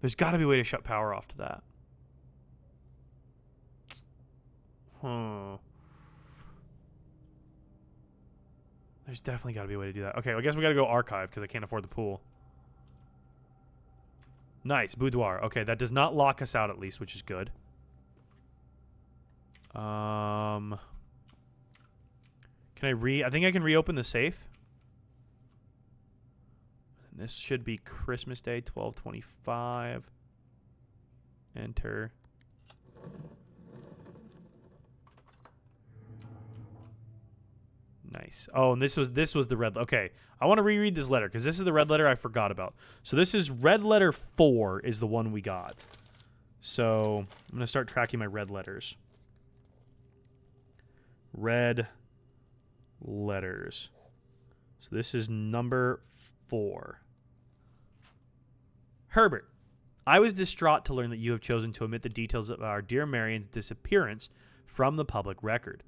There's got to be a way to shut power off to that. There's definitely got to be a way to do that. Okay, well, I guess we got to go archive because I can't afford the pool. Nice. Boudoir. Okay, that does not lock us out at least, which is good. Can I think I can reopen the safe. And this should be Christmas Day, 12/25. Enter. Nice. Oh, and this was the red. Okay, I want to reread this letter because this is the red letter I forgot about. So this is red letter 4 is the one we got. So I'm gonna start tracking my red letters. Red letters. So this is number 4. Herbert, I was distraught to learn that you have chosen to omit the details of our dear Marion's disappearance from the public record.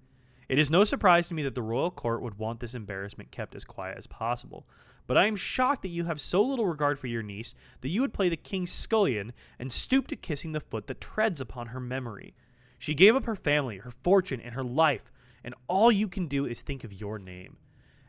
It is no surprise to me that the royal court would want this embarrassment kept as quiet as possible, but I am shocked that you have so little regard for your niece that you would play the king's scullion and stoop to kissing the foot that treads upon her memory. She gave up her family, her fortune, and her life, and all you can do is think of your name.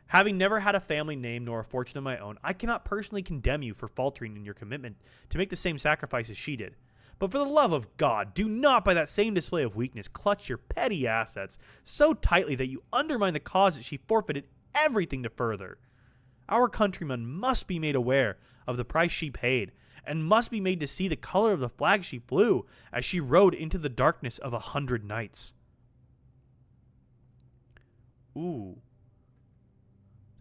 Having never had a family name nor a fortune of my own, I cannot personally condemn you for faltering in your commitment to make the same sacrifice as she did. But for the love of God, do not by that same display of weakness clutch your petty assets so tightly that you undermine the cause that she forfeited everything to further. Our countrymen must be made aware of the price she paid, and must be made to see the color of the flag she flew as she rode into the darkness of 100 nights. Ooh.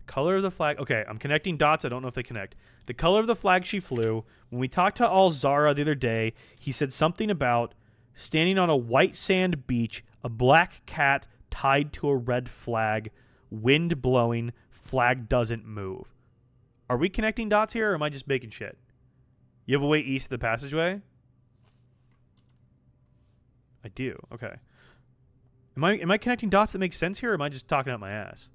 Color of the flag. Okay, I'm connecting dots. I don't know if they connect. The color of the flag she flew. When we talked to Alzara the other day, he said something about standing on a white sand beach, a black cat tied to a red flag, wind blowing, flag doesn't move. Are we connecting dots here, or am I just making shit? You have a way east of the passageway? I do. Okay. Am I connecting dots that make sense here, or am I just talking out my ass?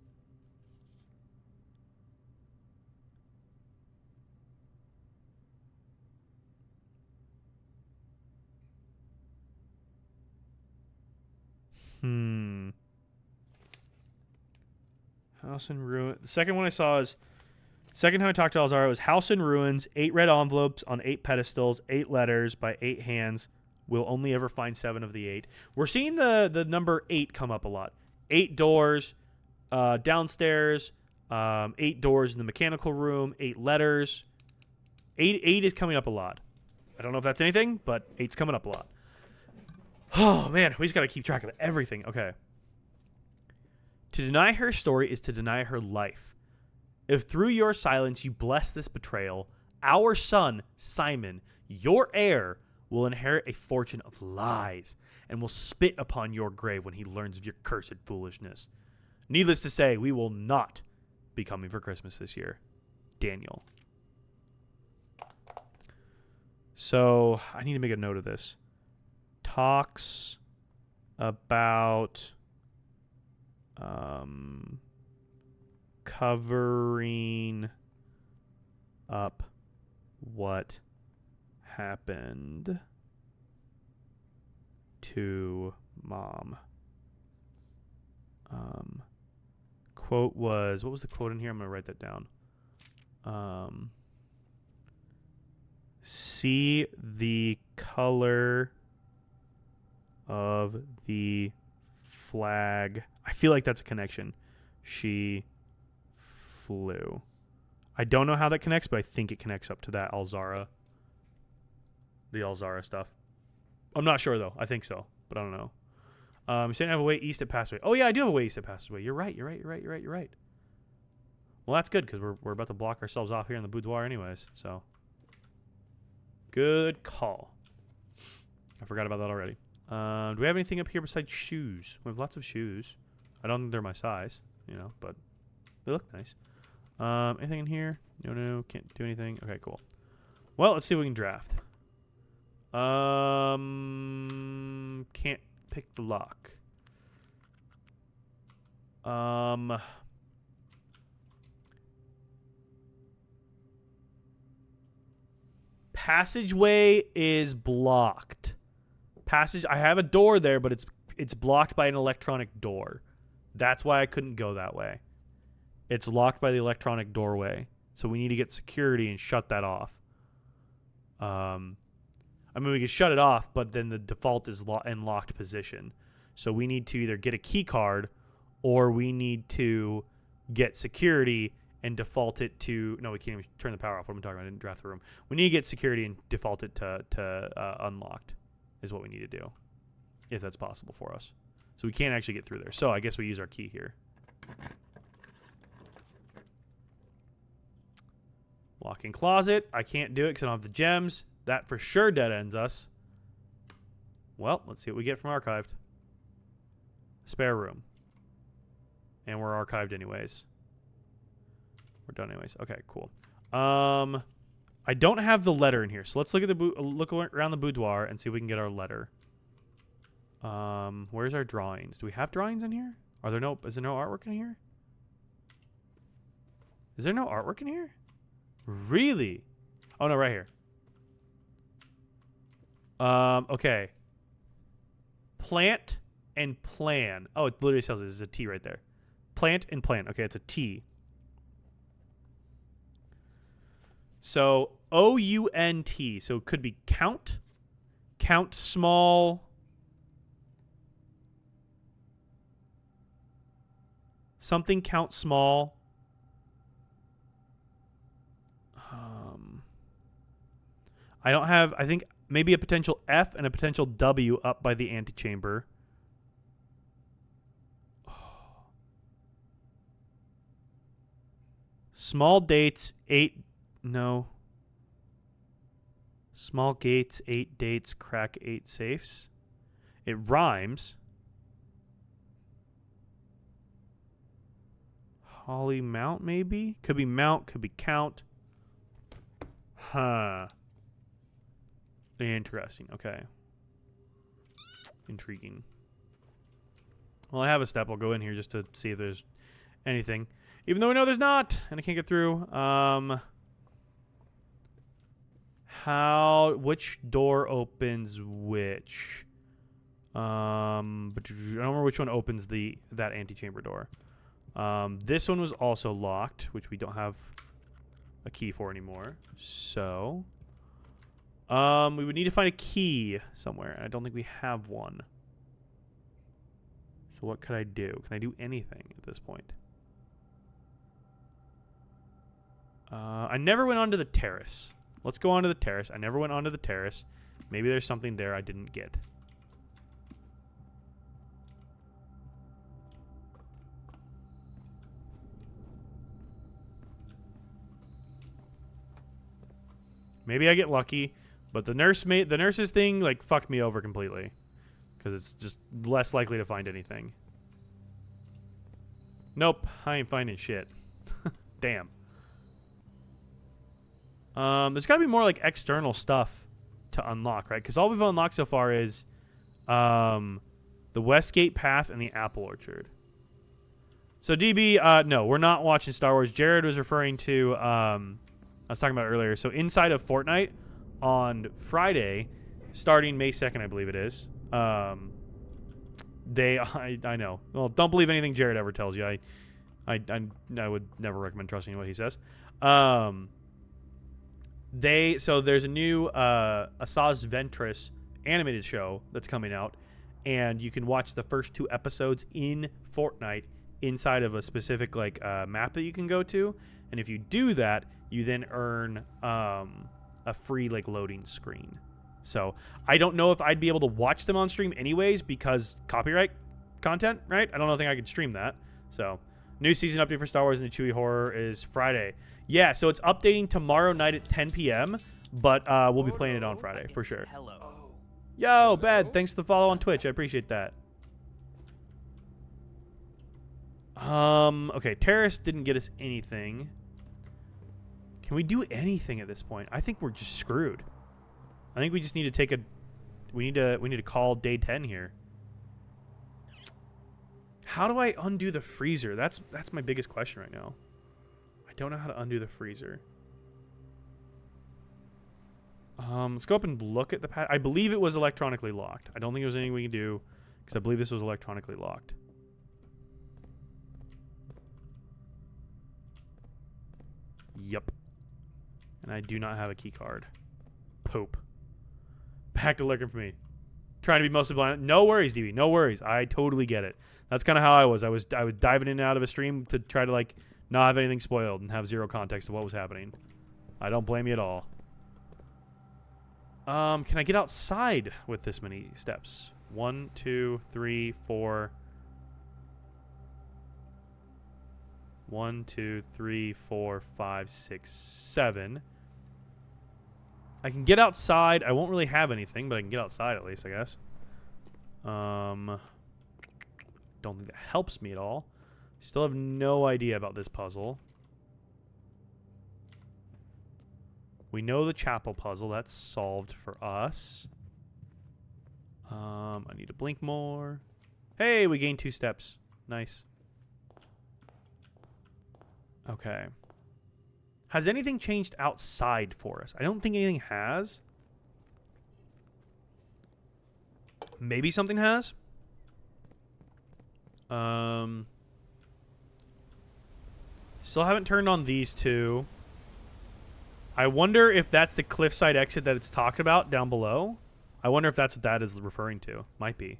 House in ruin. The second one I saw is... Second time I talked to Alzara was House in Ruins, 8 red envelopes on 8 pedestals, 8 letters by 8 hands. We'll only ever find 7 of the 8. We're seeing the number 8 come up a lot. 8 doors downstairs, 8 doors in the mechanical room, 8 letters. 8 is coming up a lot. I don't know if that's anything, but 8's coming up a lot. Oh, man, we just got to keep track of everything. Okay. To deny her story is to deny her life. If through your silence you bless this betrayal, Our son, Simon, your heir, will inherit a fortune of lies and will spit upon your grave when he learns of your cursed foolishness. Needless to say, we will not be coming for Christmas this year. Daniel. So, I need to make a note of this. Talks about covering up what happened to mom. Quote was, what was the quote in here? I'm going to write that down. See the color of the flag. I feel like that's a connection. She flew. I don't know how that connects, but I think it connects up to that Alzara. The Alzara stuff. I'm not sure, though. I think so, but I don't know. You saying I have a way east that passed away. Oh, yeah, I do have a way east that passed away. You're right. Well, that's good, because we're about to block ourselves off here in the boudoir anyways, so. Good call. I forgot about that already. Do we have anything up here besides shoes? We have lots of shoes. I don't think they're my size, but they look nice. Anything in here? No, can't do anything. Okay, cool. Well, let's see what we can draft. Can't pick the lock. Passageway is blocked. I have a door there, but it's blocked by an electronic door. That's why I couldn't go that way. It's locked by the electronic doorway. So we need to get security and shut that off. We can shut it off, but then the default is in locked position. So we need to either get a key card or we need to get security and default it to... No, we can't even turn the power off. What am I talking about? I didn't draft the room. We need to get security and default it to unlocked is what we need to do, if that's possible for us. So we can't actually get through there. So I guess we use our key here. Walk-in closet. I can't do it because I don't have the gems. That for sure dead ends us. Well, let's see what we get from archived. Spare room. And we're archived anyways. We're done anyways. Okay, cool. I don't have the letter in here, so let's look at look around the boudoir and see if we can get our letter. Where's our drawings? Do we have drawings in here? Is there no artwork in here? Is there no artwork in here? Really? Oh no, right here. Okay. Plant and plan. Oh, it literally tells us it's a T right there. Plant and plan. Okay, it's a T. So O-U-N-T. So it could be count small, something count small. I don't have, I think maybe a potential F and a potential W up by the antechamber. Small dates, 8, no. Small gates, 8 dates, crack 8 safes. It rhymes. Holly Mount, maybe? Could be Mount, could be Count. Huh. Interesting. Okay. Intriguing. Well, I have a step. I'll go in here just to see if there's anything. Even though we know there's not, and I can't get through. Which door opens which? But I don't remember which one opens that antechamber door. This one was also locked, which we don't have a key for anymore. So, we would need to find a key somewhere, and I don't think we have one. So what could I do? Can I do anything at this point? I never went onto the terrace. Let's go onto the terrace. I never went onto the terrace. Maybe there's something there I didn't get. Maybe I get lucky, but the nurse's thing like fucked me over completely because it's just less likely to find anything. Nope, I ain't finding shit. Damn. There's got to be more like external stuff to unlock, right? Because all we've unlocked so far is the Westgate Path and the Apple Orchard. So DB, no, we're not watching Star Wars. Jared was referring to I was talking about earlier. So inside of Fortnite on Friday, starting May 2nd, I believe it is. I know. Well, don't believe anything Jared ever tells you. I would never recommend trusting what he says. So there's a new Asajj Ventress animated show that's coming out, and you can watch the first 2 episodes in Fortnite inside of a specific like map that you can go to, and if you do that, you then earn a free like loading screen. So I don't know if I'd be able to watch them on stream anyways because copyright content, right? I don't think I could stream that. So new season update for Star Wars and the Chewie Horror is Friday. Yeah, so it's updating tomorrow night at 10 p.m., but we'll be playing it on Friday for sure. Hello. Yo, Bad, thanks for the follow on Twitch. I appreciate that. Okay, Terrace didn't get us anything. Can we do anything at this point? I think we're just screwed. I think we just need to take a we need to call day 10 here. How do I undo the freezer? That's my biggest question right now. I don't know how to undo the freezer. Let's go up and look at the pad. I believe it was electronically locked. I don't think there was anything we can do because I believe this was electronically locked. Yep. And I do not have a key card. Poop. Back to looking for me. Trying to be mostly blind. No worries, DB. No worries. I totally get it. That's kind of how I was. I was diving in and out of a stream to try to like not have anything spoiled and have zero context of what was happening. I don't blame you at all. Can I get outside with this many steps? 1, 2, 3, 4. 1, 2, 3, 4, 5, 6, 7. I can get outside. I won't really have anything, but I can get outside at least, I guess. Don't think that helps me at all. Still have no idea about this puzzle. We know the chapel puzzle. That's solved for us. I need to blink more. Hey, we gained 2 steps. Nice. Okay. Has anything changed outside for us? I don't think anything has. Maybe something has. Still haven't turned on these 2. I wonder if that's the cliffside exit that it's talked about down below. I wonder if that's what that is referring to. Might be.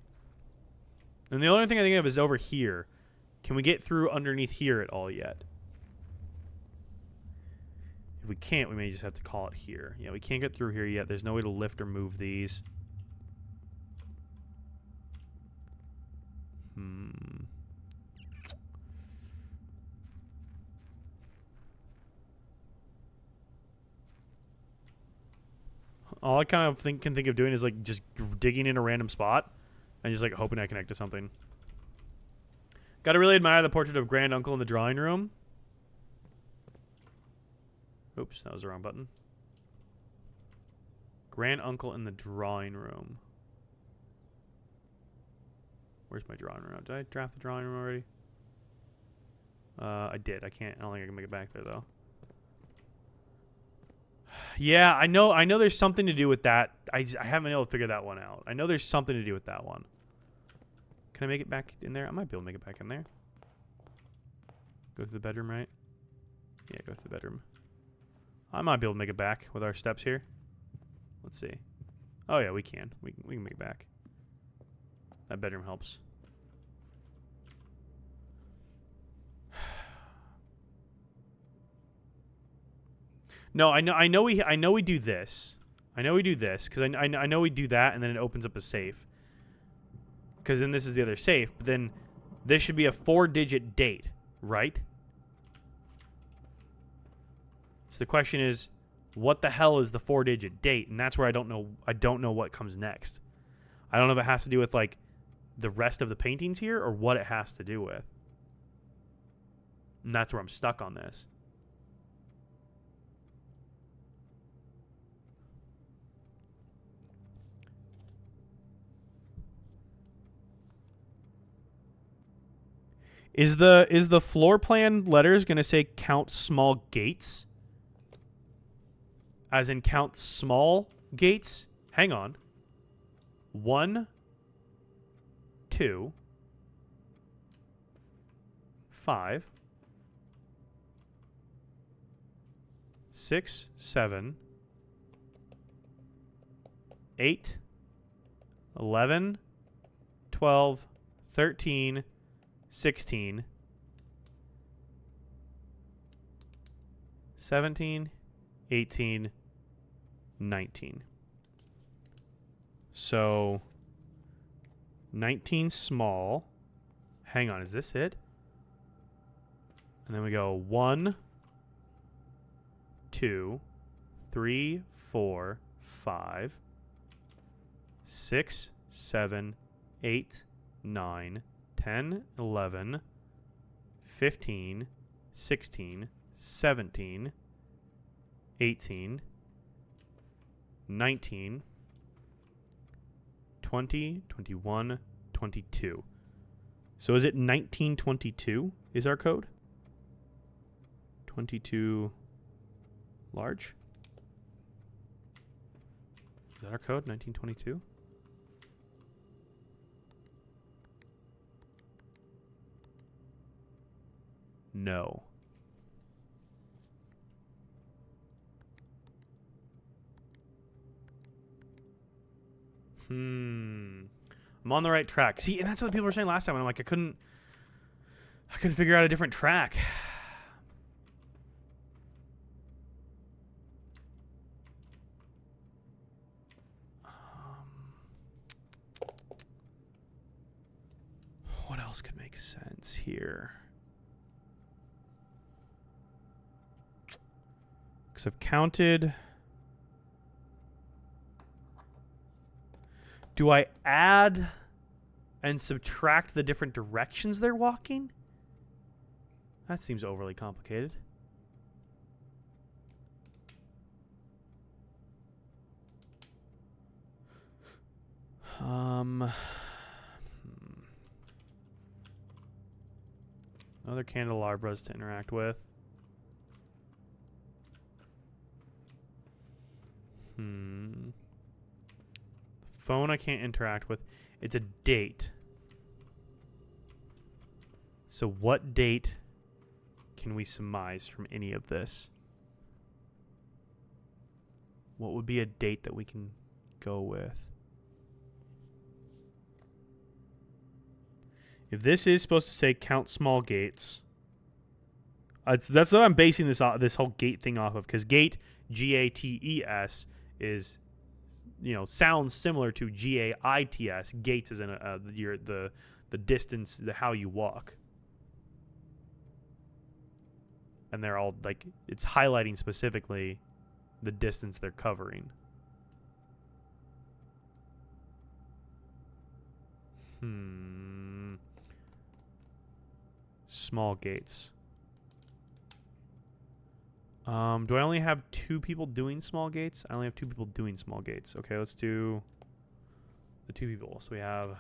And the only thing I think of is over here. Can we get through underneath here at all yet? If we can't, we may just have to call it here. Yeah, we can't get through here yet. There's no way to lift or move these. All I kind of can think of doing is like just digging in a random spot and just like hoping I connect to something. Gotta really admire the portrait of Grand Uncle in the drawing room. Oops, that was the wrong button. Grand Uncle in the drawing room. Where's my drawing room? Did I draft the drawing room already? I did. I don't think I can make it back there though. Yeah, I know there's something to do with that. I haven't been able to figure that one out. I know there's something to do with that one. Can I make it back in there? I might be able to make it back in there. Go through the bedroom, right? Yeah, go through the bedroom. I might be able to make it back with our steps here. Let's see. Oh yeah, we can. We can make it back. That bedroom helps. No, I know we do this. I know we do this because I know we do that and then it opens up a safe. Because then this is the other safe, but then this should be a 4-digit date, right? So the question is, what the hell is the 4-digit date? And that's where I don't know what comes next. I don't know if it has to do with like the rest of the paintings here or what it has to do with. And that's where I'm stuck on this. Is the floor plan letters going to say count small gates? As in count small gates? Hang on. 1, 2, 5, 6, 7, 8, 11, 12, 13, 16, 17, 18, 19. So 19 small. Hang on, is this it? And then we go 1, 2, 3, 4, 5, 6, 7, 8, 9, 10, 11, 15, 16, 17, 18, 19, 20, 21, 22. So is it 1922 is our code? 22 large? Is that our code, 1922? No. I'm on the right track. See, and that's what people were saying last time. I'm like, I couldn't figure out a different track. What else could make sense here? Because I've counted. Do I add and subtract the different directions they're walking? That seems overly complicated. Other candelabras to interact with. The phone I can't interact with. It's a date. So what date can we surmise from any of this? What would be a date that we can go with? If this is supposed to say count small gates, that's what I'm basing this whole gate thing off of. Because gate, G-A-T-E-S, is, sounds similar to G-A-I-T-S. Gates is in the distance, how you walk. And they're all like, it's highlighting specifically the distance they're covering. Small gates. Do I only have 2 people doing small gates? I only have 2 people doing small gates. Okay, let's do the 2 people. So we have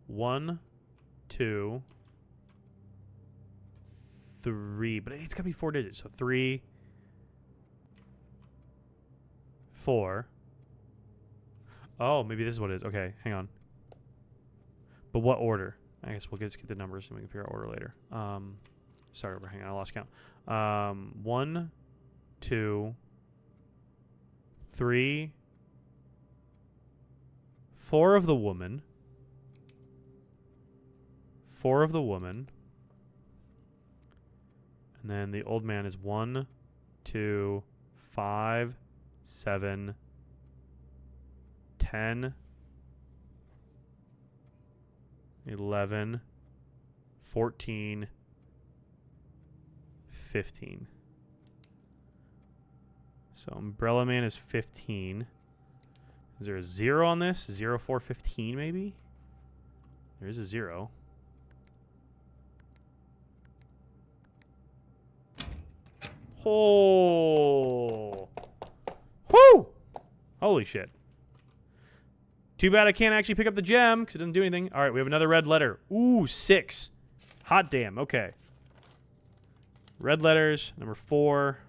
1, 2, 3, but it's gotta be 4 digits. So 3, 4. Oh, maybe this is what it is. Okay, hang on. But what order? I guess we'll just get the numbers and we can figure out order later. Start over. Hang on, I lost count. 1, 2, 3, 4 of the woman. 4 of the woman. And then the old man is 1, 2, 5, 7, 10, 11, 14, 15. So Umbrella Man is 15. Is there a 0 on this? 0415 maybe? There is a 0. Oh! Whoo! Holy shit. Too bad I can't actually pick up the gem because it doesn't do anything. All right, we have another red letter. Ooh, 6. Hot damn. Okay. Red letters, number 4.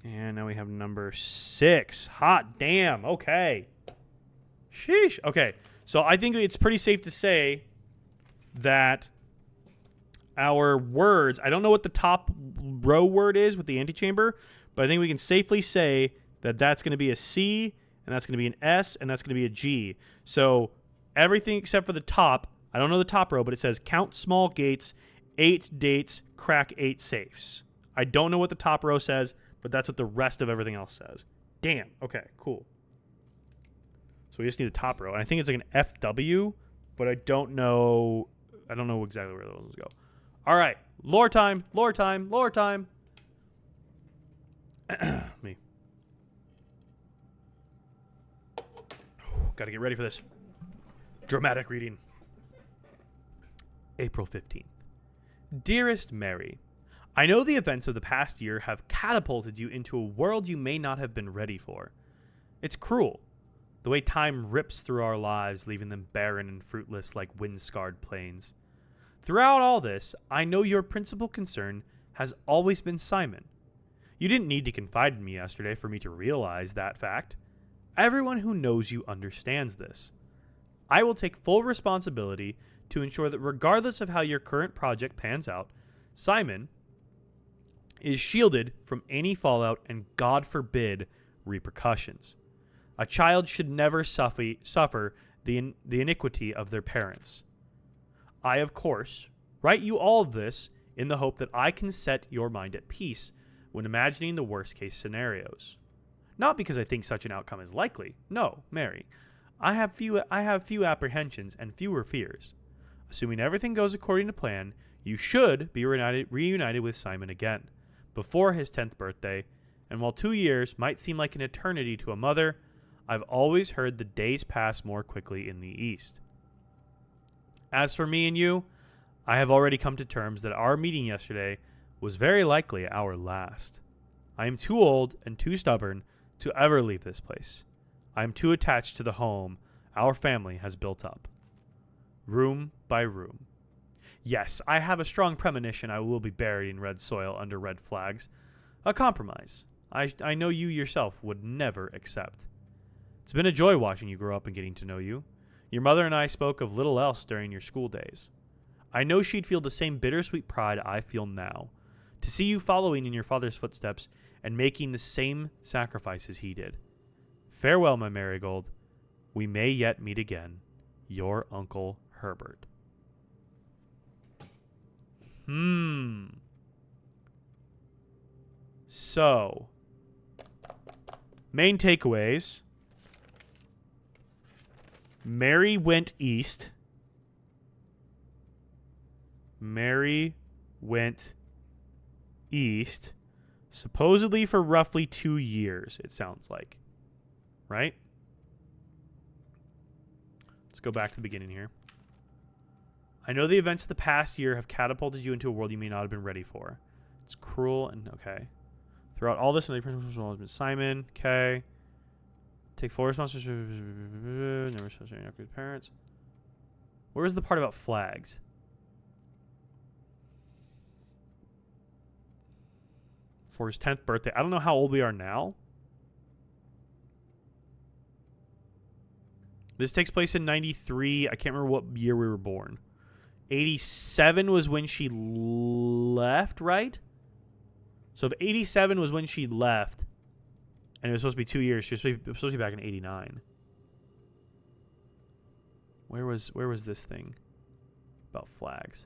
And now we have number 6. Hot damn. Okay. Sheesh. Okay. So I think it's pretty safe to say that our words, I don't know what the top row word is with the antechamber, but I think we can safely say that that's going to be a C, and that's going to be an S, and that's going to be a G. So everything except for the top, I don't know the top row, but it says count small gates, 8 dates, crack 8 safes. I don't know what the top row says, but that's what the rest of everything else says. Damn. Okay, cool. So we just need the top row. And I think it's like an FW, but I don't know exactly where those ones go. All right. Lore time. Lore time. Lore time. Me. Got to get ready for this. Dramatic reading. April 15th. Dearest Mary, I know the events of the past year have catapulted you into a world you may not have been ready for. It's cruel, the way time rips through our lives, leaving them barren and fruitless like wind-scarred plains. Throughout all this, I know your principal concern has always been Simon. You didn't need to confide in me yesterday for me to realize that fact. Everyone who knows you understands this. I will take full responsibility to ensure that regardless of how your current project pans out, Simon is shielded from any fallout and, God forbid, repercussions. A child should never suffer the iniquity of their parents. I, of course, write you all of this in the hope that I can set your mind at peace when imagining the worst-case scenarios. Not because I think such an outcome is likely. No, Mary. I have few apprehensions and fewer fears. Assuming everything goes according to plan, you should be reunited with Simon again, before his 10th birthday, and while 2 years might seem like an eternity to a mother, I've always heard the days pass more quickly in the East. As for me and you, I have already come to terms that our meeting yesterday was very likely our last. I am too old and too stubborn to ever leave this place. I am too attached to the home our family has built up. Room by room. Yes, I have a strong premonition I will be buried in red soil under red flags. A compromise I know you yourself would never accept. It's been a joy watching you grow up and getting to know you. Your mother and I spoke of little else during your school days. I know she'd feel the same bittersweet pride I feel now, to see you following in your father's footsteps and making the same sacrifices he did. Farewell, my marigold. We may yet meet again. Your Uncle Herbert. So, main takeaways. Mary went east. Mary went east, supposedly for roughly 2 years, it sounds like. Right? Let's go back to the beginning here. I know the events of the past year have catapulted you into a world you may not have been ready for. It's cruel and okay. Throughout all this, the principal has been Simon. Okay. Take full responsibility. Never associate with parents. Where's the part about flags? For his 10th birthday. I don't know how old we are now. This takes place in 93. I can't remember what year we were born. 87 was when she left, right? So if 87 was when she left, and it was supposed to be 2 years, she was supposed to be back in 89. Where was this thing about flags?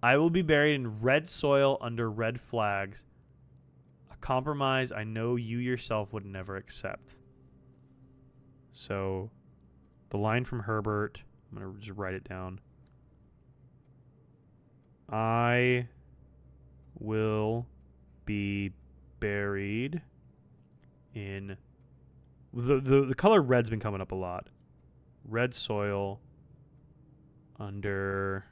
I will be buried in red soil under red flags. A compromise I know you yourself would never accept. So, the line from Herbert, I'm going to just write it down. I will be buried in the color red's been coming up a lot. Red soil under.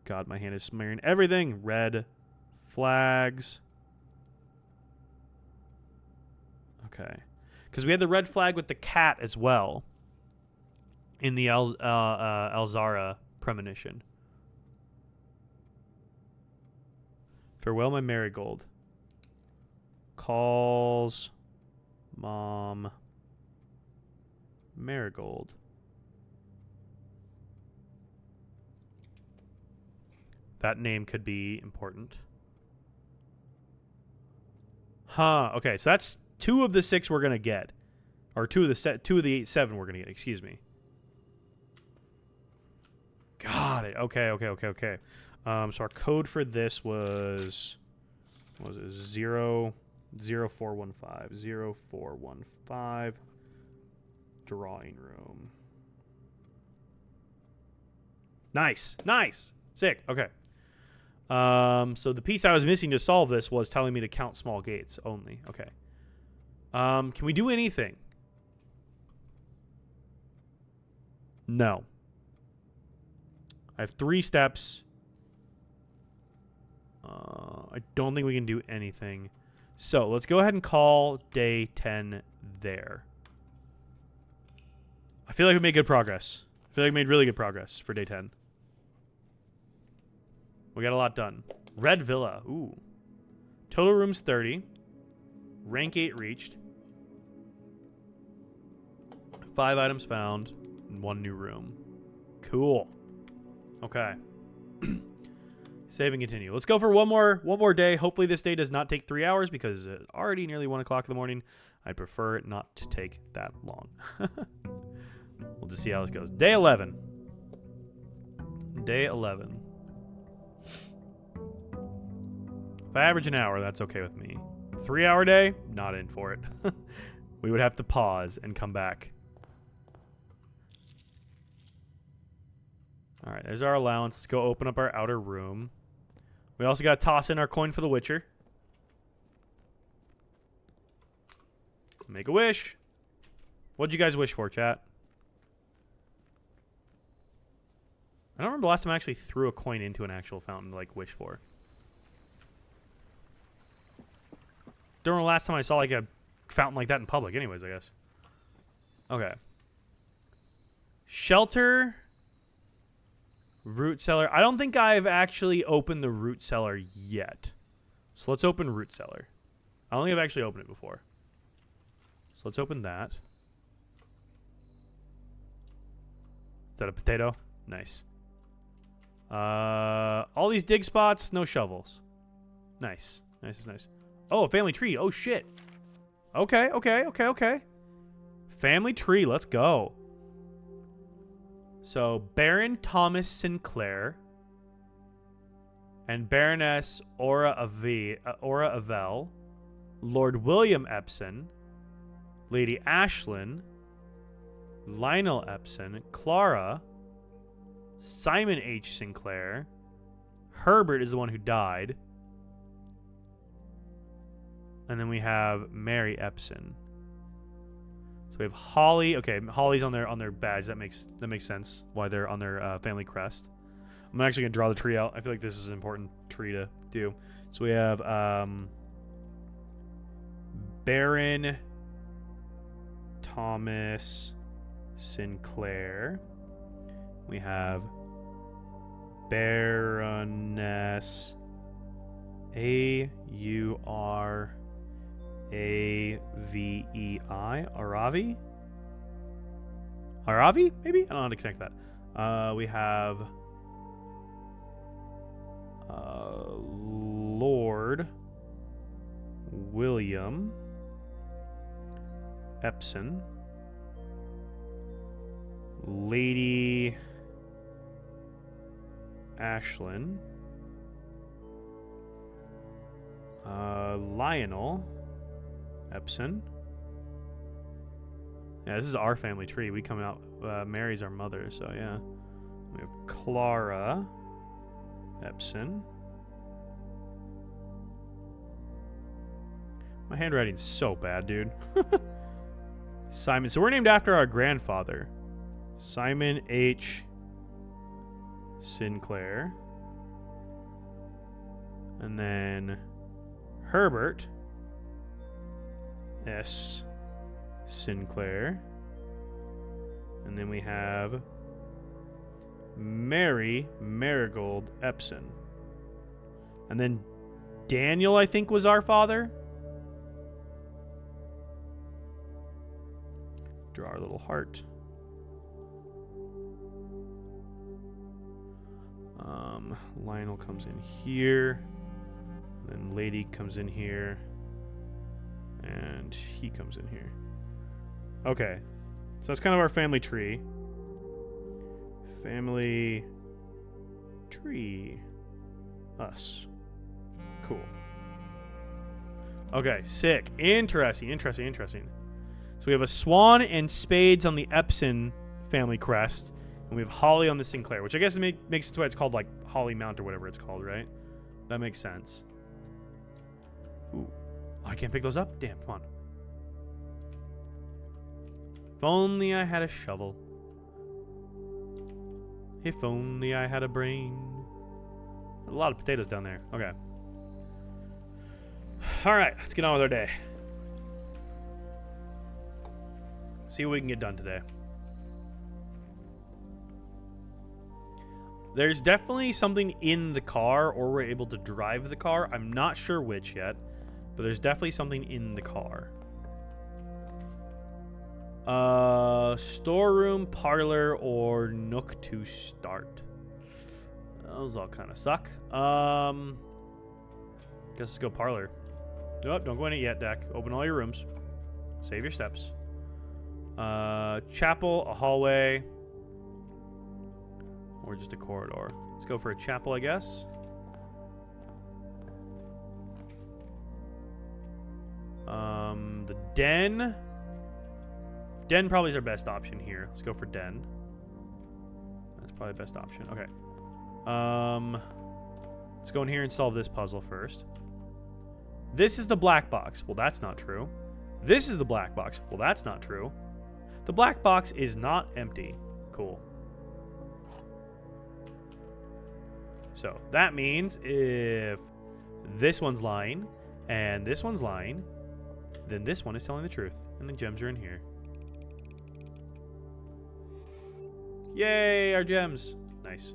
God, my hand is smearing everything. Red flags. Okay. Because we had the red flag with the cat as well in the Elzara premonition. Farewell, my marigold. Calls mom marigold. That name could be important. Huh. Okay, so that's 2 of the 6 we're gonna get, or 2 of the 7 we're gonna get. Excuse me. Got it. Okay. So our code for this was, what was it? 0415 drawing room. Nice. Sick. Okay. So the piece I was missing to solve this was telling me to count small gates only. Okay. Can we do anything? No. I have 3 steps. I don't think we can do anything. So let's go ahead and call day 10 there. I feel like we made good progress. I feel like we made really good progress for day 10. We got a lot done. Red Villa. Ooh. Total rooms 30. Rank 8 reached. 5 items found. And 1 new room. Cool. Okay. Save and continue. Let's go for one more day. Hopefully this day does not take 3 hours because it's already nearly 1 o'clock in the morning. I'd prefer it not to take that long. We'll just see how this goes. Day 11. Day 11. If I average an hour, that's okay with me. 3-hour day, not in for it. We would have to pause and come back. All right, there's our allowance. Let's go open up our outer room. We also got to toss in our coin for the Witcher. Make a wish. What'd you guys wish for, chat? I don't remember the last time I actually threw a coin into an actual fountain to, like, wish for. Don't remember the last time I saw, like, a fountain like that in public anyways, I guess. Okay. Shelter. Root cellar. I don't think I've actually opened the root cellar yet. So let's open root cellar. I don't think I've actually opened it before. So let's open that. Is that a potato? Nice. All these dig spots, no shovels. Nice. Nice. Oh, a family tree. Oh, shit. Okay. Family tree. Let's go. So, Baron Thomas Sinclair and Baroness Aura Avell, Lord William Epson, Lady Ashlyn, Lionel Epson, Clara, Simon H. Sinclair, Herbert is the one who died, and then we have Mary Epson. So we have Holly. Okay, Holly's on their badge. That makes sense why they're on their family crest. I'm actually gonna draw the tree out. I feel like this is an important tree to do. So we have Baron Thomas Sinclair. We have Baroness Aurvei. Aravi, maybe? I don't know how to connect that. We have Lord William Epson, Lady Ashlyn, Lionel Epson. Yeah, this is our family tree. We come out, Mary's our mother, so yeah. We have Clara Epson. My handwriting's so bad, dude. Simon. So we're named after our grandfather. Simon H. Sinclair. And then Herbert S. Sinclair. And then we have Mary Marigold Epson. And then Daniel, I think, was our father. Draw our little heart. Lionel comes in here. Then Lady comes in here. And he comes in here. Okay. So that's kind of our family tree. Family tree. Us. Cool. Okay, sick. Interesting. So we have a swan and spades on the Epson family crest. And we have holly on the Sinclair, which I guess makes sense why it's called like Holly Mount or whatever it's called, right? That makes sense. Ooh. Oh, I can't pick those up? Damn, come on. If only I had a shovel. If only I had a brain. A lot of potatoes down there. Okay. Alright, let's get on with our day. See what we can get done today. There's definitely something in the car, or we're able to drive the car. I'm not sure which yet, but there's definitely something in the car. Storeroom, parlor, or nook to start. Those all kind of suck. Guess let's go parlor. Nope, don't go in it yet, Dak. Open all your rooms. Save your steps. Chapel, a hallway, or just a corridor. Let's go for a chapel, I guess. The den. Den probably is our best option here. Let's go for den. That's probably the best option. Okay. Let's go in here and solve this puzzle first. This is the black box. Well, that's not true. This is the black box. Well, that's not true. The black box is not empty. Cool. So that means if this one's lying and this one's lying, then this one is telling the truth. And the gems are in here. Yay, our gems. Nice.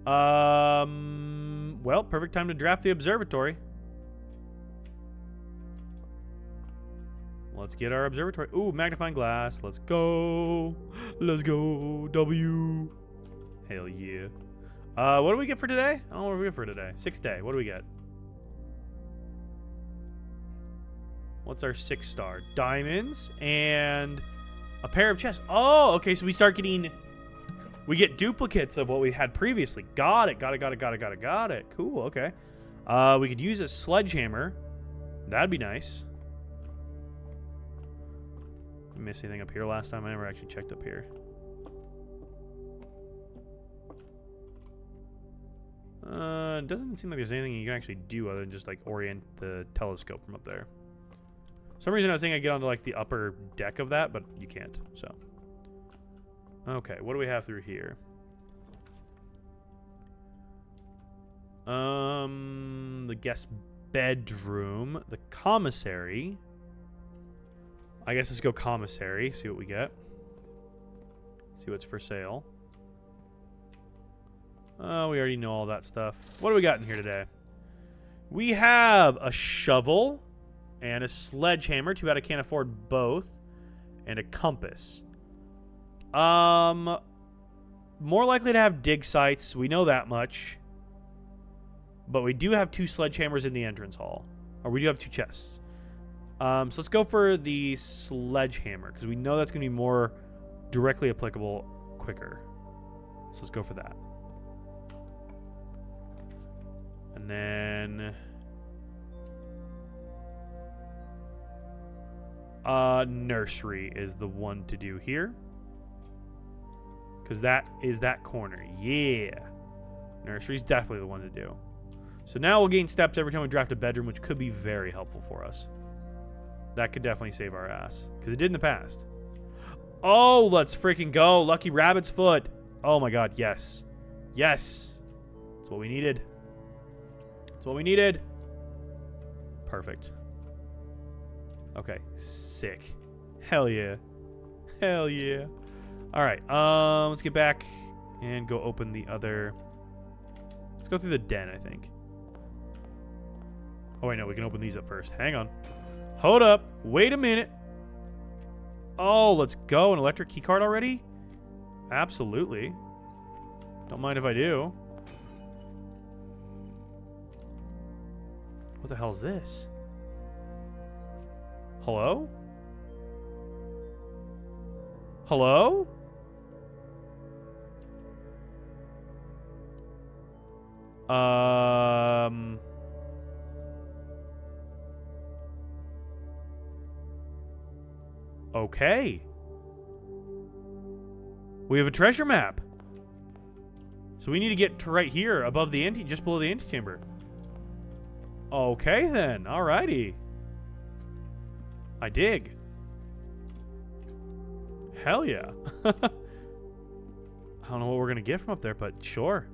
Well, perfect time to draft the observatory. Let's get our observatory. Ooh, magnifying glass. Let's go. Let's go. W. Hell yeah. What do we get for today? I don't know what we get for today. 6th day. What do we get? What's our 6 star? Diamonds and a pair of chests. Oh, okay. So we start getting... We get duplicates of what we had previously. Got it. Cool. Okay. We could use a sledgehammer. That'd be nice. Did I miss anything up here last time? I never actually checked up here. Doesn't seem like there's anything you can actually do other than just like orient the telescope from up there. For some reason I was thinking I'd get onto like the upper deck of that, but you can't, so. Okay, what do we have through here? The guest bedroom, the commissary. I guess let's go commissary, see what we get. See what's for sale. Oh, we already know all that stuff. What do we got in here today? We have a shovel and a sledgehammer. Too bad I can't afford both. And a compass. More likely to have dig sites. We know that much. But we do have 2 sledgehammers in the entrance hall. Or we do have 2 chests. So let's go for the sledgehammer, because we know that's going to be more directly applicable quicker. So let's go for that. And then... nursery is the one to do here. Because that is that corner. Yeah. Nursery's definitely the one to do. So now we'll gain steps every time we draft a bedroom, which could be very helpful for us. That could definitely save our ass. Because it did in the past. Oh, let's freaking go. Lucky rabbit's foot. Oh my god, yes. Yes. That's what we needed. That's what we needed. Perfect. Okay, sick. Hell yeah. Hell yeah. Alright, let's get back and go open the other... Let's go through the den, I think. Oh, wait, no, we can open these up first. Hang on. Hold up. Wait a minute. Oh, let's go. An electric keycard already? Absolutely. Don't mind if I do. What the hell is this? Hello? Hello? Okay. We have a treasure map. So we need to get to right here above the just below the antechamber. Okay then. Alrighty. I dig. Hell yeah. I don't know what we're gonna get from up there, but sure.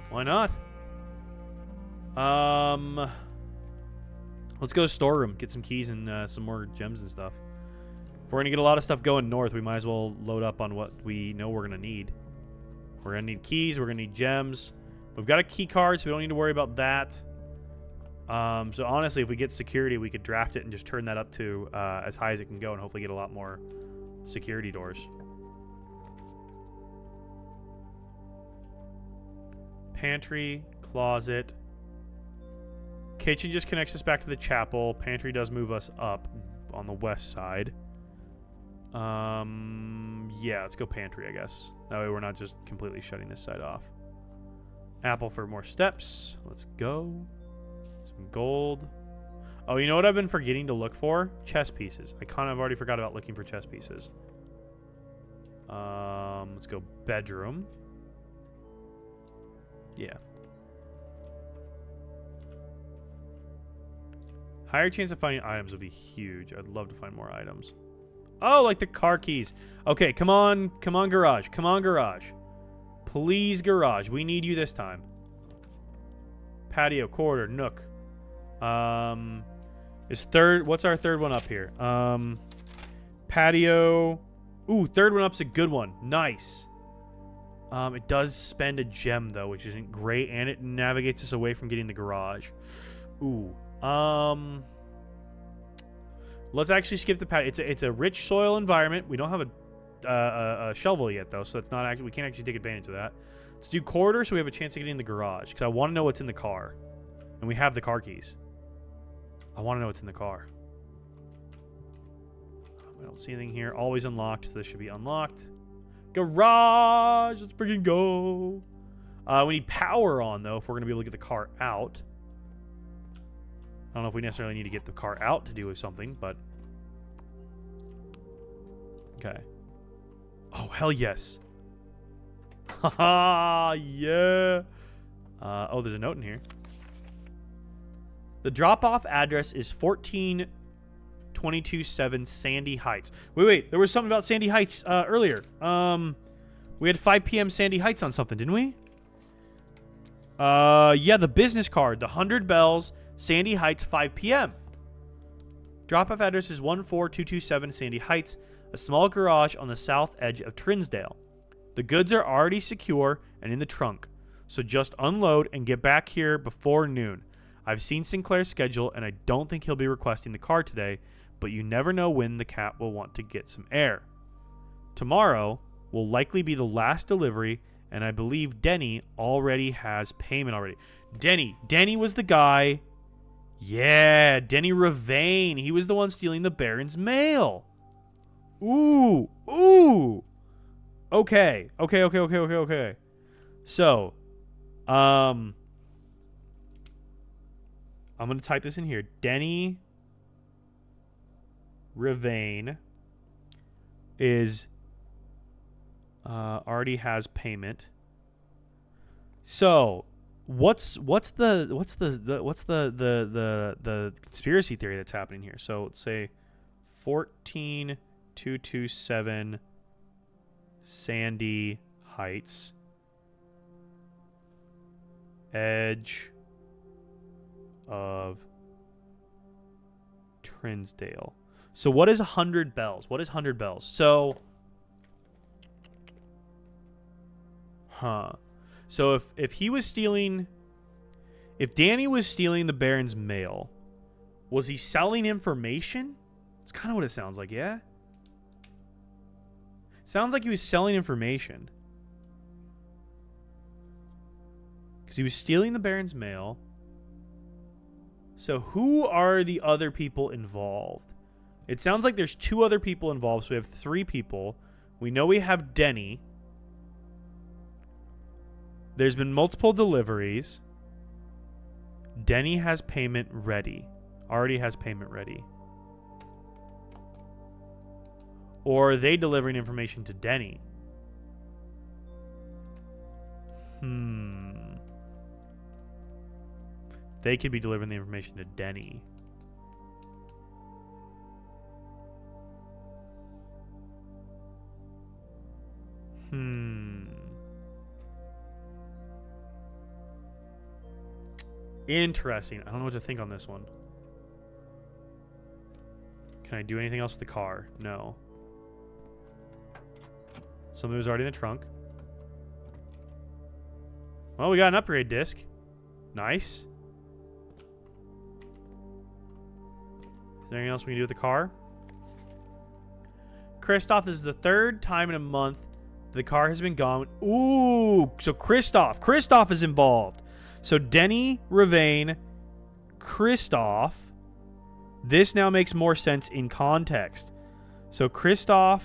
Why not? Let's go to storeroom, get some keys and some more gems and stuff. If we're gonna get a lot of stuff going north, we might as well load up on what we know we're gonna need. We're gonna need keys, we're gonna need gems. We've got a key card, so we don't need to worry about that. So honestly, if we get security, we could draft it and just turn that up to as high as it can go and hopefully get a lot more security doors. Pantry, closet. Kitchen just connects us back to the chapel. Pantry does move us up on the west side. Yeah, let's go pantry, I guess. That way we're not just completely shutting this side off. Apple for more steps. Let's go. Some gold. Oh, you know what I've been forgetting to look for? Chess pieces. I kind of already forgot about looking for chess pieces. Let's go bedroom. Yeah. Higher chance of finding items would be huge. I'd love to find more items. Oh, like the car keys. Okay, come on. Come on, garage. Come on, garage. Please, garage. We need you this time. Patio, corridor, nook. What's our third one up here? Patio. Ooh, third one up's a good one. Nice. It does spend a gem, though, which isn't great, and it navigates us away from getting the garage. Ooh. Let's actually skip the patio. It's a rich soil environment. We don't have a shovel yet, though, so it's not actually, we can't actually take advantage of that. Let's do corridor so we have a chance of getting in the garage, because I want to know what's in the car. And we have the car keys. I want to know what's in the car. I don't see anything here. Always unlocked, so this should be unlocked. Garage! Let's freaking go! We need power on, though, if we're going to be able to get the car out. I don't know if we necessarily need to get the car out to do something, but... Okay. Oh, hell yes. Haha, yeah. Oh, there's a note in here. The drop-off address is 14227 Sandy Heights. Wait. There was something about Sandy Heights earlier. We had 5 p.m. Sandy Heights on something, didn't we? Yeah, the business card. The 100 Bells, Sandy Heights, 5 p.m. Drop-off address is 14227 Sandy Heights, a small garage on the south edge of Trinsdale. The goods are already secure and in the trunk, so just unload and get back here before noon. I've seen Sinclair's schedule, and I don't think he'll be requesting the car today, but you never know when the cat will want to get some air. Tomorrow will likely be the last delivery, and I believe Denny already has payment already. Denny was the guy. Yeah, Denny Ravane. He was the one stealing the Baron's mail. Ooh. Okay. So, I'm going to type this in here. Denny Ravane is already has payment. So, the conspiracy theory that's happening here? So let's say 14227 Sandy Heights, edge of Trinsdale. So what is 100 bells? What is 100 bells? So, So if he was stealing, if Danny was stealing the Baron's mail, was he selling information? It's kind of what it sounds like, yeah? Sounds like he was selling information. Because he was stealing the Baron's mail. So who are the other people involved? It sounds like there's 2 other people involved, so we have 3 people. We know we have Denny. There's been multiple deliveries. Denny has payment ready. Already has payment ready. Or are they delivering information to Denny? They could be delivering the information to Denny. Interesting. I don't know what to think on this one. Can I do anything else with the car? No. Something was already in the trunk. Well, we got an upgrade disc. Nice. Is there anything else we can do with the car? Kristoff, this is the 3rd time in a month the car has been gone. Ooh, so Kristoff is involved. So Denny, Ravain, Kristoff. This now makes more sense in context. So Kristoff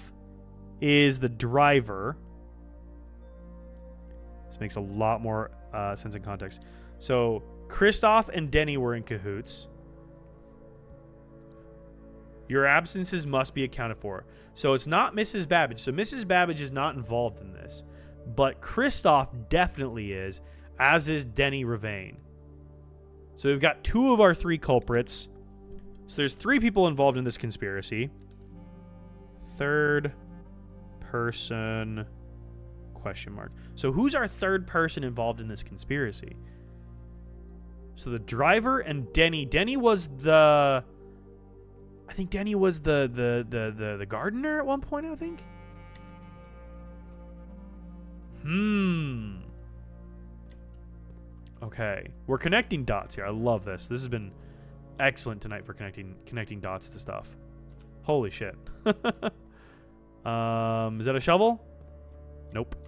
is the driver. This makes a lot more sense in context. So Kristoff and Denny were in cahoots. Your absences must be accounted for. So it's not Mrs. Babbage. So Mrs. Babbage is not involved in this. But Kristoff definitely is, as is Denny Ravain. So we've got 2 of our 3 culprits. So there's 3 people involved in this conspiracy. 3rd person question mark. So who's our 3rd person involved in this conspiracy? So the driver and Denny. Denny was the... I think Denny was the gardener at one point, I think. Okay. We're connecting dots here. I love this. This has been excellent tonight for connecting dots to stuff. Holy shit. Is that a shovel? Nope. I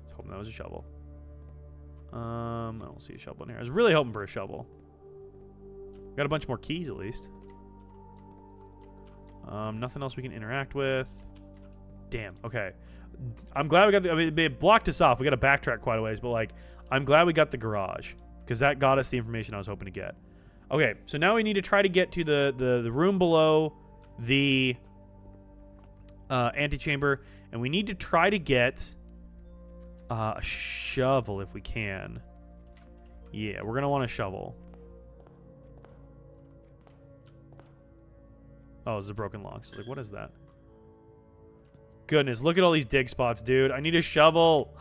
was hoping that was a shovel. I don't see a shovel in here. I was really hoping for a shovel. Got a bunch more keys at least. Nothing else we can interact with. Damn. Okay. I'm glad we got I mean, it blocked us off. We got to backtrack quite a ways, but like, I'm glad we got the garage because that got us the information I was hoping to get. Okay, so now we need to try to get to the room below the antechamber, and we need to try to get a shovel if we can. Yeah, we're gonna want a shovel. Oh, it's a broken log. So like, what is that? Goodness, look at all these dig spots, dude. I need a shovel.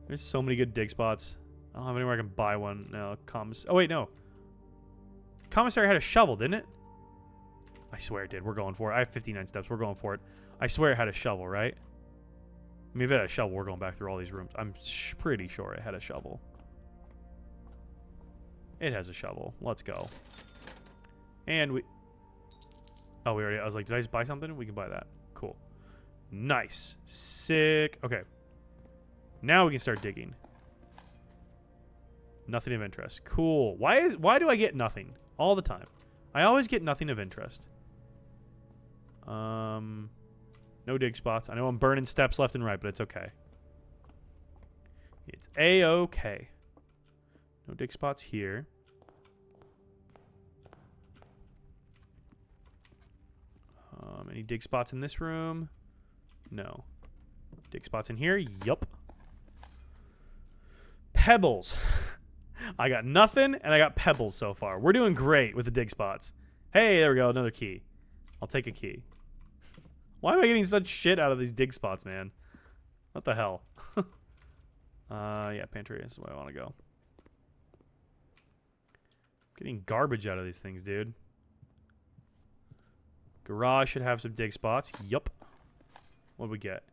There's so many good dig spots. I don't have anywhere I can buy one. No, oh, wait, no. Commissary had a shovel, didn't it? I swear it did. We're going for it. I have 59 steps. We're going for it. I swear it had a shovel, right? I mean, if it had a shovel, we're going back through all these rooms. I'm pretty sure it had a shovel. It has a shovel. Let's go. And we... Oh, we already... I was like, did I just buy something? We can buy that. Cool. Nice. Sick. Okay. Now we can start digging. Nothing of interest. Cool. Why do I get nothing all the time? I always get nothing of interest. No dig spots. I know I'm burning steps left and right, but it's okay. It's A-okay. No dig spots here. Any dig spots in this room? No. Dig spots in here? Yup. Pebbles. I got nothing, and I got pebbles so far. We're doing great with the dig spots. Hey, there we go. Another key. I'll take a key. Why am I getting such shit out of these dig spots, man? What the hell? Yeah, pantry is where I want to go. Getting garbage out of these things, dude. Garage should have some dig spots. Yup. What do we get?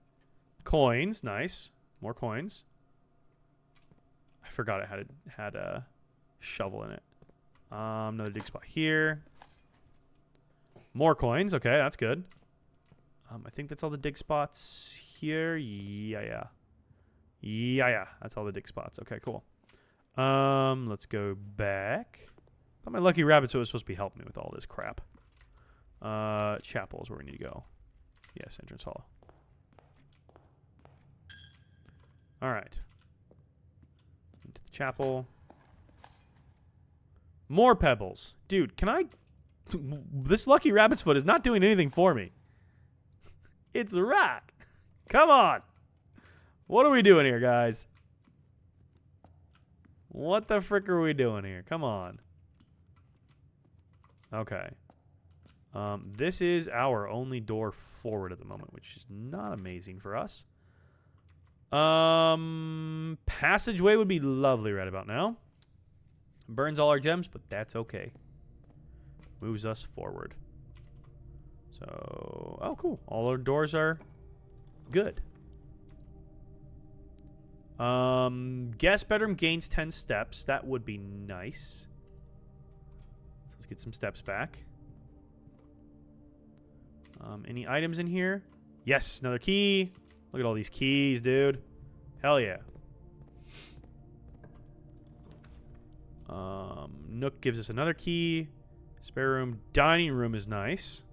Coins. Nice. More coins. I forgot it had a shovel in it. Another dig spot here. More coins. Okay, that's good. I think that's all the dig spots here. Yeah. That's all the dig spots. Okay, cool. Let's go back. I thought my lucky rabbit was supposed to be helping me with all this crap. Chapel is where we need to go. Yes, entrance hall. All right. Into the chapel. More pebbles. Dude, can I... This lucky rabbit's foot is not doing anything for me. It's a rock. Come on. What are we doing here, guys? What the frick are we doing here? Come on. Okay. This is our only door forward at the moment, which is not amazing for us. Passageway would be lovely right about now. Burns all our gems, but that's okay. Moves us forward. So, oh, cool. All our doors are good. Guest bedroom gains 10 steps. That would be nice. So let's get some steps back. Any items in here? Yes, another key. Look at all these keys, dude. Hell yeah. Nook gives us another key. Spare room. Dining room is nice.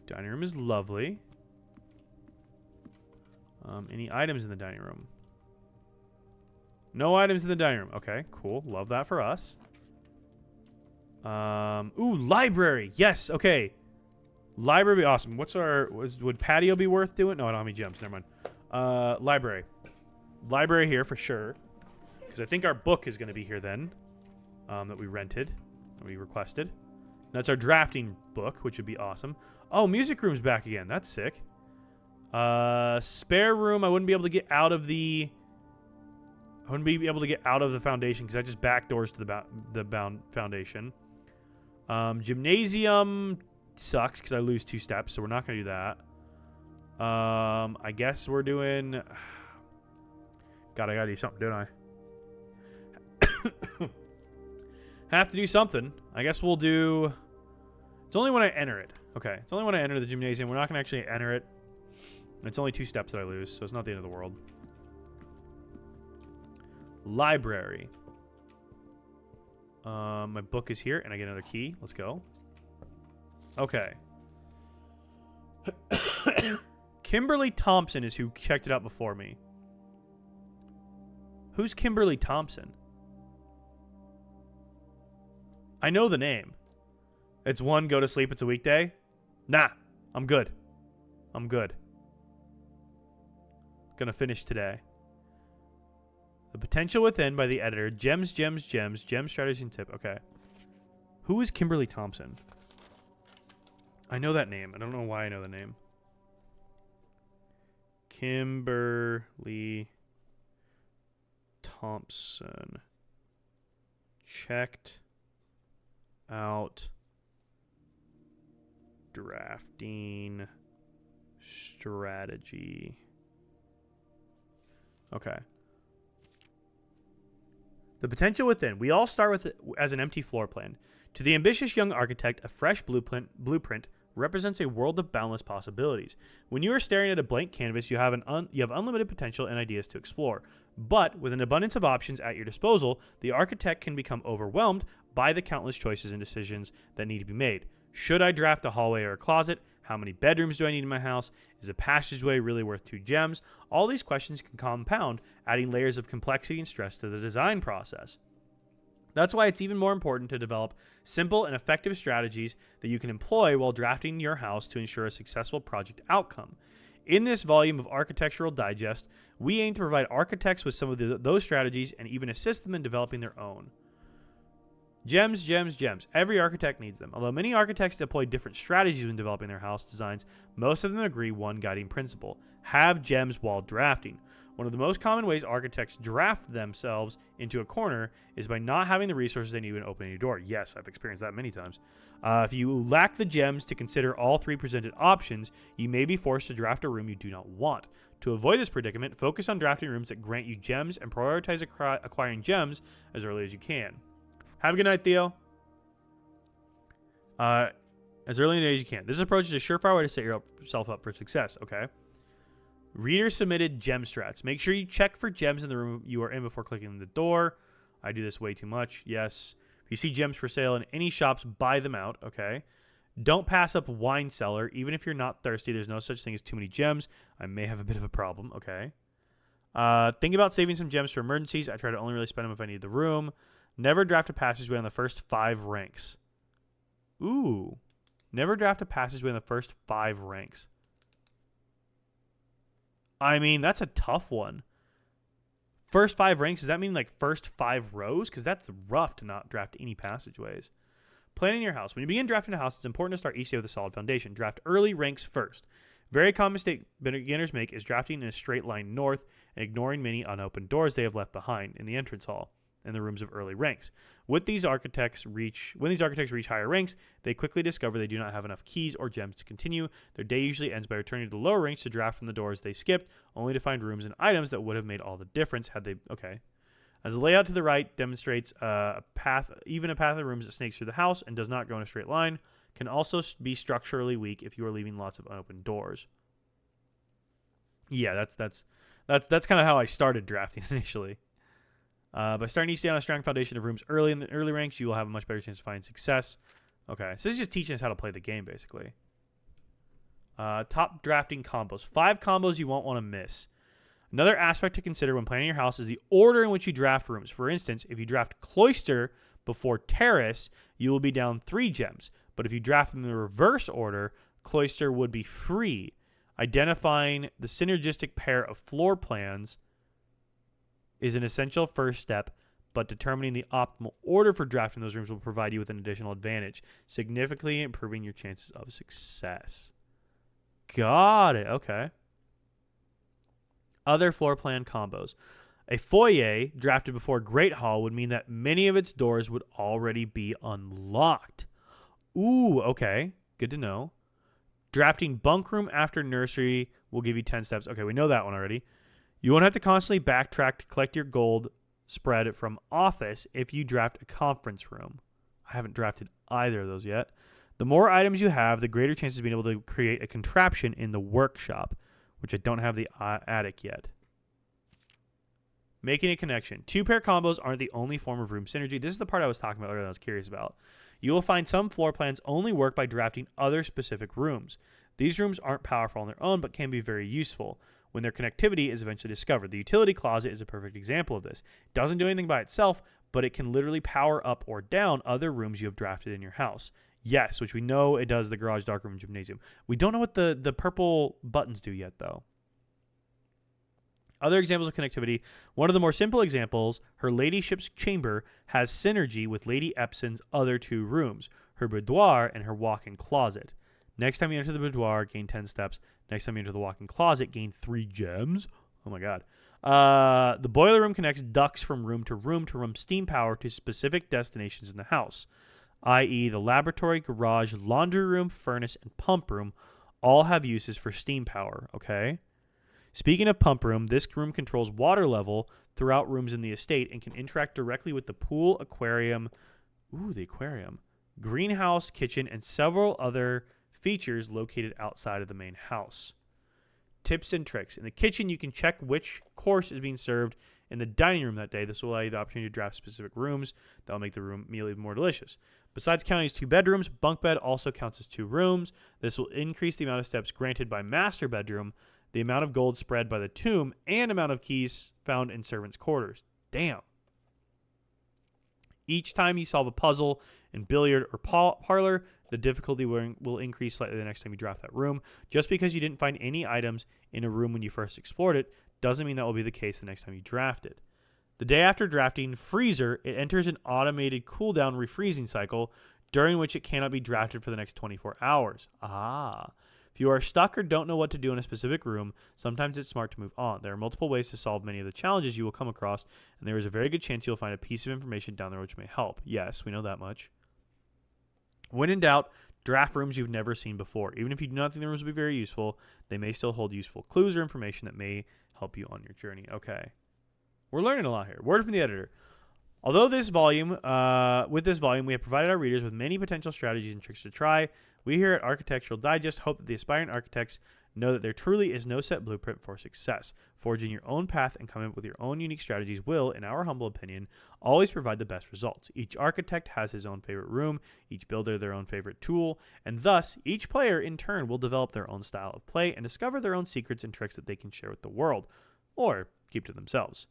Dining room is lovely. Any items in the dining room? No items in the dining room. Okay, cool. Love that for us. Ooh, library. Yes, okay. Library would be awesome. What's our... would patio be worth doing? No, I don't have any gems. Never mind. Library. Library here for sure. Because I think our book is going to be here then. That we rented. That we requested. That's our drafting book, which would be awesome. Oh, music room's back again. That's sick. Spare room. I wouldn't be able to get out of the... I wouldn't be able to get out of the foundation because I just back doors to the foundation. Gymnasium sucks because I lose 2 steps, so we're not going to do that. I guess we're doing... God, I got to do something, don't I? Have to do something. I guess we'll do... It's only when I enter it. Okay, it's only when I enter the gymnasium. We're not going to actually enter it. It's only 2 steps that I lose, so it's not the end of the world. Library. My book is here, and I get another key. Let's go. Okay. Kimberly Thompson is who checked it out before me. Who's Kimberly Thompson? I know the name. It's one, go to sleep, it's a weekday. Nah, I'm good. I'm good. Gonna finish today. The Potential Within by the editor. Gems, Gems, Gems. Gem Strategy and Tip. Okay. Who is Kimberly Thompson? I know that name. I don't know why I know the name. Kimberly Thompson. Checked out drafting strategy. Okay. The Potential Within. We all start with it as an empty floor plan. To the ambitious young architect, a fresh blueprint represents a world of boundless possibilities. When you are staring at a blank canvas, you have unlimited potential and ideas to explore. But with an abundance of options at your disposal, the architect can become overwhelmed by the countless choices and decisions that need to be made. Should I draft a hallway or a closet? How many bedrooms do I need in my house? Is a passageway really worth 2 gems? All these questions can compound, adding layers of complexity and stress to the design process. That's why it's even more important to develop simple and effective strategies that you can employ while drafting your house to ensure a successful project outcome. In this volume of Architectural Digest, we aim to provide architects with some of those strategies and even assist them in developing their own. Gems, gems, gems. Every architect needs them. Although many architects deploy different strategies when developing their house designs, most of them agree one guiding principle: have gems while drafting. One of the most common ways architects draft themselves into a corner is by not having the resources they need when opening a door. Yes, I've experienced that many times. If you lack the gems to consider all three presented options, you may be forced to draft a room you do not want. To avoid this predicament, focus on drafting rooms that grant you gems and prioritize acquiring gems as early as you can. Have a good night, Theo. As early in the day as you can. This approach is a surefire way to set yourself up for success, okay? Reader submitted gem strats. Make sure you check for gems in the room you are in before clicking the door. I do this way too much. Yes. If you see gems for sale in any shops, buy them out, okay? Don't pass up wine cellar. Even if you're not thirsty, there's no such thing as too many gems. I may have a bit of a problem, okay? Think about saving some gems for emergencies. I try to only really spend them if I need the room. Never draft a passageway on the first 5 ranks. Ooh. Never draft a passageway on the first 5 ranks. I mean, that's a tough one. First 5 ranks, does that mean like first 5 rows? Because that's rough to not draft any passageways. Planning your house. When you begin drafting a house, it's important to start each day with a solid foundation. Draft early ranks first. Very common mistake beginners make is drafting in a straight line north and ignoring many unopened doors they have left behind in the entrance hall and the rooms of early ranks. When these architects reach higher ranks, they quickly discover they do not have enough keys or gems to continue. Their day usually ends by returning to the lower ranks to draft from the doors they skipped, only to find rooms and items that would have made all the difference had they... Okay. As the layout to the right demonstrates a path of the rooms that snakes through the house and does not go in a straight line, can also be structurally weak if you are leaving lots of unopened doors. Yeah, that's kind of how I started drafting initially. By starting each day on a strong foundation of rooms early in the early ranks, you will have a much better chance of finding success. Okay, so this is just teaching us how to play the game, basically. Top drafting combos. 5 combos you won't want to miss. Another aspect to consider when planning your house is the order in which you draft rooms. For instance, if you draft Cloister before Terrace, you will be down 3 gems. But if you draft them in the reverse order, Cloister would be free. Identifying the synergistic pair of floor plans is an essential first step, but determining the optimal order for drafting those rooms will provide you with an additional advantage, significantly improving your chances of success. Got it. Okay. Other floor plan combos. A foyer drafted before Great Hall would mean that many of its doors would already be unlocked. Ooh, okay. Good to know. Drafting bunk room after nursery will give you 10 steps. Okay, we know that one already. You won't have to constantly backtrack to collect your gold spread from office if you draft a conference room. I haven't drafted either of those yet. The more items you have, the greater chances of being able to create a contraption in the workshop, which I don't have the attic yet. Making a connection. 2-pair combos aren't the only form of room synergy. This is the part I was talking about earlier that I was curious about. You will find some floor plans only work by drafting other specific rooms. These rooms aren't powerful on their own, but can be very useful when their connectivity is eventually discovered. The utility closet is a perfect example of this. It doesn't do anything by itself, but it can literally power up or down other rooms you have drafted in your house. Yes, which we know it does the garage, darkroom, and gymnasium. We don't know what the purple buttons do yet, though. Other examples of connectivity. One of the more simple examples, her ladyship's chamber has synergy with Lady Epson's other 2 rooms, her boudoir and her walk-in closet. Next time you enter the boudoir, gain 10 steps. Next time you enter the walk-in closet, gain 3 gems. Oh my god. The boiler room connects ducts from room to run steam power to specific destinations in the house, i.e. the laboratory, garage, laundry room, furnace, and pump room all have uses for steam power, okay? Speaking of pump room, this room controls water level throughout rooms in the estate and can interact directly with the pool, aquarium, the aquarium, greenhouse, kitchen, and several other features located outside of the main house. Tips and tricks. In the kitchen, you can check which course is being served in the dining room that day. This will allow you the opportunity to draft specific rooms that will make the meal even more delicious. Besides counting as 2 bedrooms, bunk bed also counts as 2 rooms. This will increase the amount of steps granted by master bedroom, the amount of gold spread by the tomb, and amount of keys found in servants' quarters. Damn. Each time you solve a puzzle in billiard or parlor, The difficulty will increase slightly the next time you draft that room. Just because you didn't find any items in a room when you first explored it doesn't mean that will be the case the next time you draft it. The day after drafting Freezer, it enters an automated cooldown refreezing cycle during which it cannot be drafted for the next 24 hours. If you are stuck or don't know what to do in a specific room, sometimes it's smart to move on. There are multiple ways to solve many of the challenges you will come across, and there is a very good chance you'll find a piece of information down there which may help. Yes, we know that much. When in doubt, draft rooms you've never seen before. Even if you do not think the rooms will be very useful, they may still hold useful clues or information that may help you on your journey. Okay. We're learning a lot here. Word from the editor. Although with this volume, we have provided our readers with many potential strategies and tricks to try, we here at Architectural Digest hope that the aspiring architects know that there truly is no set blueprint for success. Forging your own path and coming up with your own unique strategies will, in our humble opinion, always provide the best results. Each architect has his own favorite room, each builder their own favorite tool, and thus, each player in turn will develop their own style of play and discover their own secrets and tricks that they can share with the world, or keep to themselves.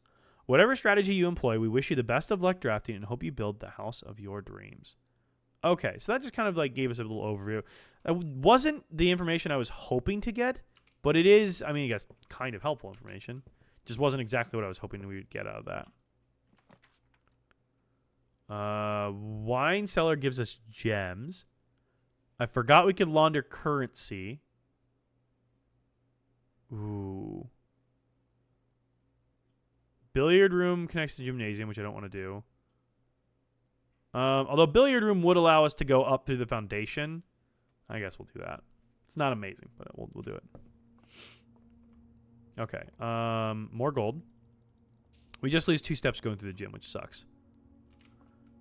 Whatever strategy you employ, we wish you the best of luck drafting and hope you build the house of your dreams. Okay, so that just kind of like gave us a little overview. That wasn't the information I was hoping to get, but it is, I mean, I guess, kind of helpful information. Just wasn't exactly what I was hoping we would get out of that. Wine cellar gives us gems. I forgot we could launder currency. Ooh. Billiard room connects to gymnasium, which I don't want to do. Although billiard room would allow us to go up through the foundation. I guess we'll do that. It's not amazing, but we'll do it. Okay. More gold. We just lose 2 steps going through the gym, which sucks.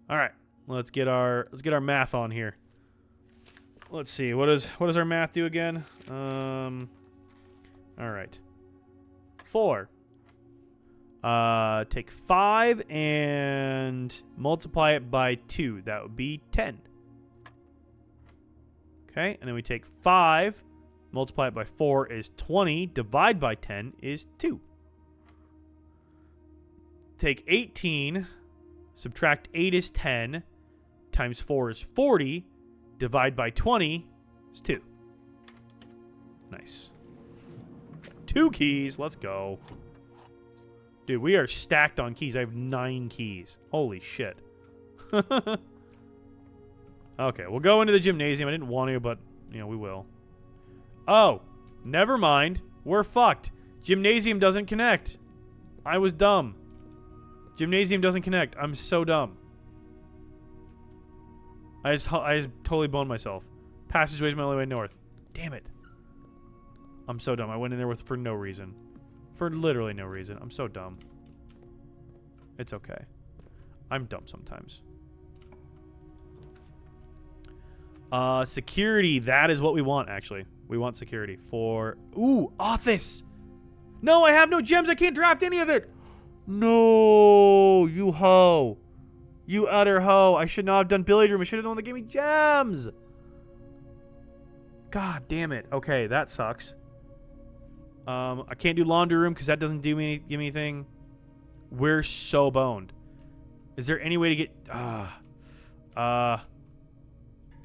All right. Let's get our math on here. Let's see. What does our math do again? All right. 4. Take 5 and multiply it by 2. That would be 10. Okay, and then we take 5, multiply it by 4 is 20, divide by 10 is 2. Take 18, subtract 8 is 10, times 4 is 40, divide by 20 is 2. Nice. 2 keys, let's go. Dude, we are stacked on keys. I have 9 keys. Holy shit. Okay, we'll go into the gymnasium. I didn't want to, but, you know, we will. Oh, never mind. We're fucked. Gymnasium doesn't connect. I was dumb. Gymnasium doesn't connect. I'm so dumb. I just totally boned myself. Passageway's my only way north. Damn it. I'm so dumb. I went in there for no reason. For literally no reason. I'm so dumb. It's okay. I'm dumb sometimes. Security. That is what we want, actually. We want security for... Ooh, office! No, I have no gems. I can't draft any of it. No, you hoe. You utter hoe. I should not have done billiard room. I should have done one that gave me gems. God damn it. Okay, that sucks. I can't do laundry room because that doesn't give me anything. We're so boned. Is there any way to get...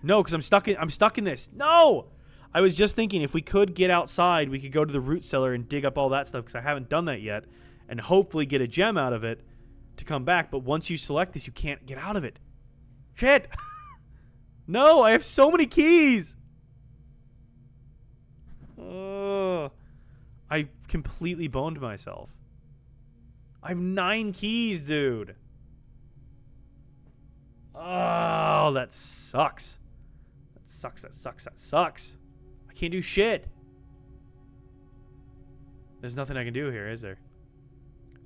No, because I'm stuck in this. No! I was just thinking if we could get outside, we could go to the root cellar and dig up all that stuff because I haven't done that yet. And hopefully get a gem out of it to come back. But once you select this, you can't get out of it. Shit! No, I have so many keys! I completely boned myself. I have 9 keys, dude. Oh, that sucks. That sucks, that sucks, that sucks. I can't do shit. There's nothing I can do here, is there?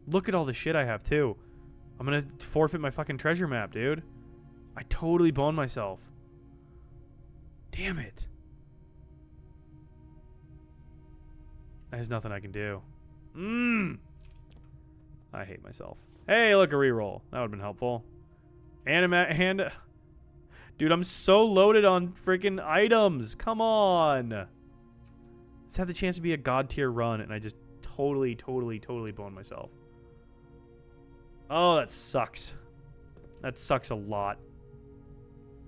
Look at all the shit I have, too. I'm gonna forfeit my fucking treasure map, dude. I totally boned myself. Damn it. There's nothing I can do. I hate myself. Hey, look, a reroll. That would have been helpful. And dude, I'm so loaded on freaking items. Come on. This had the chance to be a god tier run, and I just totally boned myself. Oh, that sucks. That sucks a lot.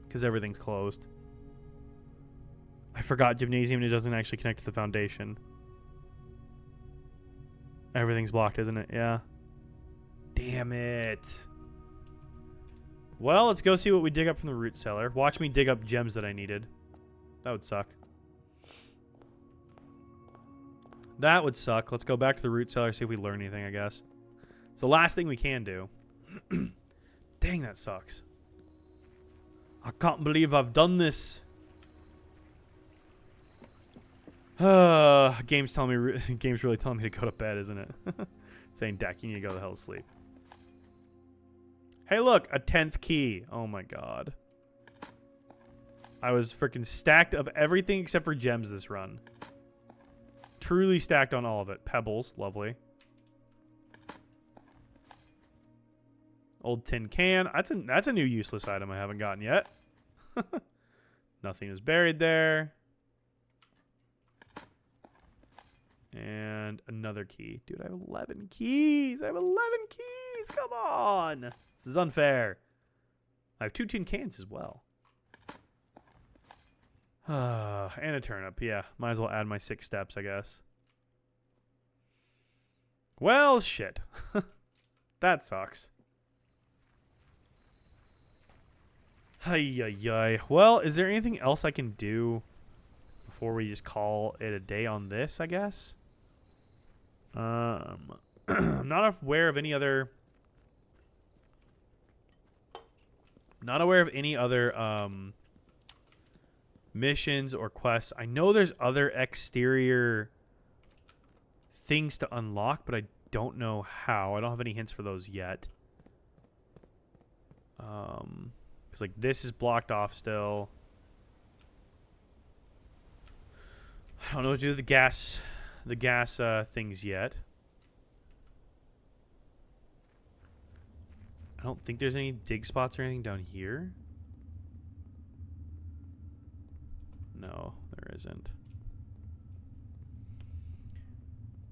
Because everything's closed. I forgot gymnasium, and it doesn't actually connect to the foundation. Everything's blocked, isn't it? Yeah. Damn it. Well, let's go see what we dig up from the root cellar. Watch me dig up gems that I needed. That would suck. That would suck. Let's go back to the root cellar, see if we learn anything, I guess. It's the last thing we can do. Dang, that sucks. I can't believe I've done this. Game's really telling me to go to bed, isn't it? Saying, Dak, you need to go the hell to sleep. Hey, look, a 10th key. Oh my god. I was freaking stacked of everything except for gems this run. Truly stacked on all of it. Pebbles, lovely. Old tin can. That's a new useless item I haven't gotten yet. Nothing is buried there. And another key. Dude, I have 11 keys. I have 11 keys. Come on. This is unfair. I have 2 tin cans as well. And a turnip. Yeah, might as well add my 6 steps, I guess. Well, shit. That sucks. Ay. Well, is there anything else I can do before we just call it a day on this, I guess? I'm not aware of any other... Not aware of any other missions or quests. I know there's other exterior things to unlock, but I don't know how. I don't have any hints for those yet. Because like this is blocked off still. I don't know what to do with the gas things yet. I don't think there's any dig spots or anything down here. No, there isn't.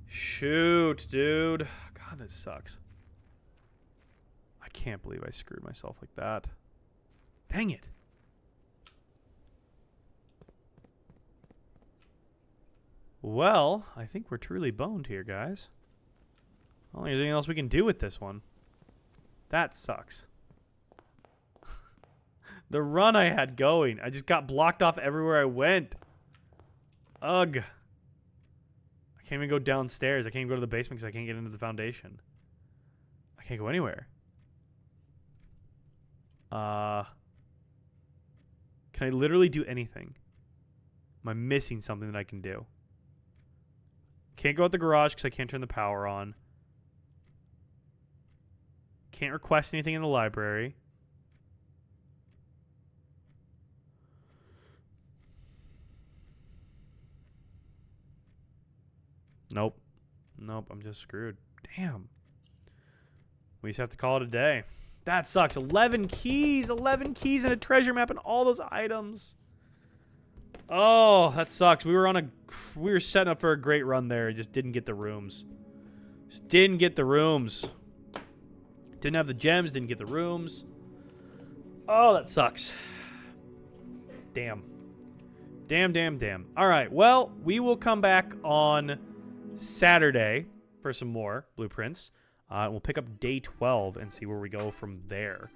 Shoot, dude. God, that sucks. I can't believe I screwed myself like that. Dang it. Well, I think we're truly boned here, guys. I don't think there's anything else we can do with this one. That sucks. The run I had going. I just got blocked off everywhere I went. Ugh. I can't even go downstairs. I can't even go to the basement because I can't get into the foundation. I can't go anywhere. Can I literally do anything? Am I missing something that I can do? Can't go out the garage because I can't turn the power on. Can't request anything in the library. Nope. Nope, I'm just screwed. Damn. We just have to call it a day. That sucks. 11 keys. 11 keys and a treasure map and all those items. Oh, that sucks. We were setting up for a great run there. Just didn't get the rooms. Just didn't get the rooms. Didn't have the gems, didn't get the rooms. Oh, that sucks. Damn. Damn. All right, well, we will come back on Saturday for some more blueprints. We'll pick up day 12 and see where we go from there.